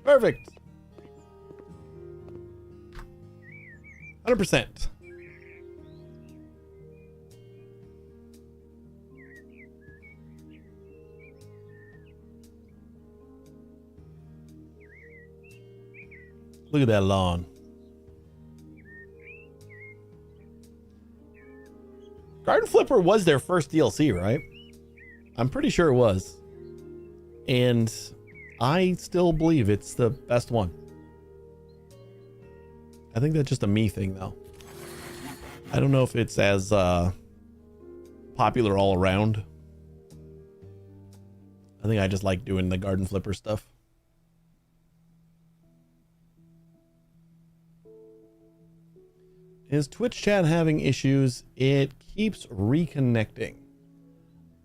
Perfect. 100%. Look at that lawn. Garden Flipper was their first DLC, right? I'm pretty sure it was. And I still believe it's the best one. I think that's just a me thing, though. I don't know if it's as popular all around. I think I just like doing the Garden Flipper stuff. Is Twitch chat having issues? It keeps reconnecting.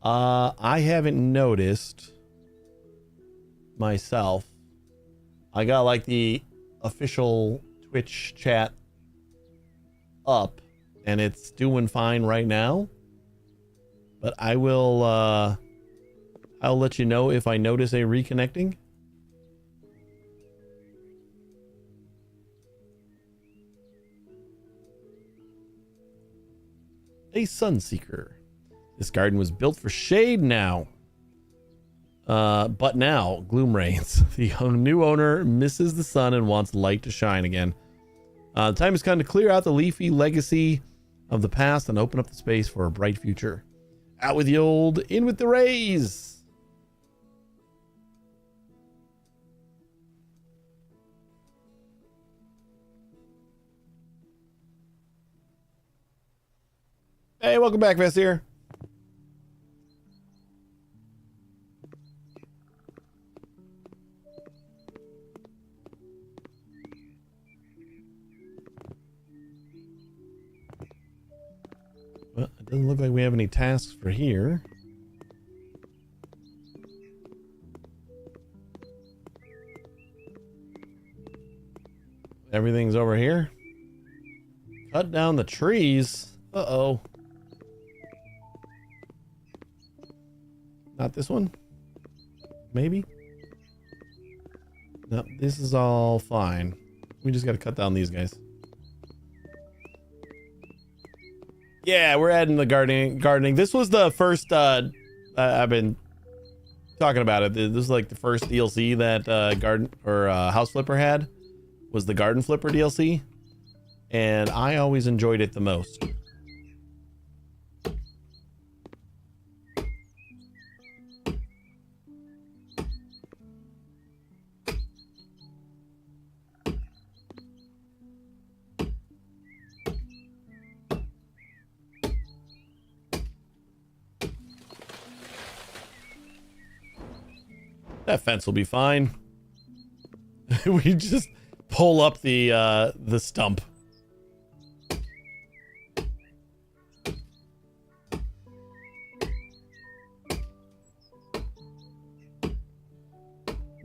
I haven't noticed myself. I got like the official Twitch chat up and it's doing fine right now. But I will I'll let you know if I notice a reconnecting. A Sunseeker. This garden was built for shade now. But now, gloom reigns. The new owner misses the sun and wants light to shine again. The time has come to clear out the leafy legacy of the past and open up the space for a bright future. Out with the old, in with the rays! Hey, welcome back, Vessier. Well, it doesn't look like we have any tasks for here. Everything's over here. Cut down the trees. Uh-oh. Not this one? Maybe? No, this is all fine. We just gotta cut down these guys. Yeah, we're adding the gardening. This was the first, I've been talking about it. This is like the first DLC that House Flipper had, was the Garden Flipper DLC. And I always enjoyed it the most. That fence will be fine. We just pull up the stump.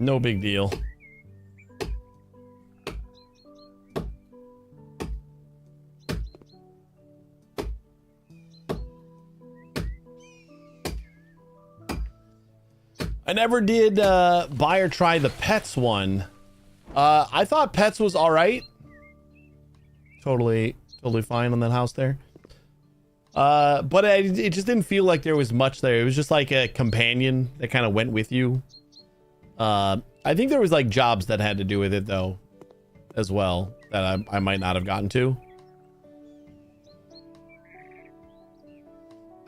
No big deal. I never did buy or try the Pets one. I thought Pets was all right. Totally fine on that house there. But it just didn't feel like there was much there. It was just like a companion that kind of went with you. I think there was like jobs that had to do with it though, as well, that I might not have gotten to.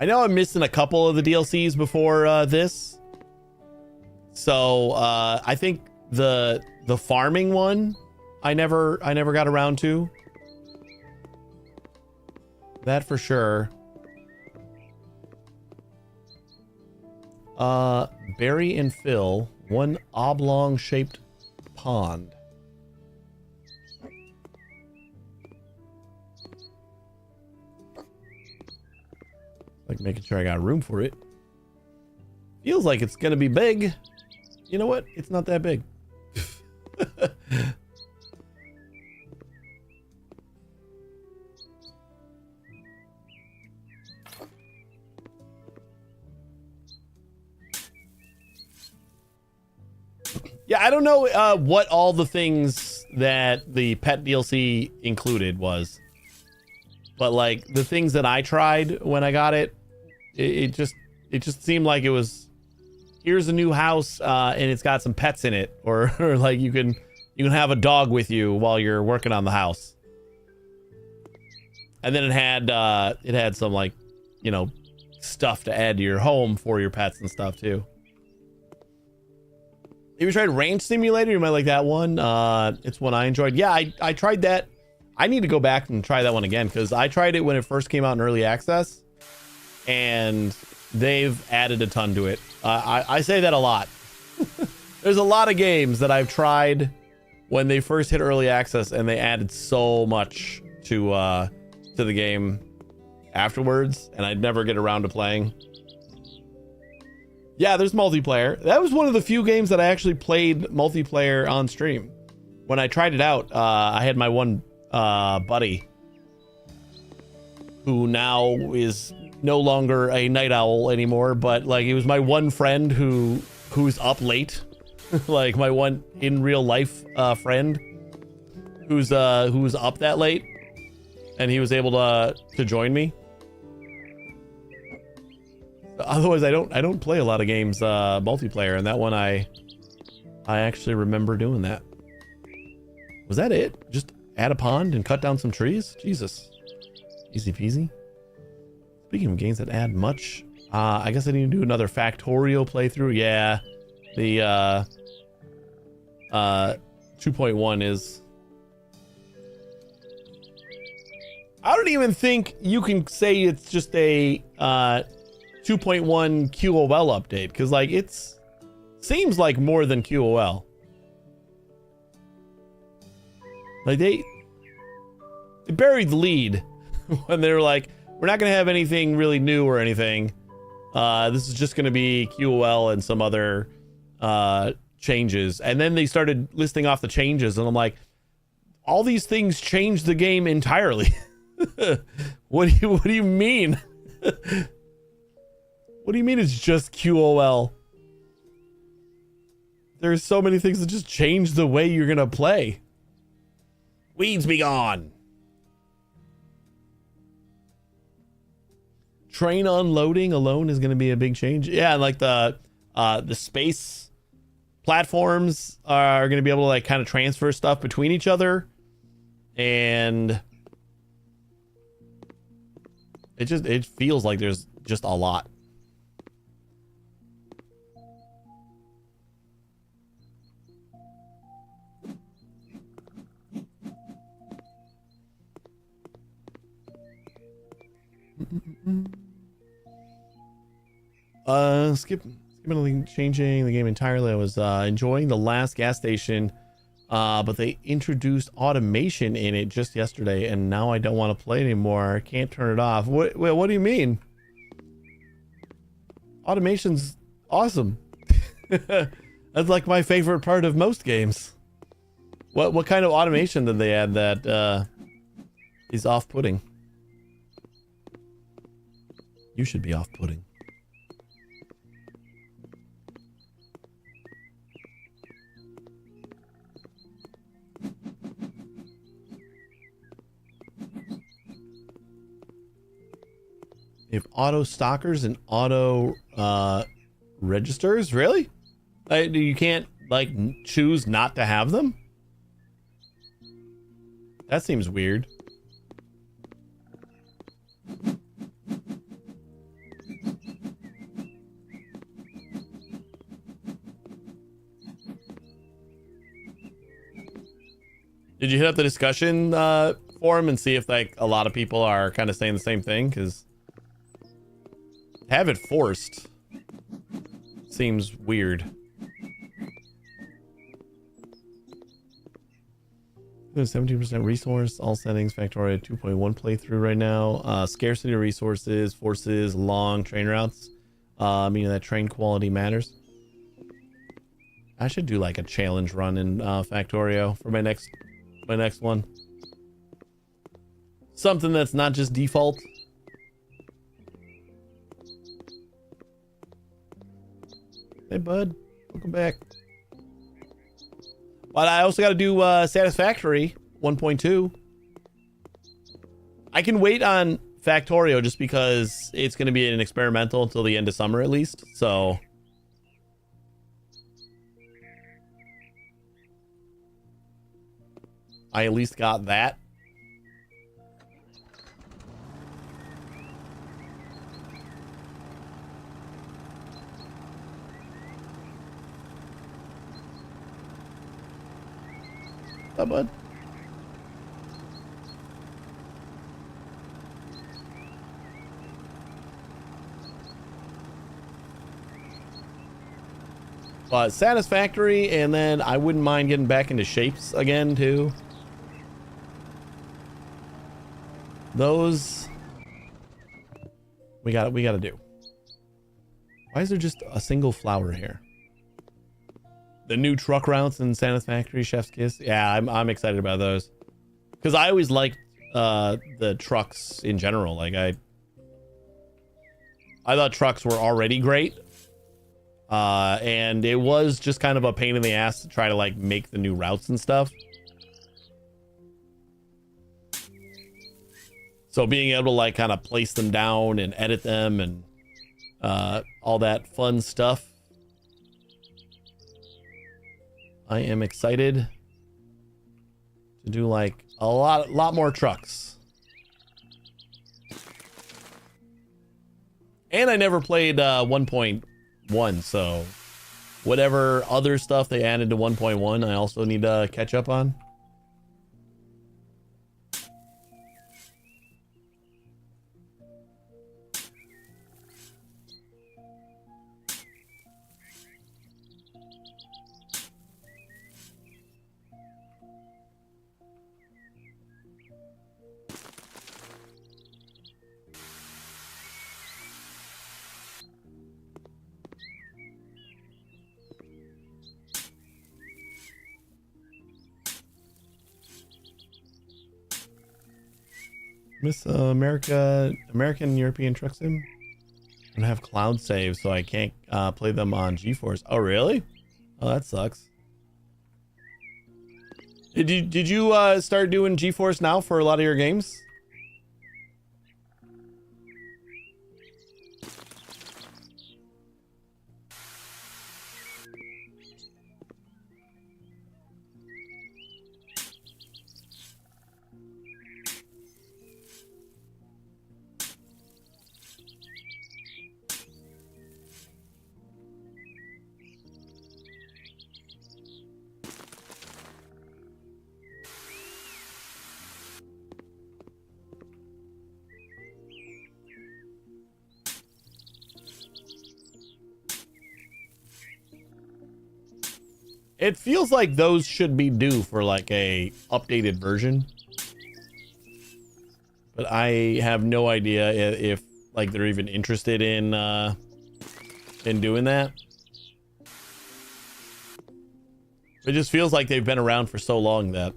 I know I'm missing a couple of the DLCs before this. So I think the farming one I never got around to. That for sure. Bury and fill one oblong shaped pond. Like making sure I got room for it. Feels like it's gonna be big. You know what? It's not that big. Yeah, I don't know what all the things that the pet DLC included was. But like the things that I tried when I got it, it just seemed like it was, here's a new house and it's got some pets in it, or like you can have a dog with you while you're working on the house. And then it had some like you know, stuff to add to your home for your pets and stuff too. Have you tried Ranch Simulator? You might like that one. It's one I enjoyed. Yeah, I tried that. I need to go back and try that one again because I tried it when it first came out in early access, and they've added a ton to it. I say that a lot. There's a lot of games that I've tried when they first hit early access, and they added so much to the game afterwards, and I'd never get around to playing. Yeah, there's multiplayer. That was one of the few games that I actually played multiplayer on stream. When I tried it out, I had my one buddy who now is no longer a night owl anymore, but like he was my one friend who's up late. Like my one in real life friend who's up that late, and he was able to join me. Otherwise, I don't play a lot of games multiplayer, and that one I actually remember doing that. Was that it? Just add a pond and cut down some trees? Jesus, easy peasy. Speaking of games that add much, I guess I need to do another Factorio playthrough. Yeah, the 2.1 is. I don't even think you can say it's just a 2.1 QOL update, because like it's seems like more than QOL. Like they buried the lead when they were like, we're not gonna have anything really new or anything. This is just gonna be QOL and some other changes. And then they started listing off the changes, and I'm like, all these things changed the game entirely. What do you mean? What do you mean it's just QOL? There's so many things that just change the way you're gonna play. Weeds be gone. Train unloading alone is gonna be a big change. Yeah, like the space platforms are gonna be able to like kind of transfer stuff between each other, and it feels like there's just a lot. Changing the game entirely. I was enjoying the last gas station, but they introduced automation in it just yesterday, and now I don't want to play anymore. I can't turn it off. What do you mean? Automation's awesome. That's like my favorite part of most games. What kind of automation did they add that is off-putting? You should be off-putting. If auto stockers and auto registers, really? You can't like choose not to have them? That seems weird. Did you hit up the discussion forum and see if like a lot of people are kind of saying the same thing? Because have it forced seems weird. 17% resource, all settings, Factorio 2.1 playthrough right now. Scarcity of resources forces long train routes, meaning that train quality matters. I should do like a challenge run in Factorio for my next one. Something that's not just default. Hey bud, welcome back. But I also got to do Satisfactory 1.2. I can wait on Factorio just because it's going to be an experimental until the end of summer at least. So I at least got that. What's up, bud? Satisfactory, and then I wouldn't mind getting back into shapes again too. Those we got to do. Why is there just a single flower here? The new truck routes in Satisfactory, Chef's Kiss. Yeah, I'm excited about those because I always liked the trucks in general. Like I thought trucks were already great. And it was just kind of a pain in the ass to try to like make the new routes and stuff. So being able to like kind of place them down and edit them and all that fun stuff. I am excited to do like a lot more trucks. And I never played 1.1, so whatever other stuff they added to 1.1 I also need to catch up on. Miss American European Truck Sim. I don't have cloud save, so I can't play them on GeForce. Oh, really? Oh, that sucks. Did you start doing GeForce now for a lot of your games? It feels like those should be due for like a updated version. But I have no idea if like they're even interested in doing that. It just feels like they've been around for so long that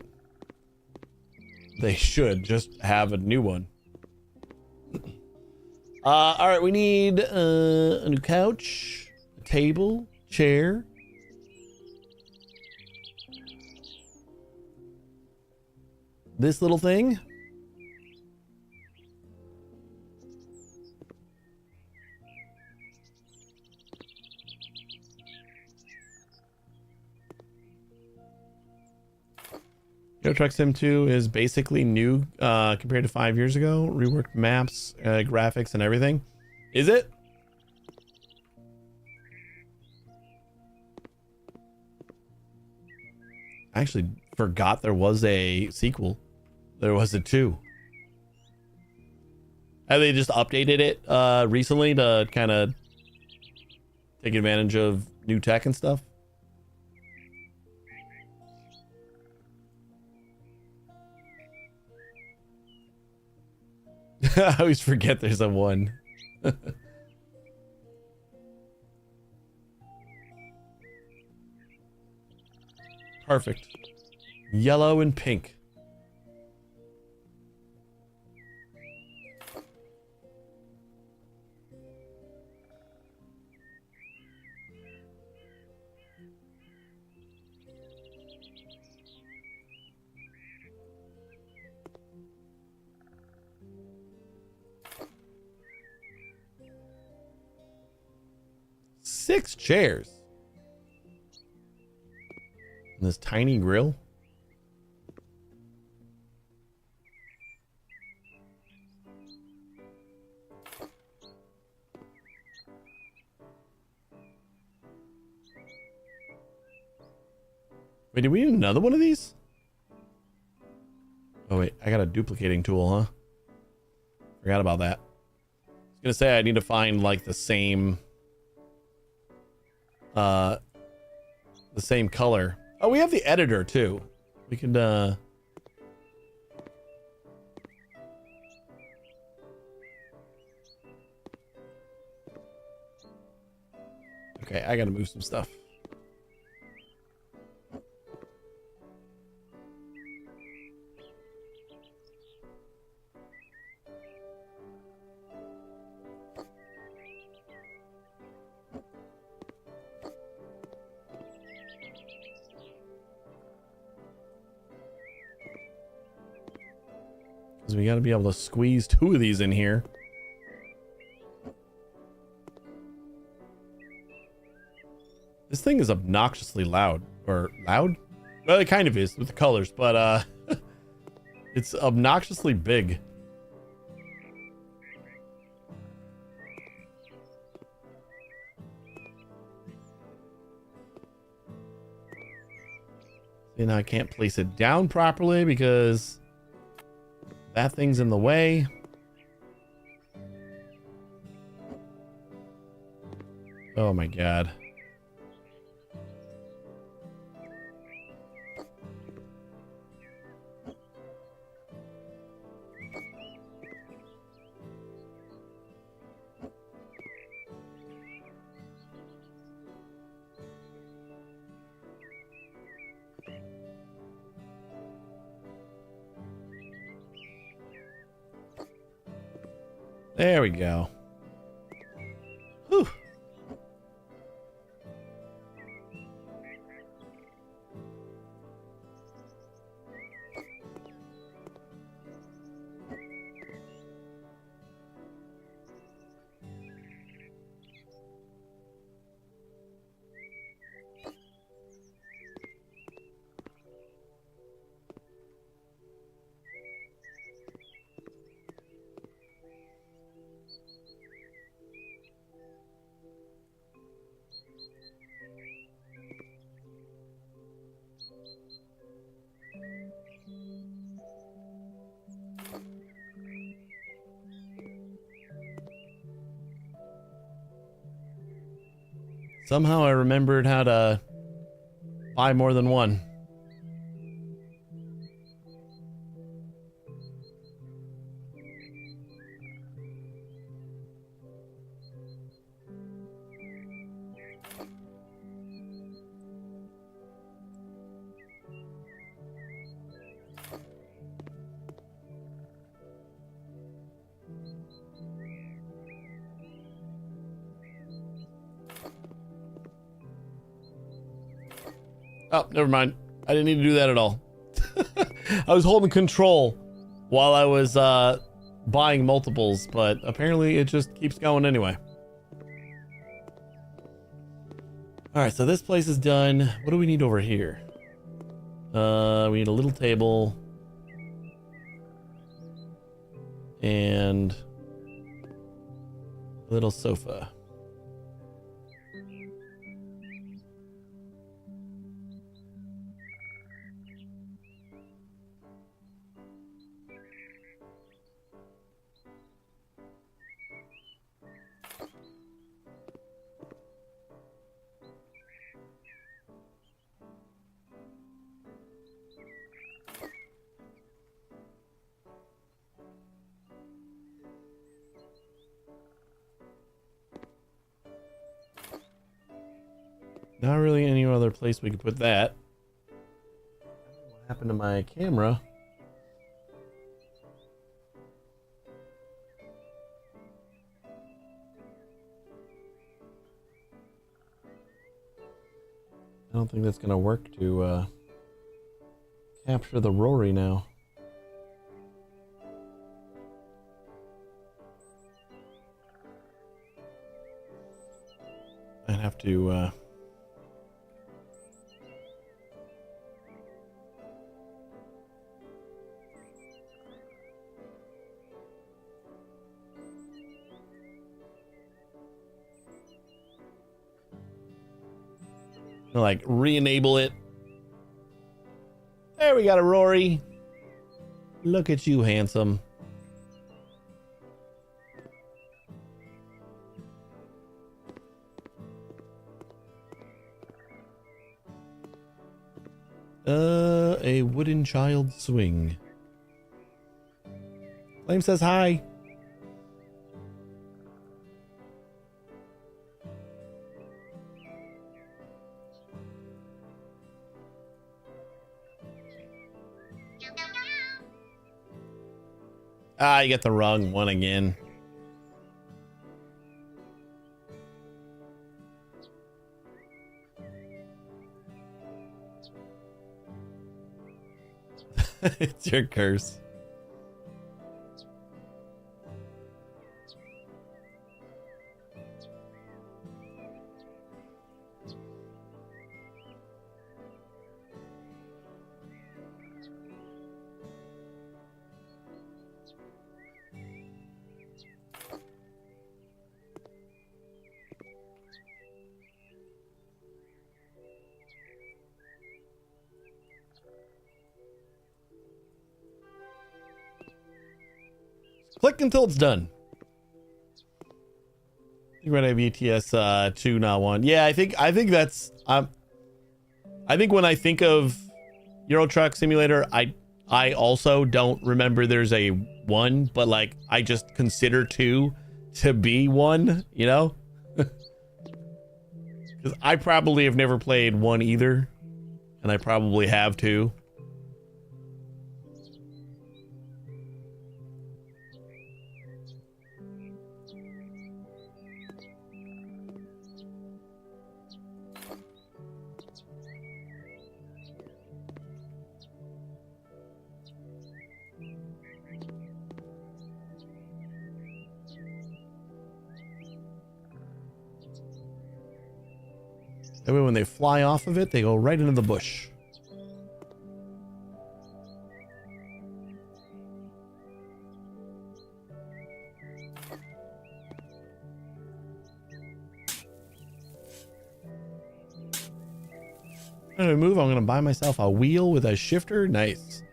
they should just have a new one. All right, we need a new couch, a table, chair. This little thing. Euro Truck Sim 2 is basically new compared to 5 years ago. Reworked maps, graphics, and everything. Is it? I actually forgot there was a sequel. There was a 2. Have they just updated it recently to kind of take advantage of new tech and stuff? I always forget there's a 1. Perfect. Yellow and pink. Six chairs. And this tiny grill. Wait, did we need another one of these? wait, I got a duplicating tool, huh? Forgot about that. I was gonna say I need to find like the same color. Oh, we have the editor too. We could okay, I gotta move some stuff. Because we gotta be able to squeeze 2 of these in here. This thing is obnoxiously loud. Or loud? Well, it kind of is with the colors, but it's obnoxiously big. See, now I can't place it down properly because that thing's in the way. Oh my god. There we go. Whew. Somehow I remembered how to buy more than one. Oh, never mind. I didn't need to do that at all. I was holding control while I was buying multiples, but apparently it just keeps going anyway. All right, so this place is done. What do we need over here? We need a little table and a little sofa. Not really any other place we could put that. What happened to my camera? I don't think that's gonna work to capture the Rory now. I'd have to like re-enable it. There we got a Rory. Look at you, handsome. A wooden child swing. Flame says hi. Ah, you got the wrong one again. It's your curse. Click until it's done. You might have ETS 2, not 1. Yeah, I think that's I think when I think of Euro Truck Simulator, I also don't remember there's a 1, but like I just consider 2 to be 1, you know? Because I probably have never played 1 either, and I probably have 2. That way when they fly off of it, they go right into the bush. I'm gonna move. I'm gonna buy myself a wheel with a shifter. Nice.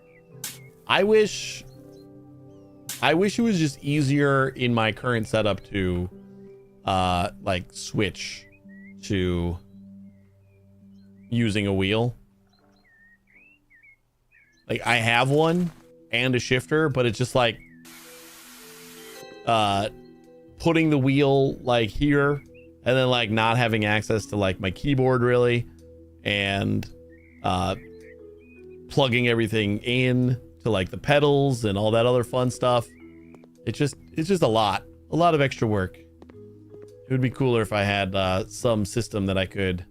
I wish it was just easier in my current setup to like switch to using a wheel. Like I have one and a shifter, but it's just like putting the wheel like here and then like not having access to like my keyboard really, and plugging everything in to like the pedals and all that other fun stuff. It's just a lot of extra work. It would be cooler if I had some system that I could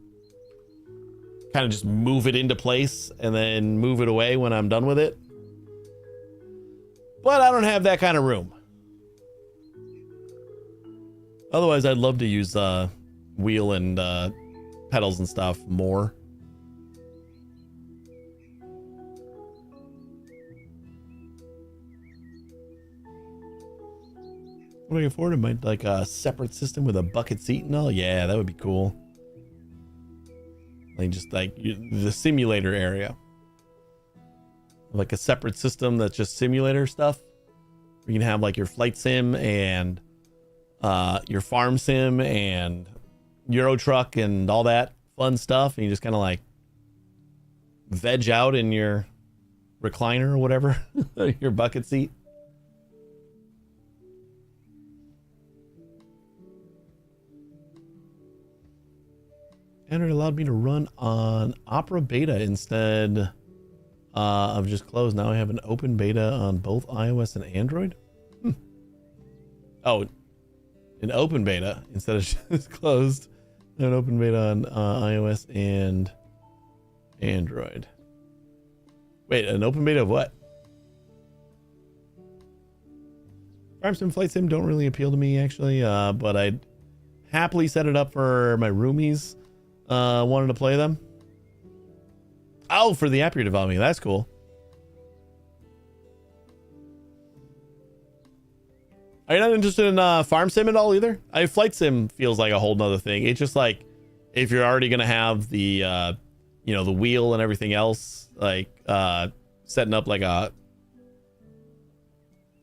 kind of just move it into place and then move it away when I'm done with it. But I don't have that kind of room. Otherwise, I'd love to use wheel and pedals and stuff more. I'm looking forward to my like a separate system with a bucket seat and all. Yeah, that would be cool. Like just like the simulator area, like a separate system that's just simulator stuff. You can have like your flight sim and your farm sim and Euro Truck and all that fun stuff, and you just kind of like veg out in your recliner or whatever, your bucket seat. And it allowed me to run on Opera Beta instead of just closed. Now I have an open beta on both iOS and Android. Oh, an open beta instead of just closed. An open beta on iOS and Android. Wait, an open beta of what? Farm Sim, Flight Sim don't really appeal to me actually, but I'd happily set it up for my roomies. Wanted to play them. Oh, for the app you're developing. That's cool. Are you not interested in farm sim at all either? Flight sim feels like a whole nother thing. It's just like if you're already gonna have the the wheel and everything else, like setting up like a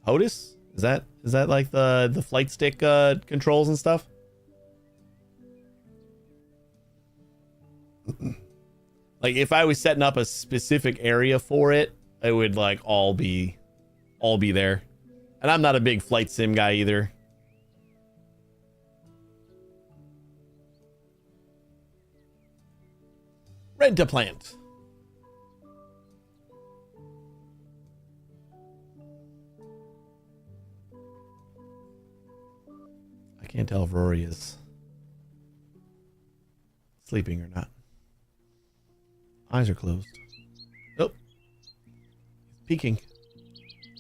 HOTUS? Is that like the flight stick controls and stuff? Like if I was setting up a specific area for it, it would like all be there. And I'm not a big flight sim guy either. Rent a plant. I can't tell if Rory is sleeping or not. Eyes are closed. Oh. He's peeking.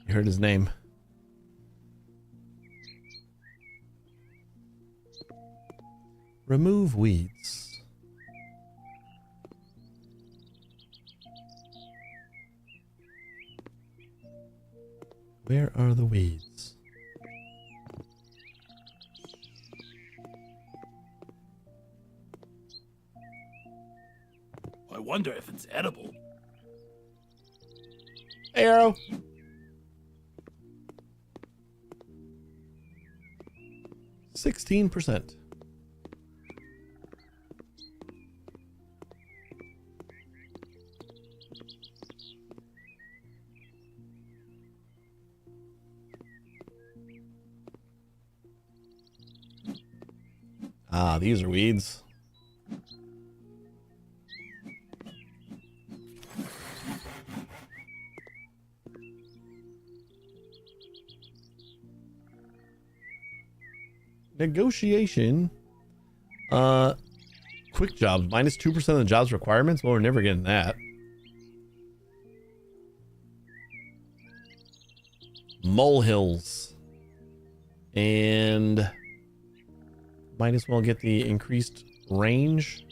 You heard his name. Remove weeds. Where are the weeds? I wonder if it's edible. Hey, Arrow. %. Ah, these are weeds. Negotiation. Quick jobs. -2% of the jobs requirements? Well, we're never getting that. Molehills. And might as well get the increased range.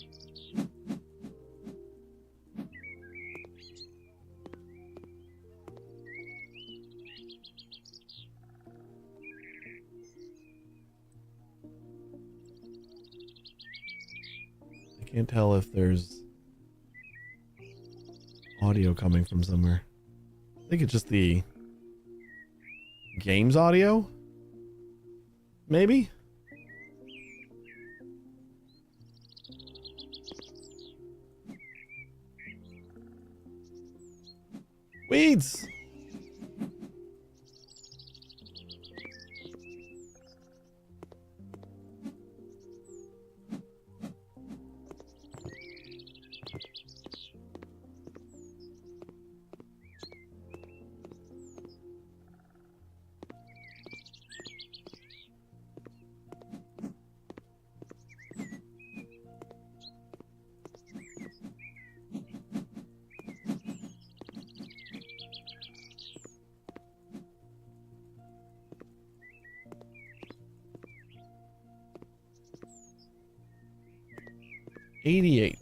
I can't tell if there's audio coming from somewhere. I think it's just the game's audio. Maybe? Weeds! $88.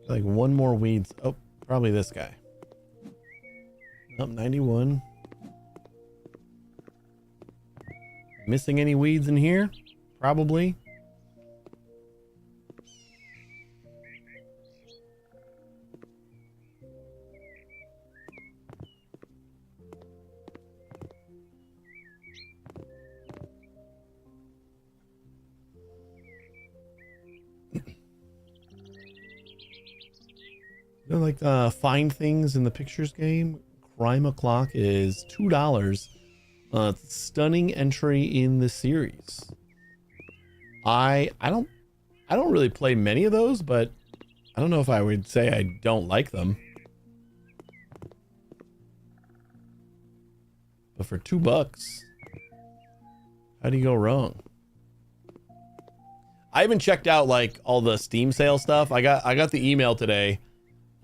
Like one more weeds. Oh, probably this guy. Up 91. Missing any weeds in here? Probably. They're like find things in the pictures game. Crime O'Clock is $2. Stunning entry in the series. I don't really play many of those, but I don't know if I would say I don't like them. But for $2, how do you go wrong? I haven't checked out like all the Steam sale stuff. I got the email today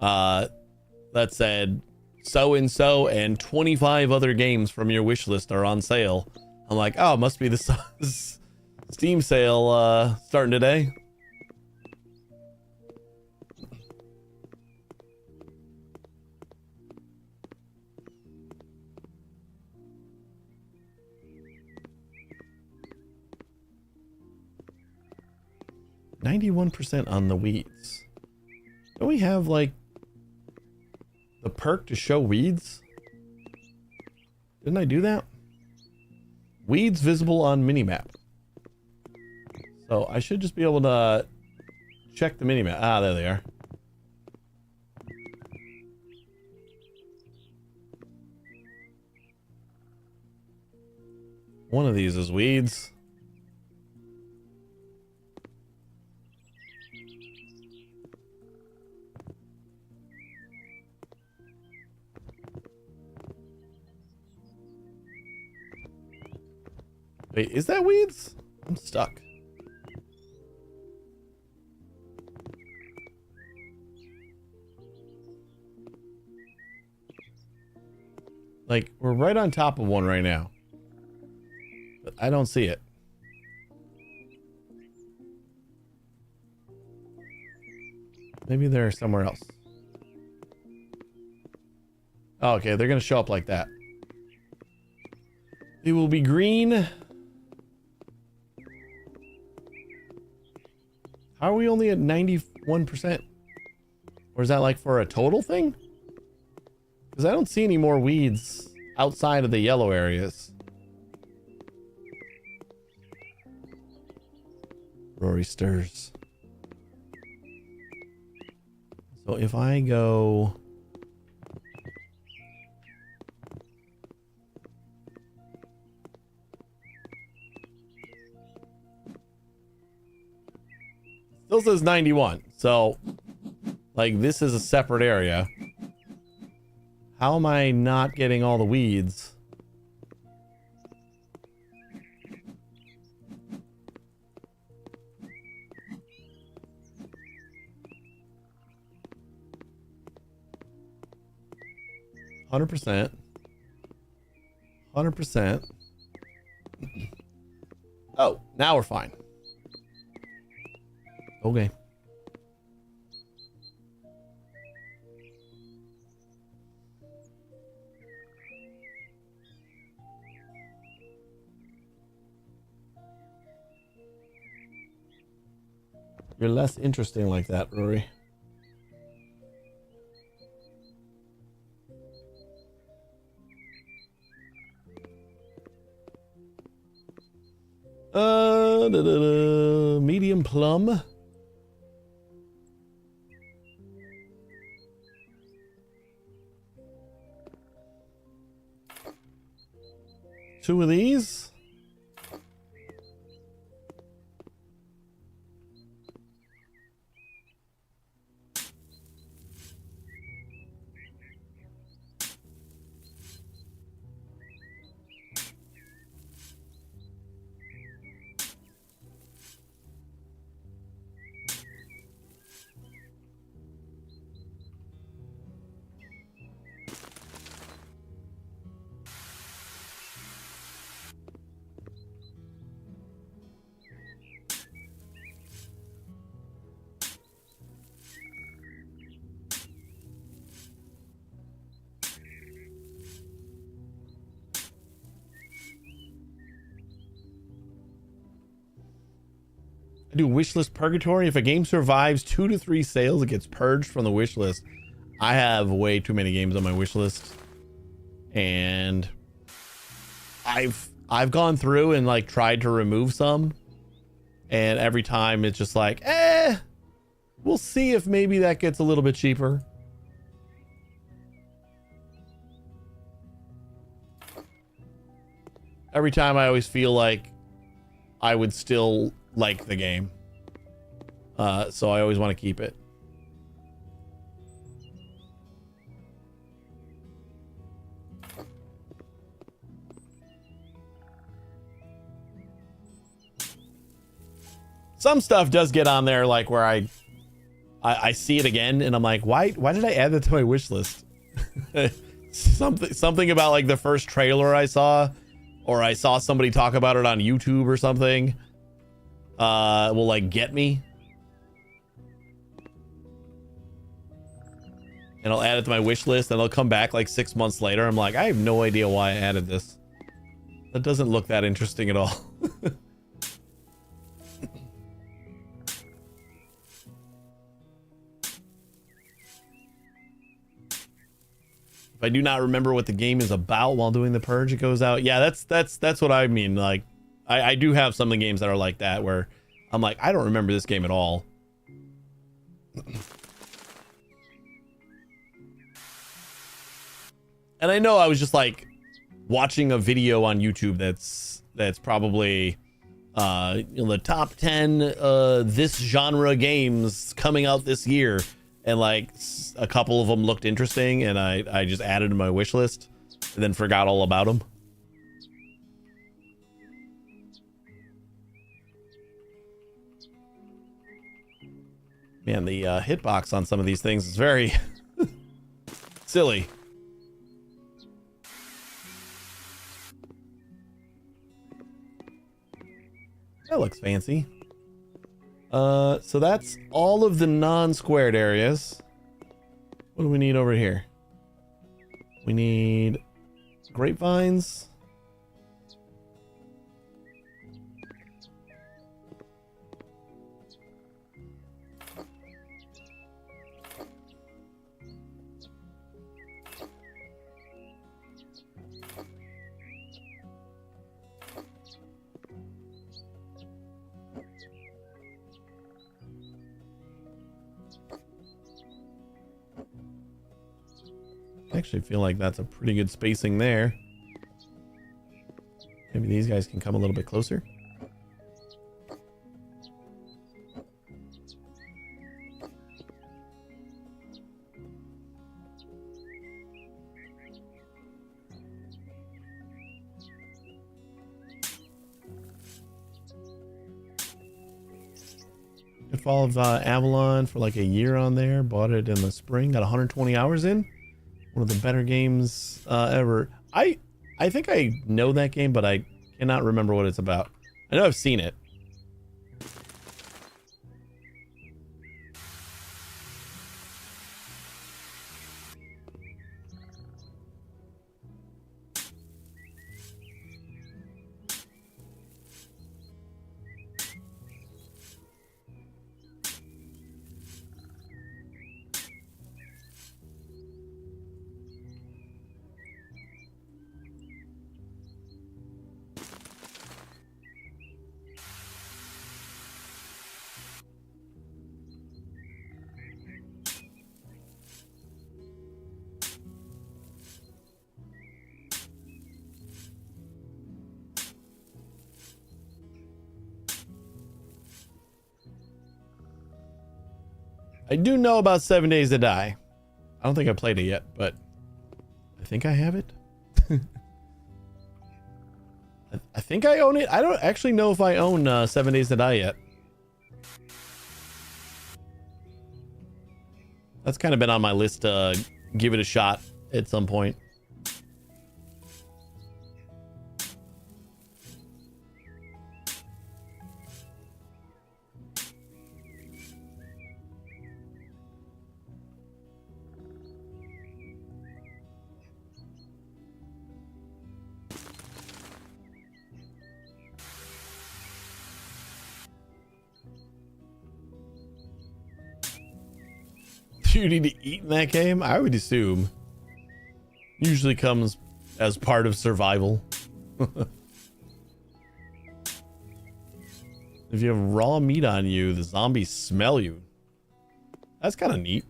that said so and so and 25 other games from your wish list are on sale. I'm like, oh, it must be the Steam sale starting today. 91% on the weeds. Don't we have like the perk to show weeds? Didn't I do that? Weeds visible on minimap. So I should just be able to check the minimap. Ah, there they are. One of these is weeds. Wait, is that weeds? I'm stuck. Like, we're right on top of one right now. But I don't see it. Maybe they're somewhere else. Oh, okay, they're gonna show up like that. They will be green. How are we only at 91%? Or is that like for a total thing? Because I don't see any more weeds outside of the yellow areas. Rory stirs. So if I go... Still says 91. So, like, this is a separate area. How am I not getting all the weeds? %. 100%. Oh, now we're fine. Okay. You're less interesting like that, Rory. Medium plum. Two of these. I do wishlist purgatory. If a game survives 2 to 3 sales, it gets purged from the wish list. I have way too many games on my wish list, and I've gone through and like tried to remove some, and every time it's just like, we'll see if maybe that gets a little bit cheaper. Every time I always feel like I would still like the game. So I always want to keep it. Some stuff does get on there, like where I see it again and I'm like, why did I add that to my wish list? something about like the first trailer I saw, or I saw somebody talk about it on YouTube or something, will like get me, and I'll add it to my wish list, and I'll come back like 6 months later. I'm like, I have no idea why I added this. That doesn't look that interesting at all. If I do not remember what the game is about while doing the purge, it goes out. Yeah, that's what I mean. Like, I do have some of the games that are like that where I'm like, I don't remember this game at all. And I know I was just like watching a video on YouTube that's probably the top 10 this genre games coming out this year, and like a couple of them looked interesting, and I just added to my wish list and then forgot all about them. Man, the hitbox on some of these things is very silly. That looks fancy. So that's all of the non-squared areas. What do we need over here? We need grapevines. I actually feel like that's a pretty good spacing there. Maybe these guys can come a little bit closer. Good Fall of Avalon for like a year on there. Bought it in the spring. Got 120 hours in. One of the better games ever. I think I know that game, but I cannot remember what it's about. I know I've seen it. I do know about 7 Days to Die. I don't think I played it yet, but I think I have it. I think I own it. I don't actually know if I own 7 Days to Die yet. That's kind of been on my list to give it a shot at some point. Do you need to eat in that game? I would assume. Usually comes as part of survival. If you have raw meat on you, the zombies smell you. That's kind of neat.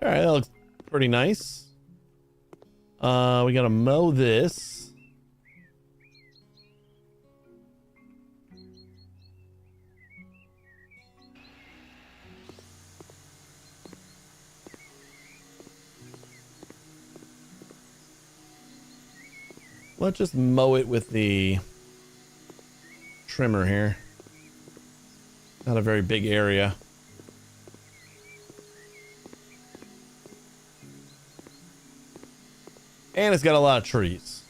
All right, that looks pretty nice. We gotta mow this. Let's just mow it with the trimmer here. Not a very big area. And it's got a lot of trees.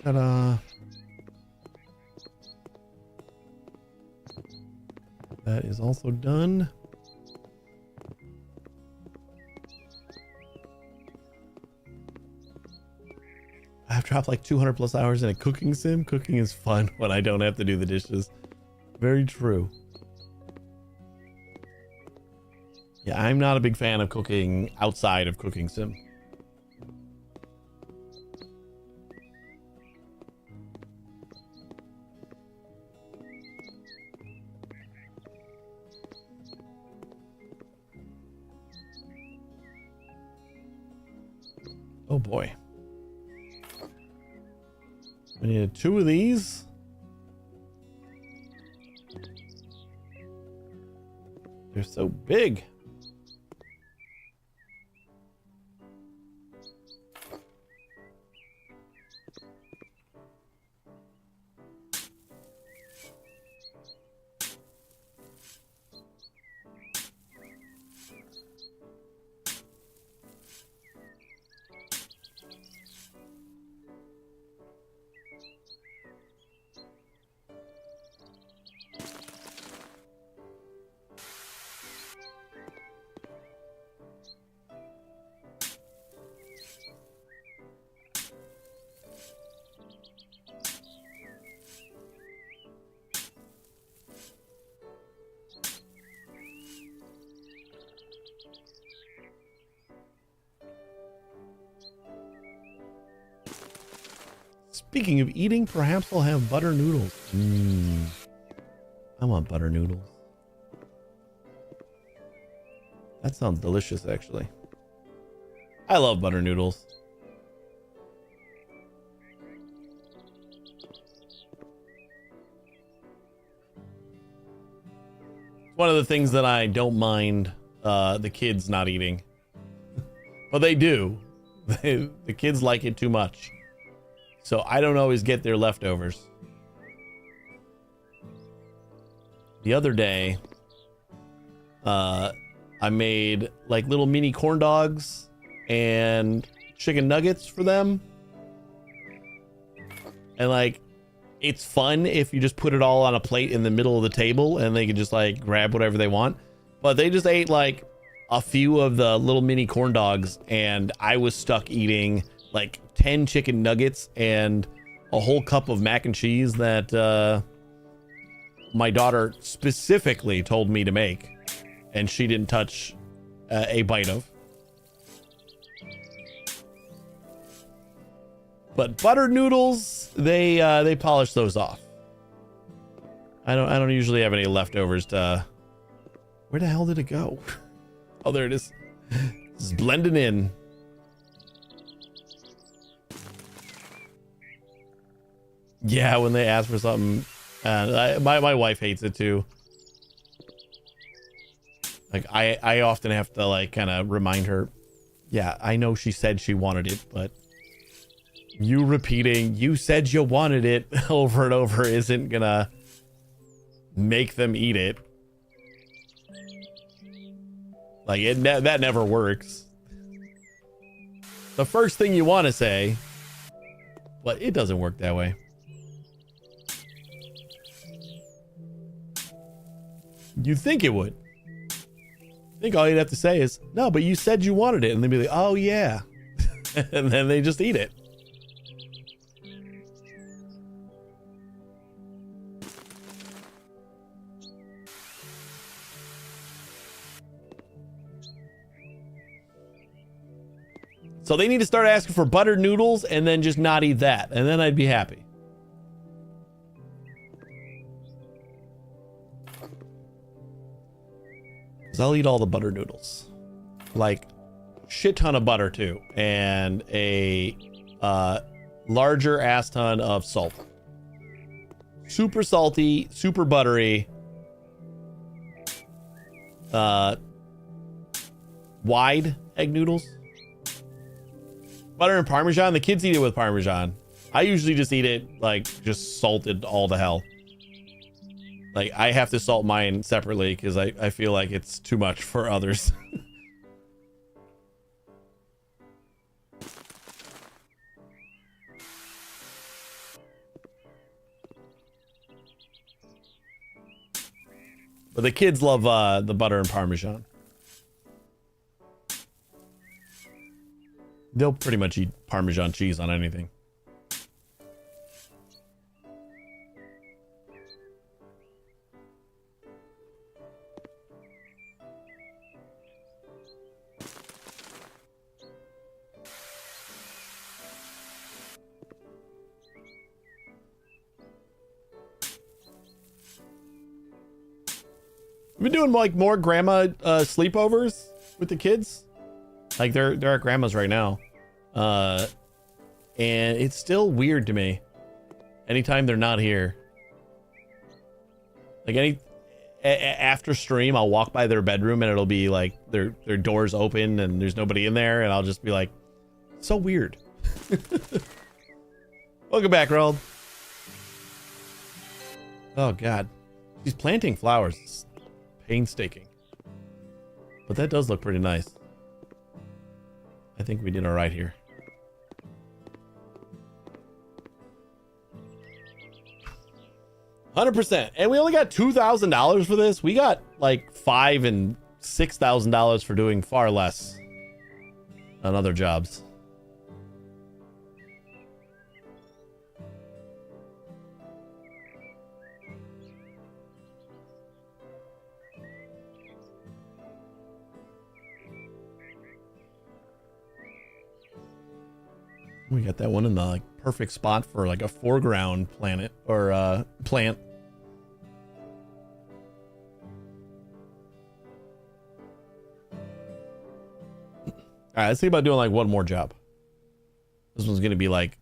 Ta-da. That is also done. I've dropped like 200 plus hours in a cooking sim. Cooking is fun when I don't have to do the dishes. Very true. Yeah, I'm not a big fan of cooking outside of cooking sim. Oh boy. We need 2 of these. They're so big. Speaking of eating, perhaps I'll have butter noodles. I want butter noodles. That sounds delicious, actually. I love butter noodles. It's one of the things that I don't mind the kids not eating. But they do. The kids like it too much. So I don't always get their leftovers. The other day, I made like little mini corn dogs and chicken nuggets for them. And like, it's fun if you just put it all on a plate in the middle of the table and they can just like grab whatever they want. But they just ate like a few of the little mini corn dogs and I was stuck eating like 10 chicken nuggets and a whole cup of mac and cheese that my daughter specifically told me to make, and she didn't touch a bite of. But butter noodles, they polish those off. I don't usually have any leftovers to. Where the hell did it go? Oh, there it is. It's blending in. Yeah, when they ask for something, my wife hates it too. Like I often have to like kind of remind her, yeah, I know she said she wanted it, but you repeating you said you wanted it over and over isn't gonna make them eat it. Like that never works. The first thing you want to say, but it doesn't work that way. You think it would. I think all you'd have to say is, no, but you said you wanted it. And they'd be like, oh, yeah. And then they just eat it. So they need to start asking for buttered noodles and then just not eat that. And then I'd be happy. I'll eat all the butter noodles, like shit ton of butter too, and a larger ass ton of salt. Super salty, super buttery, wide egg noodles. Butter and Parmesan. The kids eat it with Parmesan. I usually just eat it like just salted all to hell. Like, I have to salt mine separately because I feel like it's too much for others. But the kids love the butter and Parmesan. They'll pretty much eat Parmesan cheese on anything. We've been doing like more grandma sleepovers with the kids. Like they're at grandma's right now. And it's still weird to me. Anytime they're not here. Like after stream, I'll walk by their bedroom and it'll be like their doors open and there's nobody in there, and I'll just be like, so weird. Welcome back, Roald. Oh god. He's planting flowers. It's painstaking. But that does look pretty nice. I think we did all right here. $100%. And we only got $2,000 for this. We got like $5,000 and $6,000 for doing far less on other jobs. We got that one in the like perfect spot for like a foreground planet or plant. All right, let's think about doing like one more job. This one's gonna be like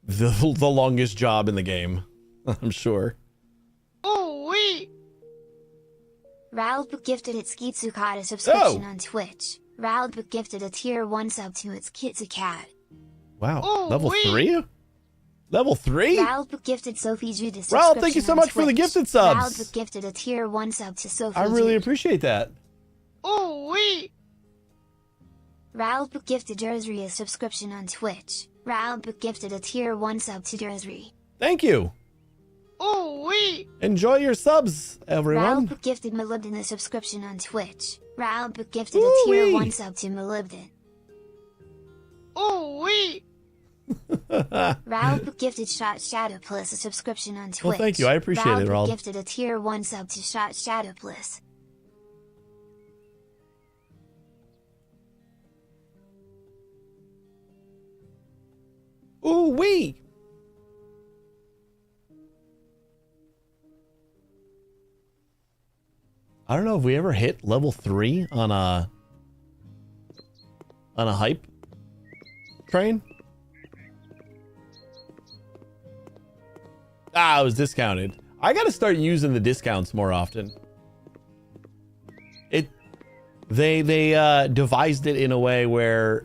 the longest job in the game, I'm sure. Oh wait! Ralb gifted its Kitsukata subscription on Twitch. Ralb gifted a tier 1 sub to its Kitsukat. Wow, Oh, level wait. 3? Level 3? Ralb gifted Sophie Judas. Ralb, thank you so much for the gifted subs. Ralb gifted a tier 1 sub to Sophie. I really Judas. appreciate that. Oh wait! Ralb gifted Jersey a subscription on Twitch. Ralb gifted a tier 1 sub to Jersey. Thank you. Oh wait! Enjoy your subs, everyone. Ralb gifted Molybden a subscription on Twitch. Ralb gifted a tier Ooh-wee. 1 sub to Molybden. Oh wait! Ralb gifted Shot Shadow Plus a subscription on Twitch. Well, thank you. I appreciate it, Ralb. Gifted a tier 1 sub to Shot Shadow Plus. Ooh wee. I don't know if we ever hit level 3 on a hype train. Ah, it was discounted. I gotta start using the discounts more often. They devised it in a way where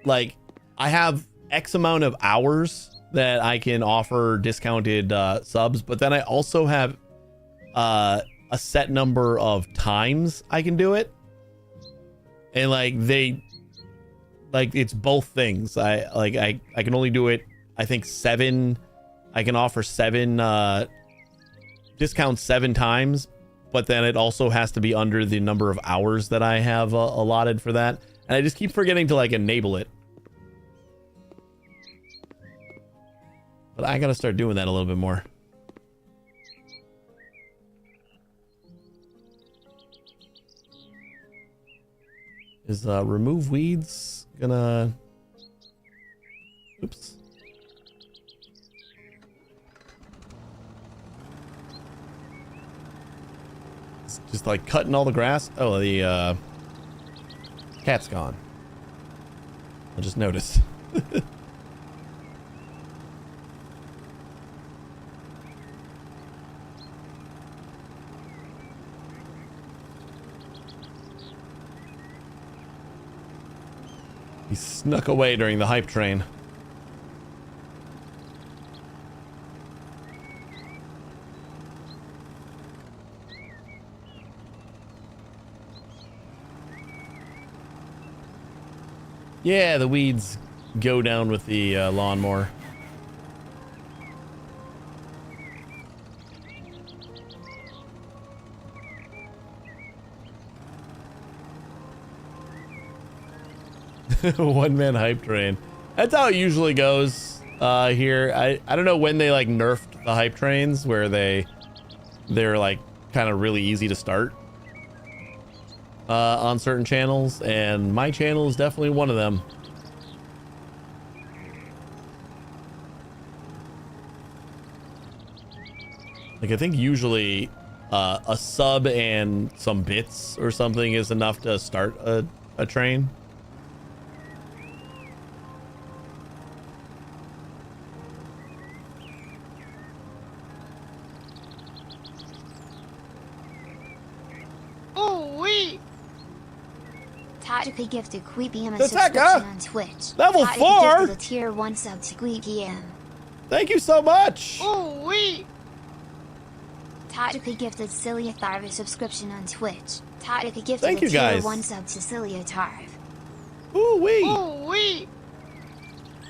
like I have X amount of hours that I can offer discounted subs, but then I also have a set number of times I can do it. And like it's both things. I can only do it, I think 7. I can offer 7 discounts 7 times, but then it also has to be under the number of hours that I have allotted for that. And I just keep forgetting to like enable it. But I gotta start doing that a little bit more. Is remove weeds gonna... Oops. It's just like cutting all the grass. Oh, the cat's gone. I just noticed. He snuck away during the hype train. Yeah, the weeds go down with the lawnmower. One-man hype train. That's how it usually goes here. I don't know when they like nerfed the hype trains where they're like kind of really easy to start on certain channels, and my channel is definitely one of them. Like I think usually a sub and some bits or something is enough to start a train. Ooh-wee! Tactically gifted Queepium a That's that subscription guy. on Twitch. Level Tactically 4? gifted a tier 1 sub to Queepium. Thank you so much. Ooh-wee! Tactically gifted Cilia Tharv a subscription on Twitch. Tactically gifted Thank a you, tier guys. 1 sub to Cilia Tarv. Ooh wee. Ooh-wee!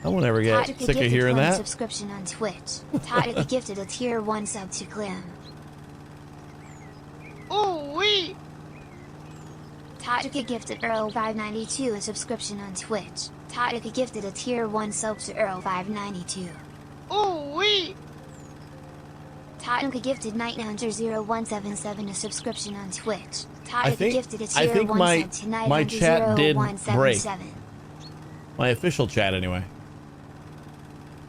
I won't ever get Tactically sick of gifted hearing Clem that. subscription on Twitch. Tactically gifted a tier 1 sub to Clem. Ooh-wee! Tactically gifted Earl592 a subscription on Twitch. Tactically gifted a tier 1 sub to Earl592. Ooh-wee! Tactically gifted Nighthunter0177 a subscription on Twitch. I Tactically think- gifted a I tier think 1 my- sub to my chat did Nighthunter0177. My official chat anyway.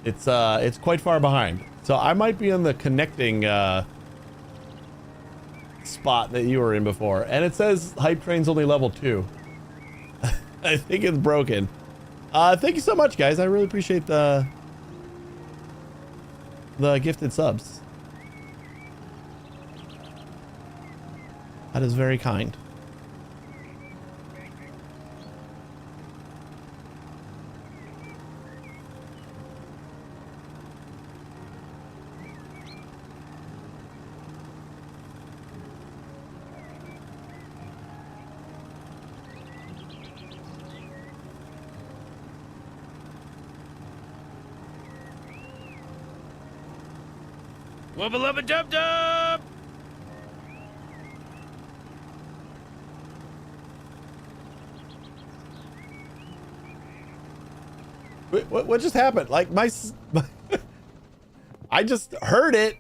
It's quite far behind. So I might be in the connecting spot that you were in before. And it says hype train's only level 2. I think it's broken. Thank you so much, guys. I really appreciate the gifted subs. That is very kind. Wubba lubba dub dub! Wait, what just happened? Like I just heard it.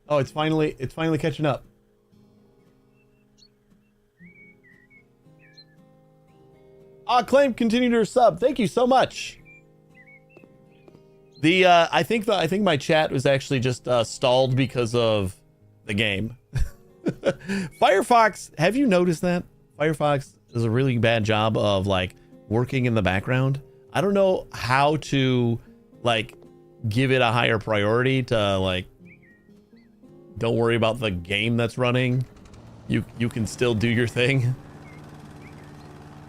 Oh, it's finally catching up. Claim continued her sub. Thank you so much. I think my chat was actually just stalled because of the game. Firefox, have you noticed that? Firefox does a really bad job of like working in the background. I don't know how to like give it a higher priority to like don't worry about the game that's running. You can still do your thing.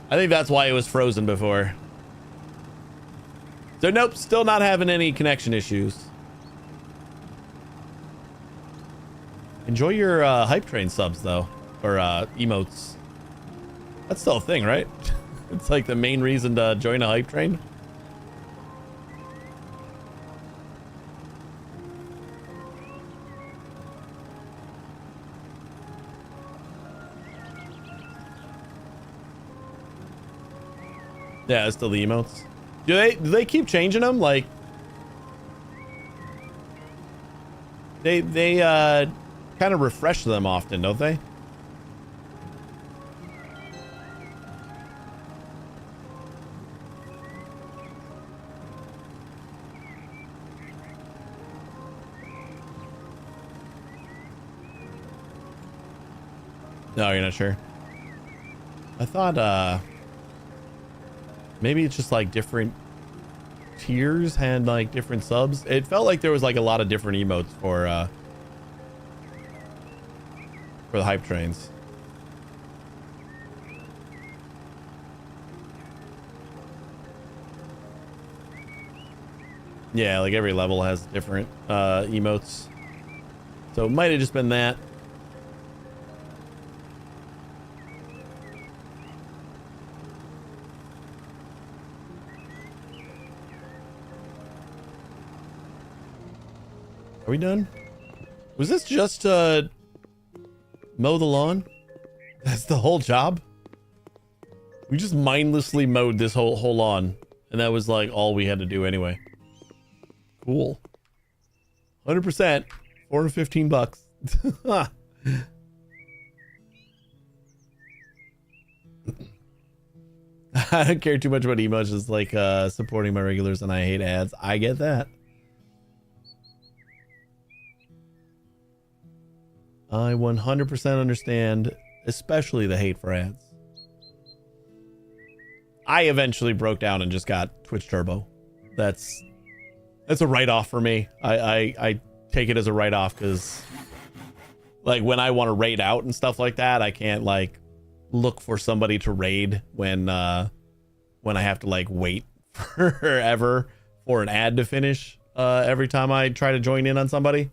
I think that's why it was frozen before. So nope, still not having any connection issues. Enjoy your hype train subs though, or emotes. That's still a thing, right? It's like the main reason to join a hype train. Yeah, it's still the emotes. Do they keep changing them? Like they kind of refresh them often, don't they? No, you're not sure. I thought maybe it's just like different tiers had like different subs. It felt like there was like a lot of different emotes for the hype trains. Yeah, like every level has different emotes. So it might have just been that. Are we done? Was this just mow the lawn? That's the whole job? We just mindlessly mowed this whole lawn, and that was like all we had to do anyway. Cool. 100%. $415. I don't care too much about emotes. It's like supporting my regulars, and I hate ads. I get that. I 100% understand, especially the hate for ads. I eventually broke down and just got Twitch Turbo. That's a write-off for me. I take it as a write-off because, like, when I want to raid out and stuff like that, I can't like look for somebody to raid when I have to like wait forever for an ad to finish every time I try to join in on somebody.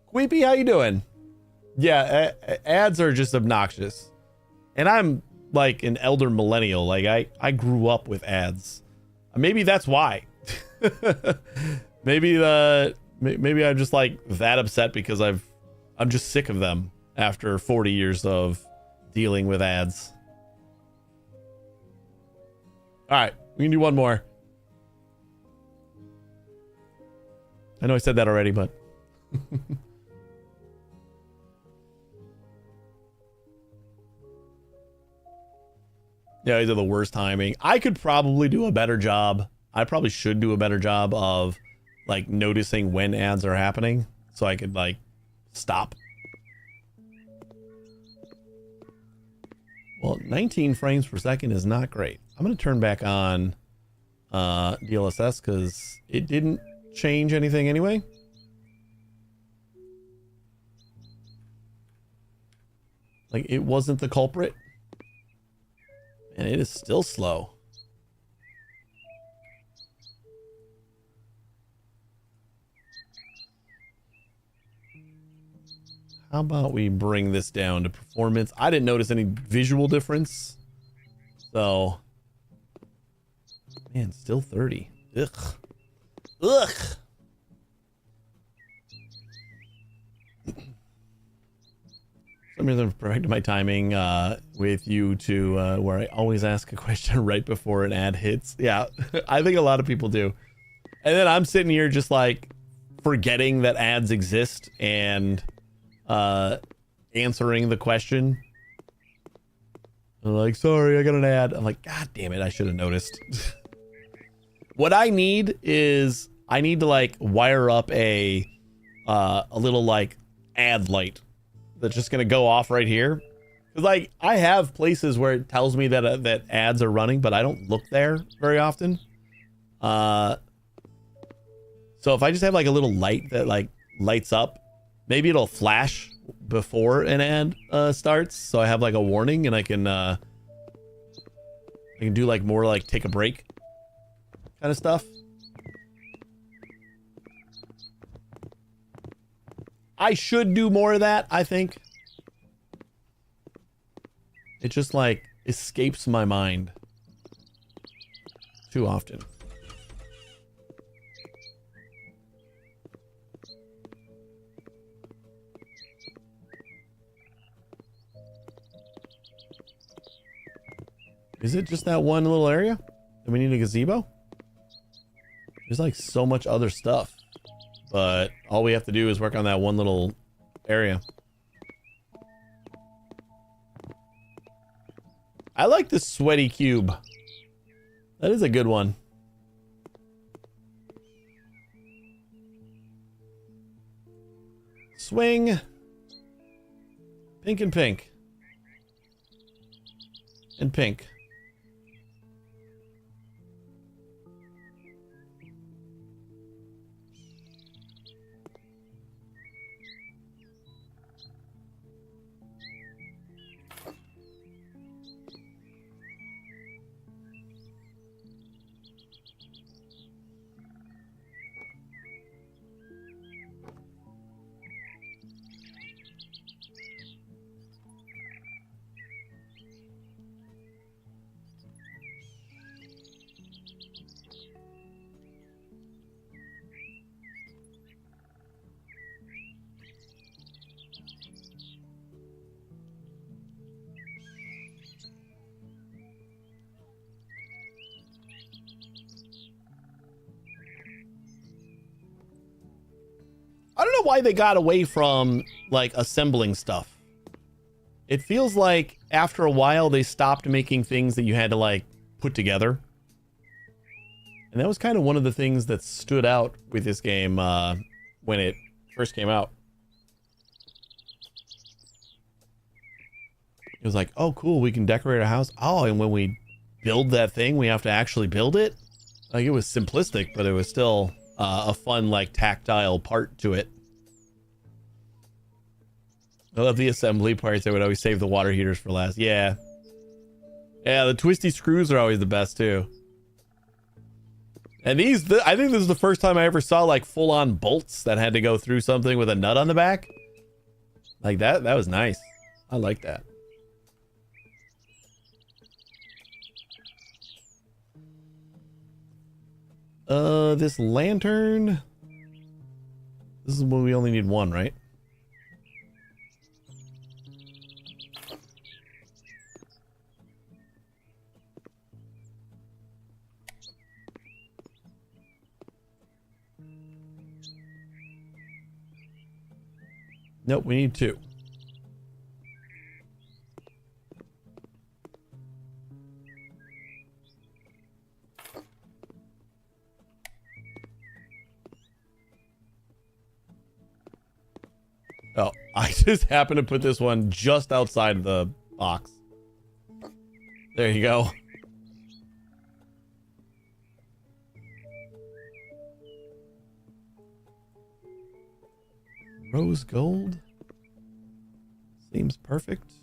Queepy, how you doing? Yeah, ads are just obnoxious. And I'm like an elder millennial. Like I grew up with ads. Maybe that's why. maybe I'm just like that upset because I'm just sick of them after 40 years of dealing with ads. All right, we can do one more. I know I said that already, but yeah, these are the worst timing. I could probably do a better job. I probably should do a better job of like noticing when ads are happening so I could like stop. Well, 19 frames per second is not great. I'm going to turn back on DLSS because it didn't change anything anyway. Like, it wasn't the culprit. And it is still slow. How about we bring this down to performance? I didn't notice any visual difference. So, man, still 30. Ugh. Ugh. I'm going to correct my timing with you to where I always ask a question right before an ad hits. Yeah, I think a lot of people do. And then I'm sitting here just like forgetting that ads exist and answering the question. I'm like, sorry, I got an ad. I'm like, God damn it, I should have noticed. What I need is I need to like wire up a little like ad light that's just gonna go off right here. Cause like I have places where it tells me that that ads are running, but I don't look there very often. So if I just have like a little light that like lights up, maybe it'll flash before an ad starts, so I have like a warning and I can do like more like take a break kind of stuff. I should do more of that, I think. It just like escapes my mind too often. Is it just that one little area? Do we need a gazebo? There's like so much other stuff. But all we have to do is work on that one little area. I like the sweaty cube. That is a good one. Swing. Pink and pink. And pink. know why they got away from like assembling stuff. It feels like after a while they stopped making things that you had to like put together. And that was kind of one of the things that stood out with this game when it first came out. It was like, oh, cool, we can decorate our house. Oh, and when we build that thing, we have to actually build it. Like, it was simplistic, but it was still a fun, like, tactile part to it. I love the assembly parts. I would always save the water heaters for last. Yeah. Yeah, the twisty screws are always the best, too. And these, I think this is the first time I ever saw, like, full-on bolts that had to go through something with a nut on the back. Like, that was nice. I like that. This lantern. This is when we only need one, right? Nope, we need two. Oh, I just happened to put this one just outside the box. There you go. Rose gold. Seems perfect.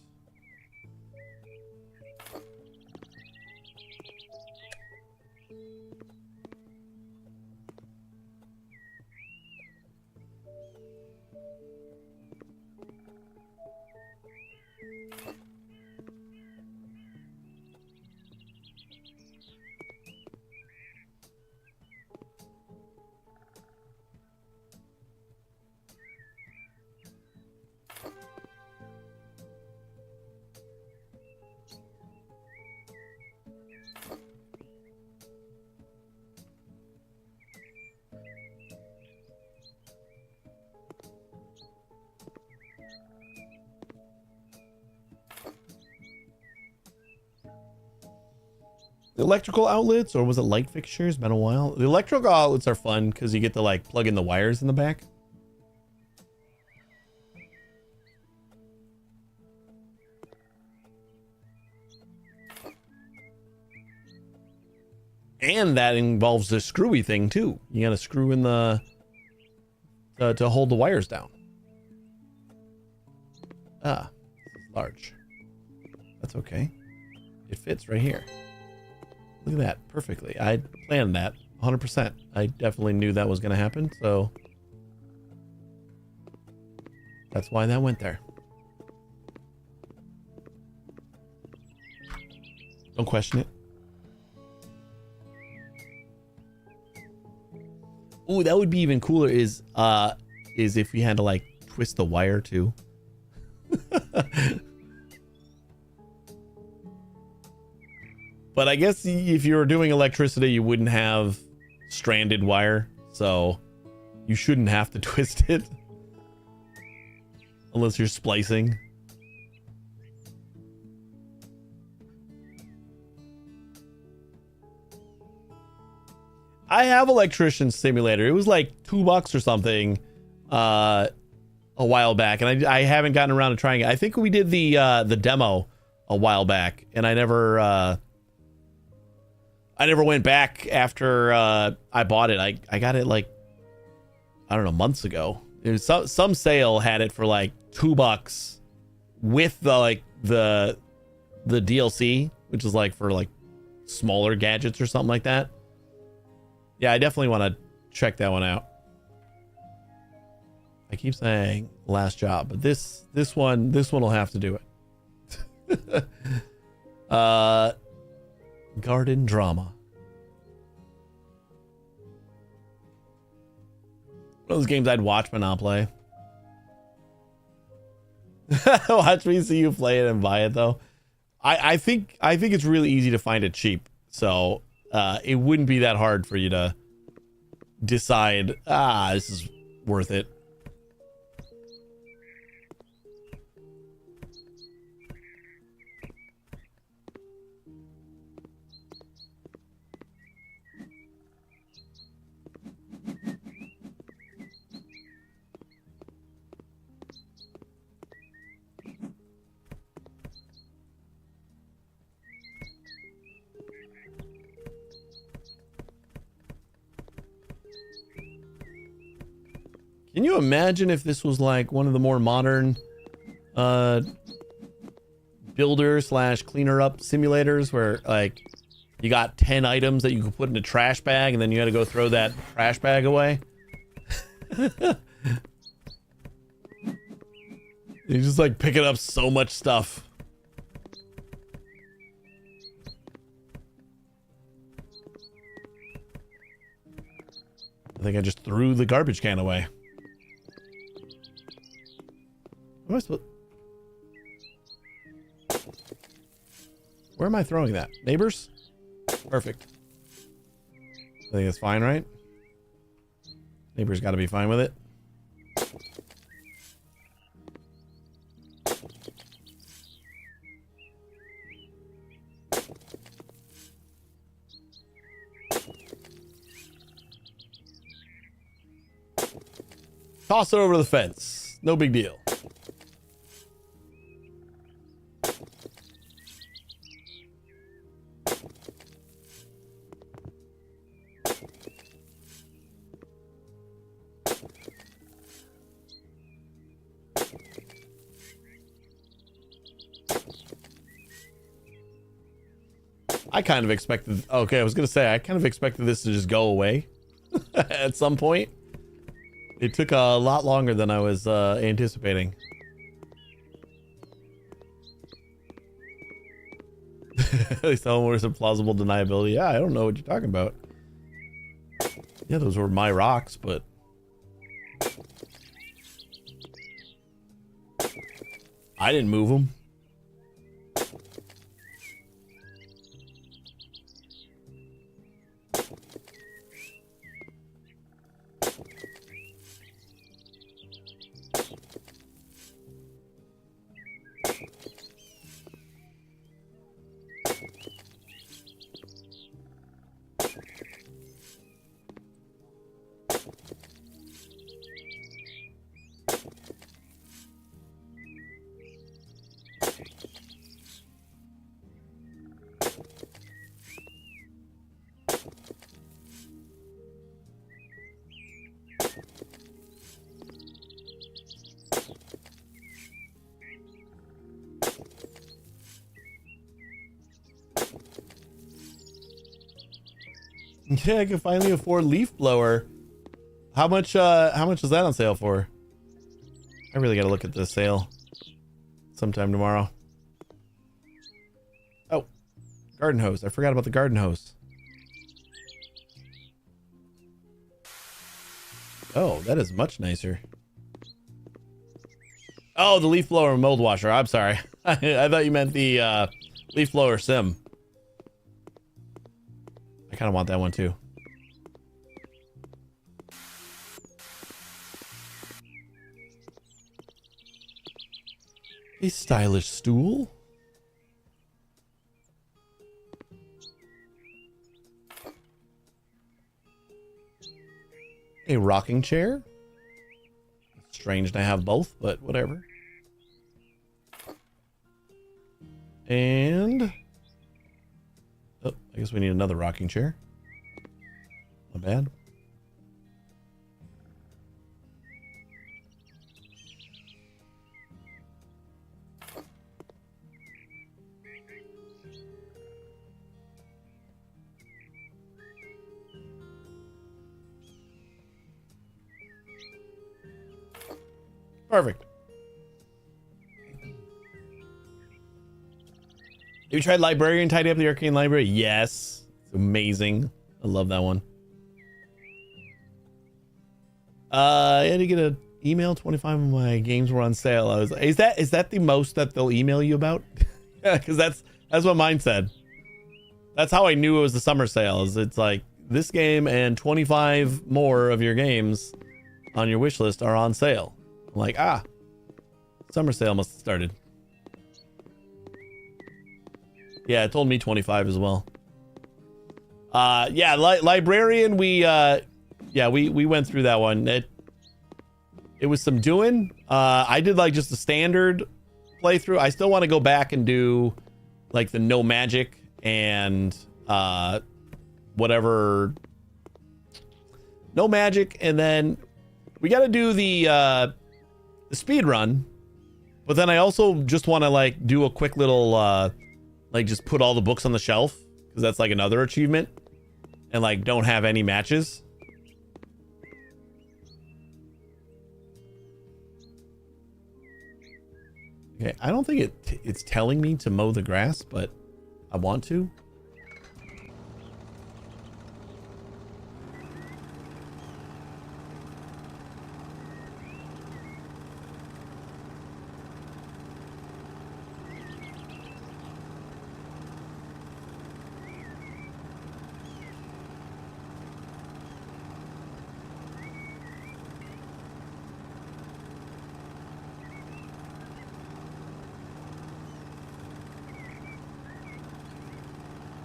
The electrical outlets, or was it light fixtures? Been a while. The electrical outlets are fun because you get to like plug in the wires in the back. And that involves the screwy thing too. You gotta screw in the to hold the wires down. Ah, large. That's okay. It fits right here. Look at that, perfectly. I planned that 100%. I definitely knew that was going to happen, so that's why that went there. Don't question it. Ooh, that would be even cooler is if we had to like twist the wire too. But I guess if you were doing electricity, you wouldn't have stranded wire, so you shouldn't have to twist it. Unless you're splicing. I have Electrician Simulator. It was like $2 or something a while back, and I haven't gotten around to trying it. I think we did the demo a while back, and I never went back after I bought it. I got it like, I don't know, months ago. It was some sale had it for like $2 with the DLC, which is like for like smaller gadgets or something like that. Yeah, I definitely want to check that one out. I keep saying last job, but this one will have to do it. Garden drama. One of those games I'd watch but not play. Watch me see you play it and buy it though. I think it's really easy to find it cheap, so it wouldn't be that hard for you to decide, this is worth it. Can you imagine if this was like one of the more modern builder slash cleaner up simulators where like you got 10 items that you could put in a trash bag and then you had to go throw that trash bag away? You just like picking up so much stuff. I think I just threw the garbage can away. Am I supposed... Where am I throwing that? Neighbors? Perfect. I think it's fine, right? Neighbors got to be fine with it. Toss it over the fence. No big deal. I kind of expected... Okay, I was going to say, I kind of expected this to just go away at some point. It took a lot longer than I was anticipating. At least that one was a plausible deniability. Yeah, I don't know what you're talking about. Yeah, those were my rocks, but... I didn't move them. Yeah, I can finally afford leaf blower. How much is that on sale for? I really gotta look at this sale sometime tomorrow. Oh, garden hose. I forgot about the garden hose. Oh, that is much nicer. Oh, the leaf blower and mold washer. I'm sorry. I thought you meant the leaf blower sim. I kind of want that one too. A stylish stool. A rocking chair. Strange to have both, but whatever. And... oh, I guess we need another rocking chair. Not bad. Perfect. Have you tried Librarian Tidy Up the Arcane Library? Yes. It's amazing. I love that one. I had to get an email. 25 of my games were on sale. I was like, is that the most that they'll email you about? Yeah, because that's what mine said. That's how I knew it was the summer sales. It's like this game and 25 more of your games on your wish list are on sale. I'm like, summer sale must have started. Yeah, it told me 25 as well. Yeah, Librarian, we went through that one. It was some doing. I did like just a standard playthrough. I still want to go back and do like the no magic and whatever. No magic, and then we got to do the speed run, but then I also just want to like do a quick little like just put all the books on the shelf, because that's like another achievement, and like don't have any matches. Okay, I don't think it's telling me to mow the grass, but I want to.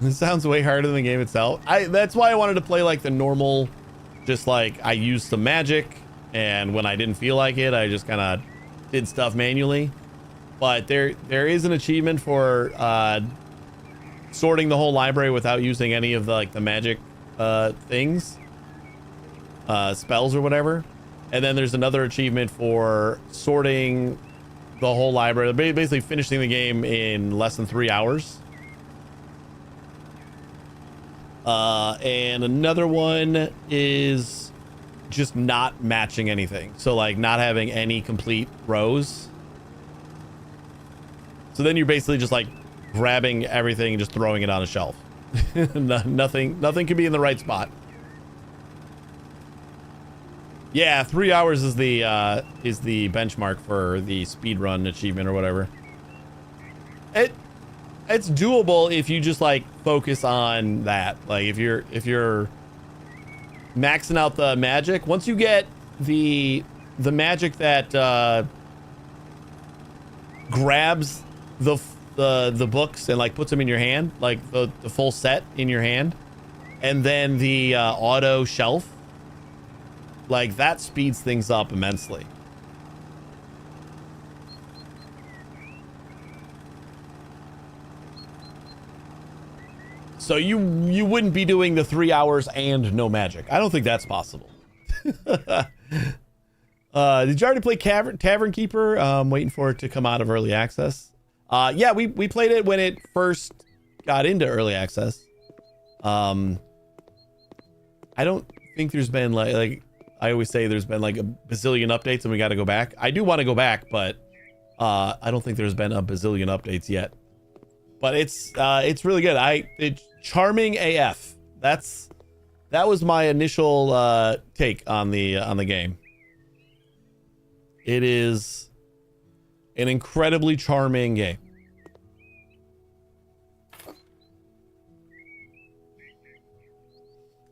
It sounds way harder than the game itself. That's why I wanted to play like the normal, just like I used some magic, and when I didn't feel like it, I just kind of did stuff manually. But there is an achievement for sorting the whole library without using any of the like the magic things, spells or whatever. And then there's another achievement for sorting the whole library, basically finishing the game in less than 3 hours. And another one is just not matching anything. So like not having any complete rows. So then you're basically just like grabbing everything and just throwing it on a shelf. nothing can be in the right spot. Yeah, 3 hours is the benchmark for the speedrun achievement or whatever. It's doable if you just like focus on that. Like if you're maxing out the magic, once you get the magic that grabs the books and like puts them in your hand, like the full set in your hand, and then the auto shelf, like that speeds things up immensely. So you wouldn't be doing the 3 hours and no magic. I don't think that's possible. Did you already play Tavern Keeper? I'm waiting for it to come out of early access. Yeah, we played it when it first got into early access. I don't think there's been like I always say there's been like a bazillion updates and we got to go back. I do want to go back, but I don't think there's been a bazillion updates yet. But it's really good. It's charming AF. That was my initial take on the game. It is an incredibly charming game.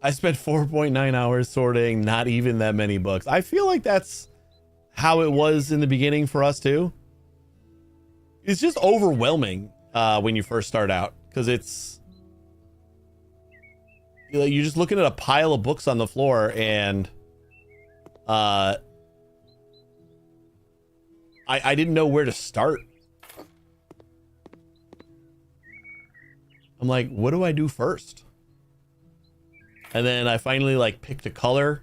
I spent 4.9 hours sorting not even that many books. I feel like that's how it was in the beginning for us too. It's just overwhelming when you first start out, because it's you're just looking at a pile of books on the floor, and I didn't know where to start. I'm like, what do I do first? And then I finally like picked a color,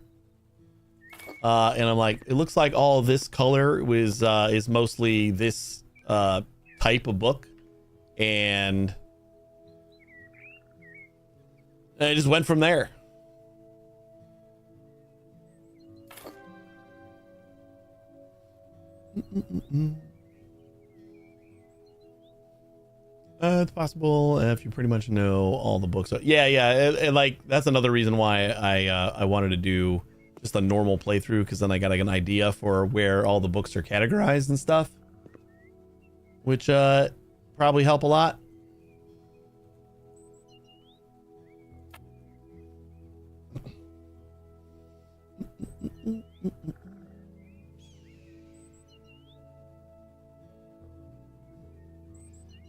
and I'm like, it looks like all this color is mostly this type of book, and I just went from there. It's possible if you pretty much know all the books. Yeah, and like that's another reason why I wanted to do just a normal playthrough, because then I got like an idea for where all the books are categorized and stuff, which probably help a lot.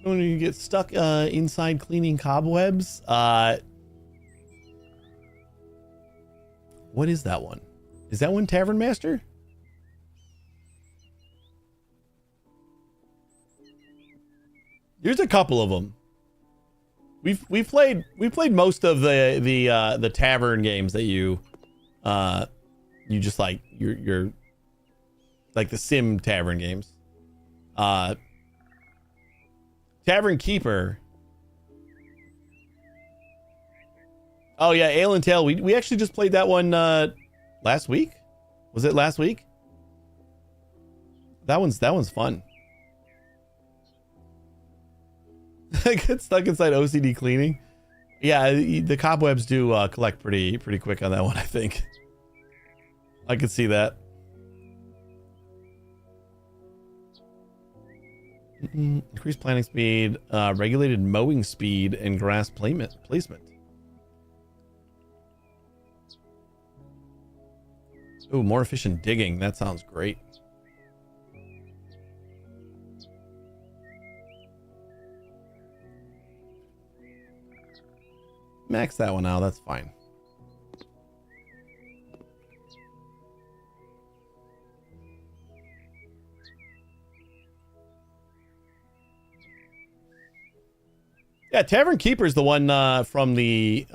When you get stuck inside cleaning cobwebs, what is that one? Is that one Tavern Master? There's a couple of them. We played most of the tavern games that you you just like you're like the sim tavern games. Tavern Keeper. Oh yeah, Ale and Tail. We actually just played that one last week. Was it last week? That one's fun. I get stuck inside OCD cleaning. Yeah, the cobwebs do collect pretty quick on that one, I think. I could see that. Increased planting speed, regulated mowing speed, and grass placement. Ooh, more efficient digging. That sounds great. Max that one out. That's fine. Yeah, Tavern Keeper is the one from the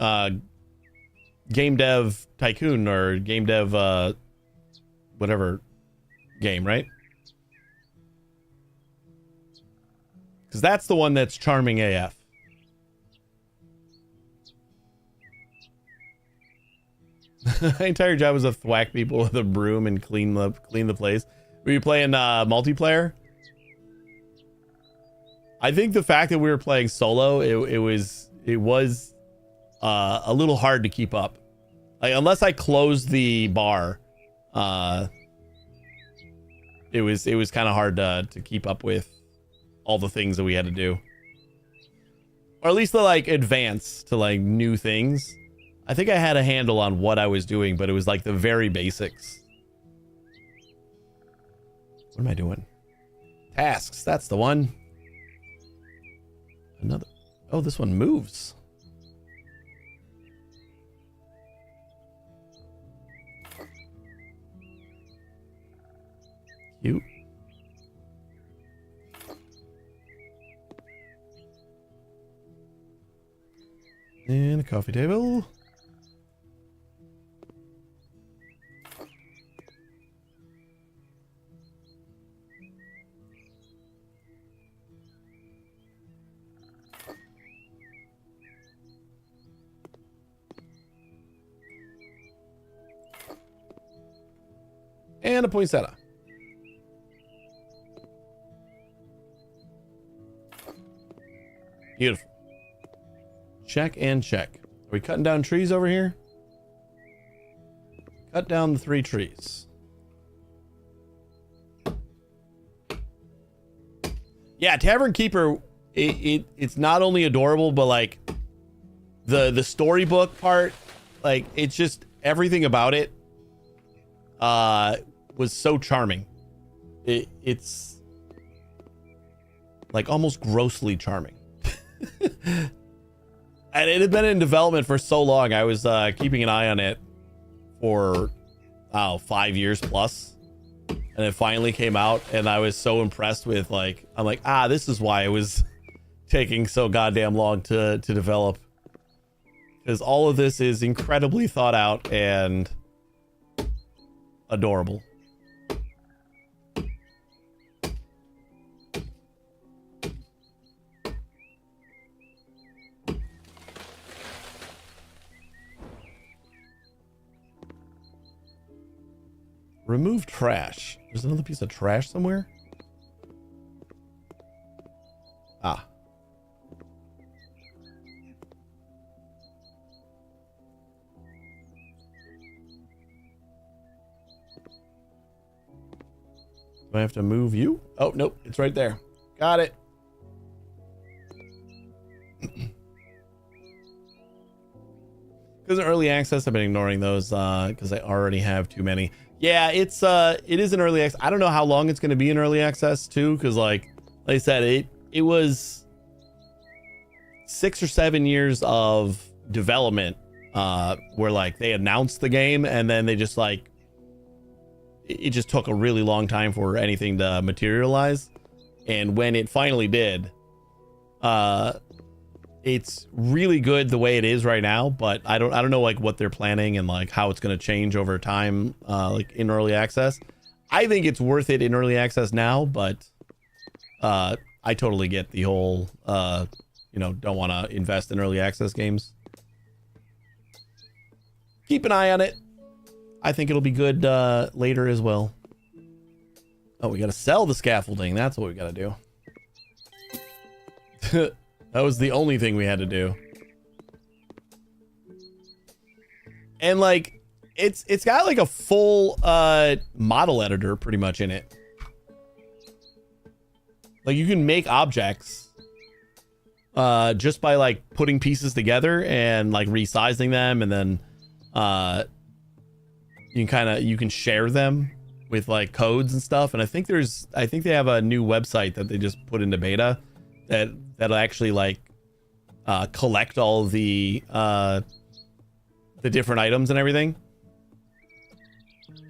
Game Dev Tycoon or Game Dev whatever game, right? Because that's the one that's charming AF. My entire job was to thwack people with a broom and clean the place. Were you playing multiplayer? I think the fact that we were playing solo, it was a little hard to keep up. Like, unless I closed the bar, it was kind of hard to keep up with all the things that we had to do, or at least to like advance to like new things. I think I had a handle on what I was doing, but it was like the very basics. What am I doing? Tasks. That's the one. Another. Oh, this one moves. Cute. And a coffee table. And a poinsettia. Beautiful. Check and check. Are we cutting down trees over here? Cut down the 3 trees. Yeah, Tavern Keeper, it's not only adorable, but like the storybook part, like it's just everything about it was so charming. It's like almost grossly charming. And it had been in development for so long. I was keeping an eye on it for 5 years plus, and it finally came out, and I was so impressed with like, I'm like, this is why it was taking so goddamn long to develop, because all of this is incredibly thought out and adorable. Remove trash. There's another piece of trash somewhere. Ah. Do I have to move you? Oh, nope. It's right there. Got it. Because in early access, I've been ignoring those because I already have too many. Yeah, it is in early access. I don't know how long it's going to be in early access too, because like I said, it was 6 or 7 years of development where like they announced the game and then they just like it just took a really long time for anything to materialize. And when it finally did, it's really good the way it is right now, but I don't know like what they're planning and like how it's going to change over time, like in early access. I think it's worth it in early access now, but I totally get the whole don't want to invest in early access games. Keep an eye on it. I think it'll be good later as well. Oh, we got to sell the scaffolding. That's what we got to do. That was the only thing we had to do. And like, it's got like a full model editor pretty much in it. Like you can make objects just by like putting pieces together and like resizing them, and then you can share them with like codes and stuff. And I think they have a new website that they just put into beta that'll actually like collect all the different items and everything.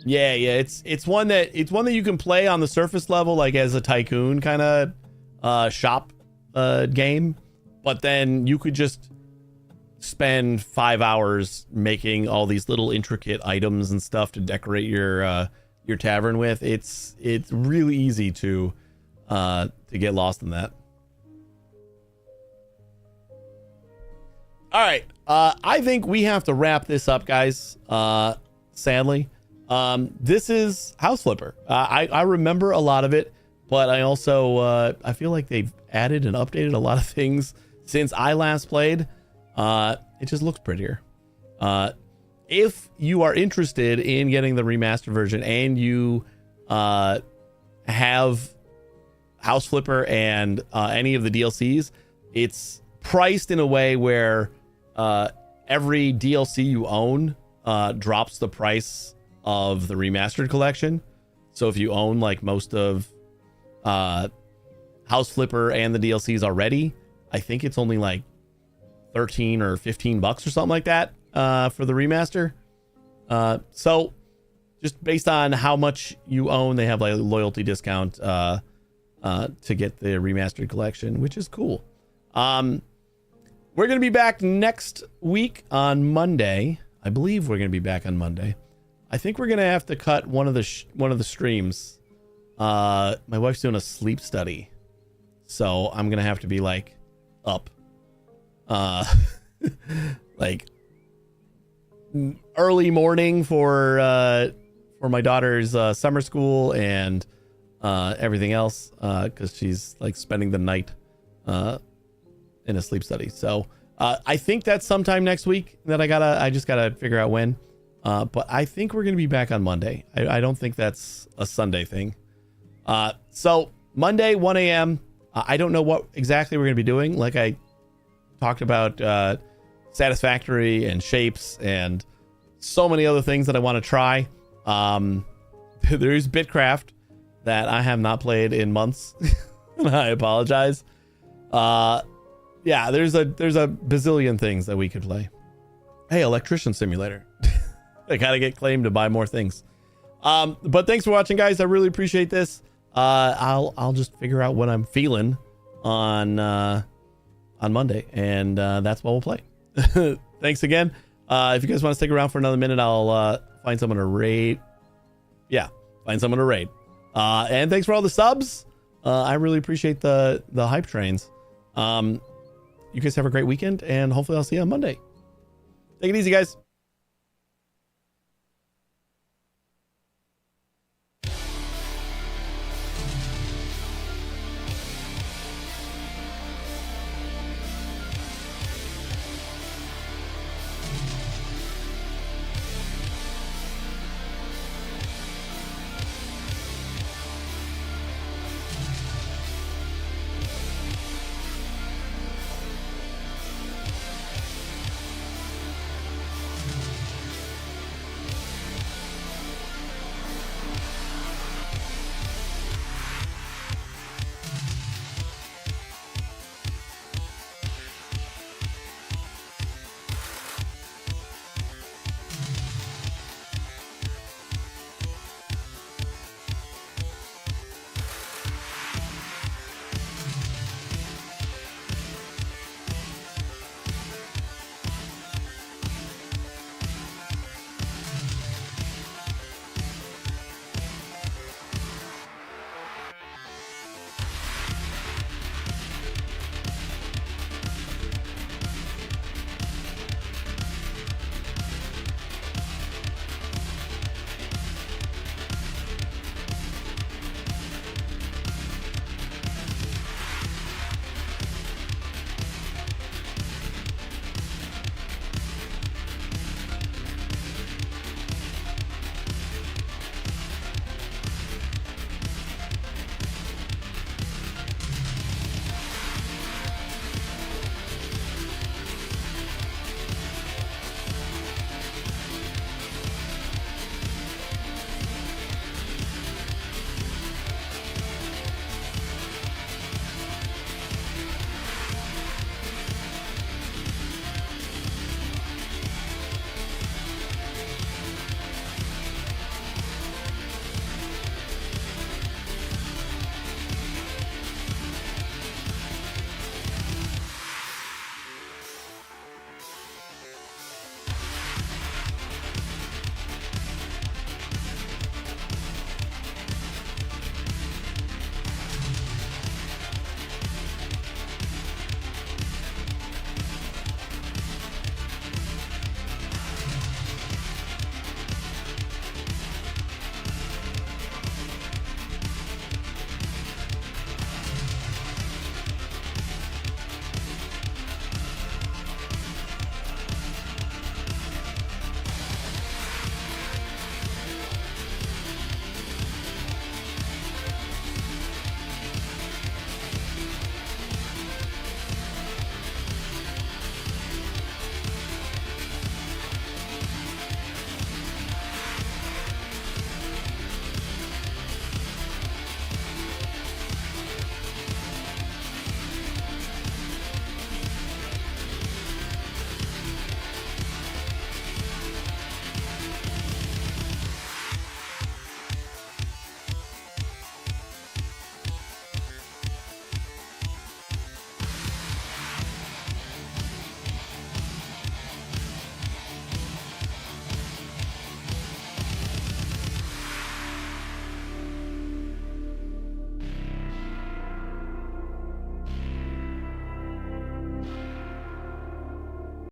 Yeah, it's one that you can play on the surface level, like as a tycoon kind of shop game, but then you could just spend 5 hours making all these little intricate items and stuff to decorate your tavern with. It's really easy to get lost in that. All right, I think we have to wrap this up, guys. Sadly, this is House Flipper. I remember a lot of it, but I also I feel like they've added and updated a lot of things since I last played. It just looks prettier. If you are interested in getting the remastered version and you have House Flipper and any of the DLCs, it's priced in a way where every DLC you own drops the price of the remastered collection. So if you own like most of House Flipper and the DLCs already, I think it's only like 13 or 15 bucks or something like that for the remaster. So just based on how much you own, they have like a loyalty discount to get the remastered collection, which is cool. We're going to be back next week on Monday. I believe we're going to be back on Monday. I think we're going to have to cut one of the streams. My wife's doing a sleep study, so I'm going to have to be like up like early morning for my daughter's summer school and everything else, because she's like spending the night in a sleep study. So I think that's sometime next week that I just gotta figure out when, but I think we're gonna be back on Monday. I don't think that's a Sunday thing. So Monday 1 a.m. I don't know what exactly we're gonna be doing. Like I talked about Satisfactory and Shapes and so many other things that I want to try. There's Bitcraft that I have not played in months. I apologize. Yeah, there's a bazillion things that we could play. Hey, Electrician Simulator. I gotta get claimed to buy more things. But thanks for watching, guys. I really appreciate this. I'll just figure out what I'm feeling on Monday, and that's what we'll play. Thanks again. If you guys want to stick around for another minute, I'll find someone to raid. Yeah, find someone to raid. And thanks for all the subs. I really appreciate the hype trains. You guys have a great weekend, and hopefully I'll see you on Monday. Take it easy, guys.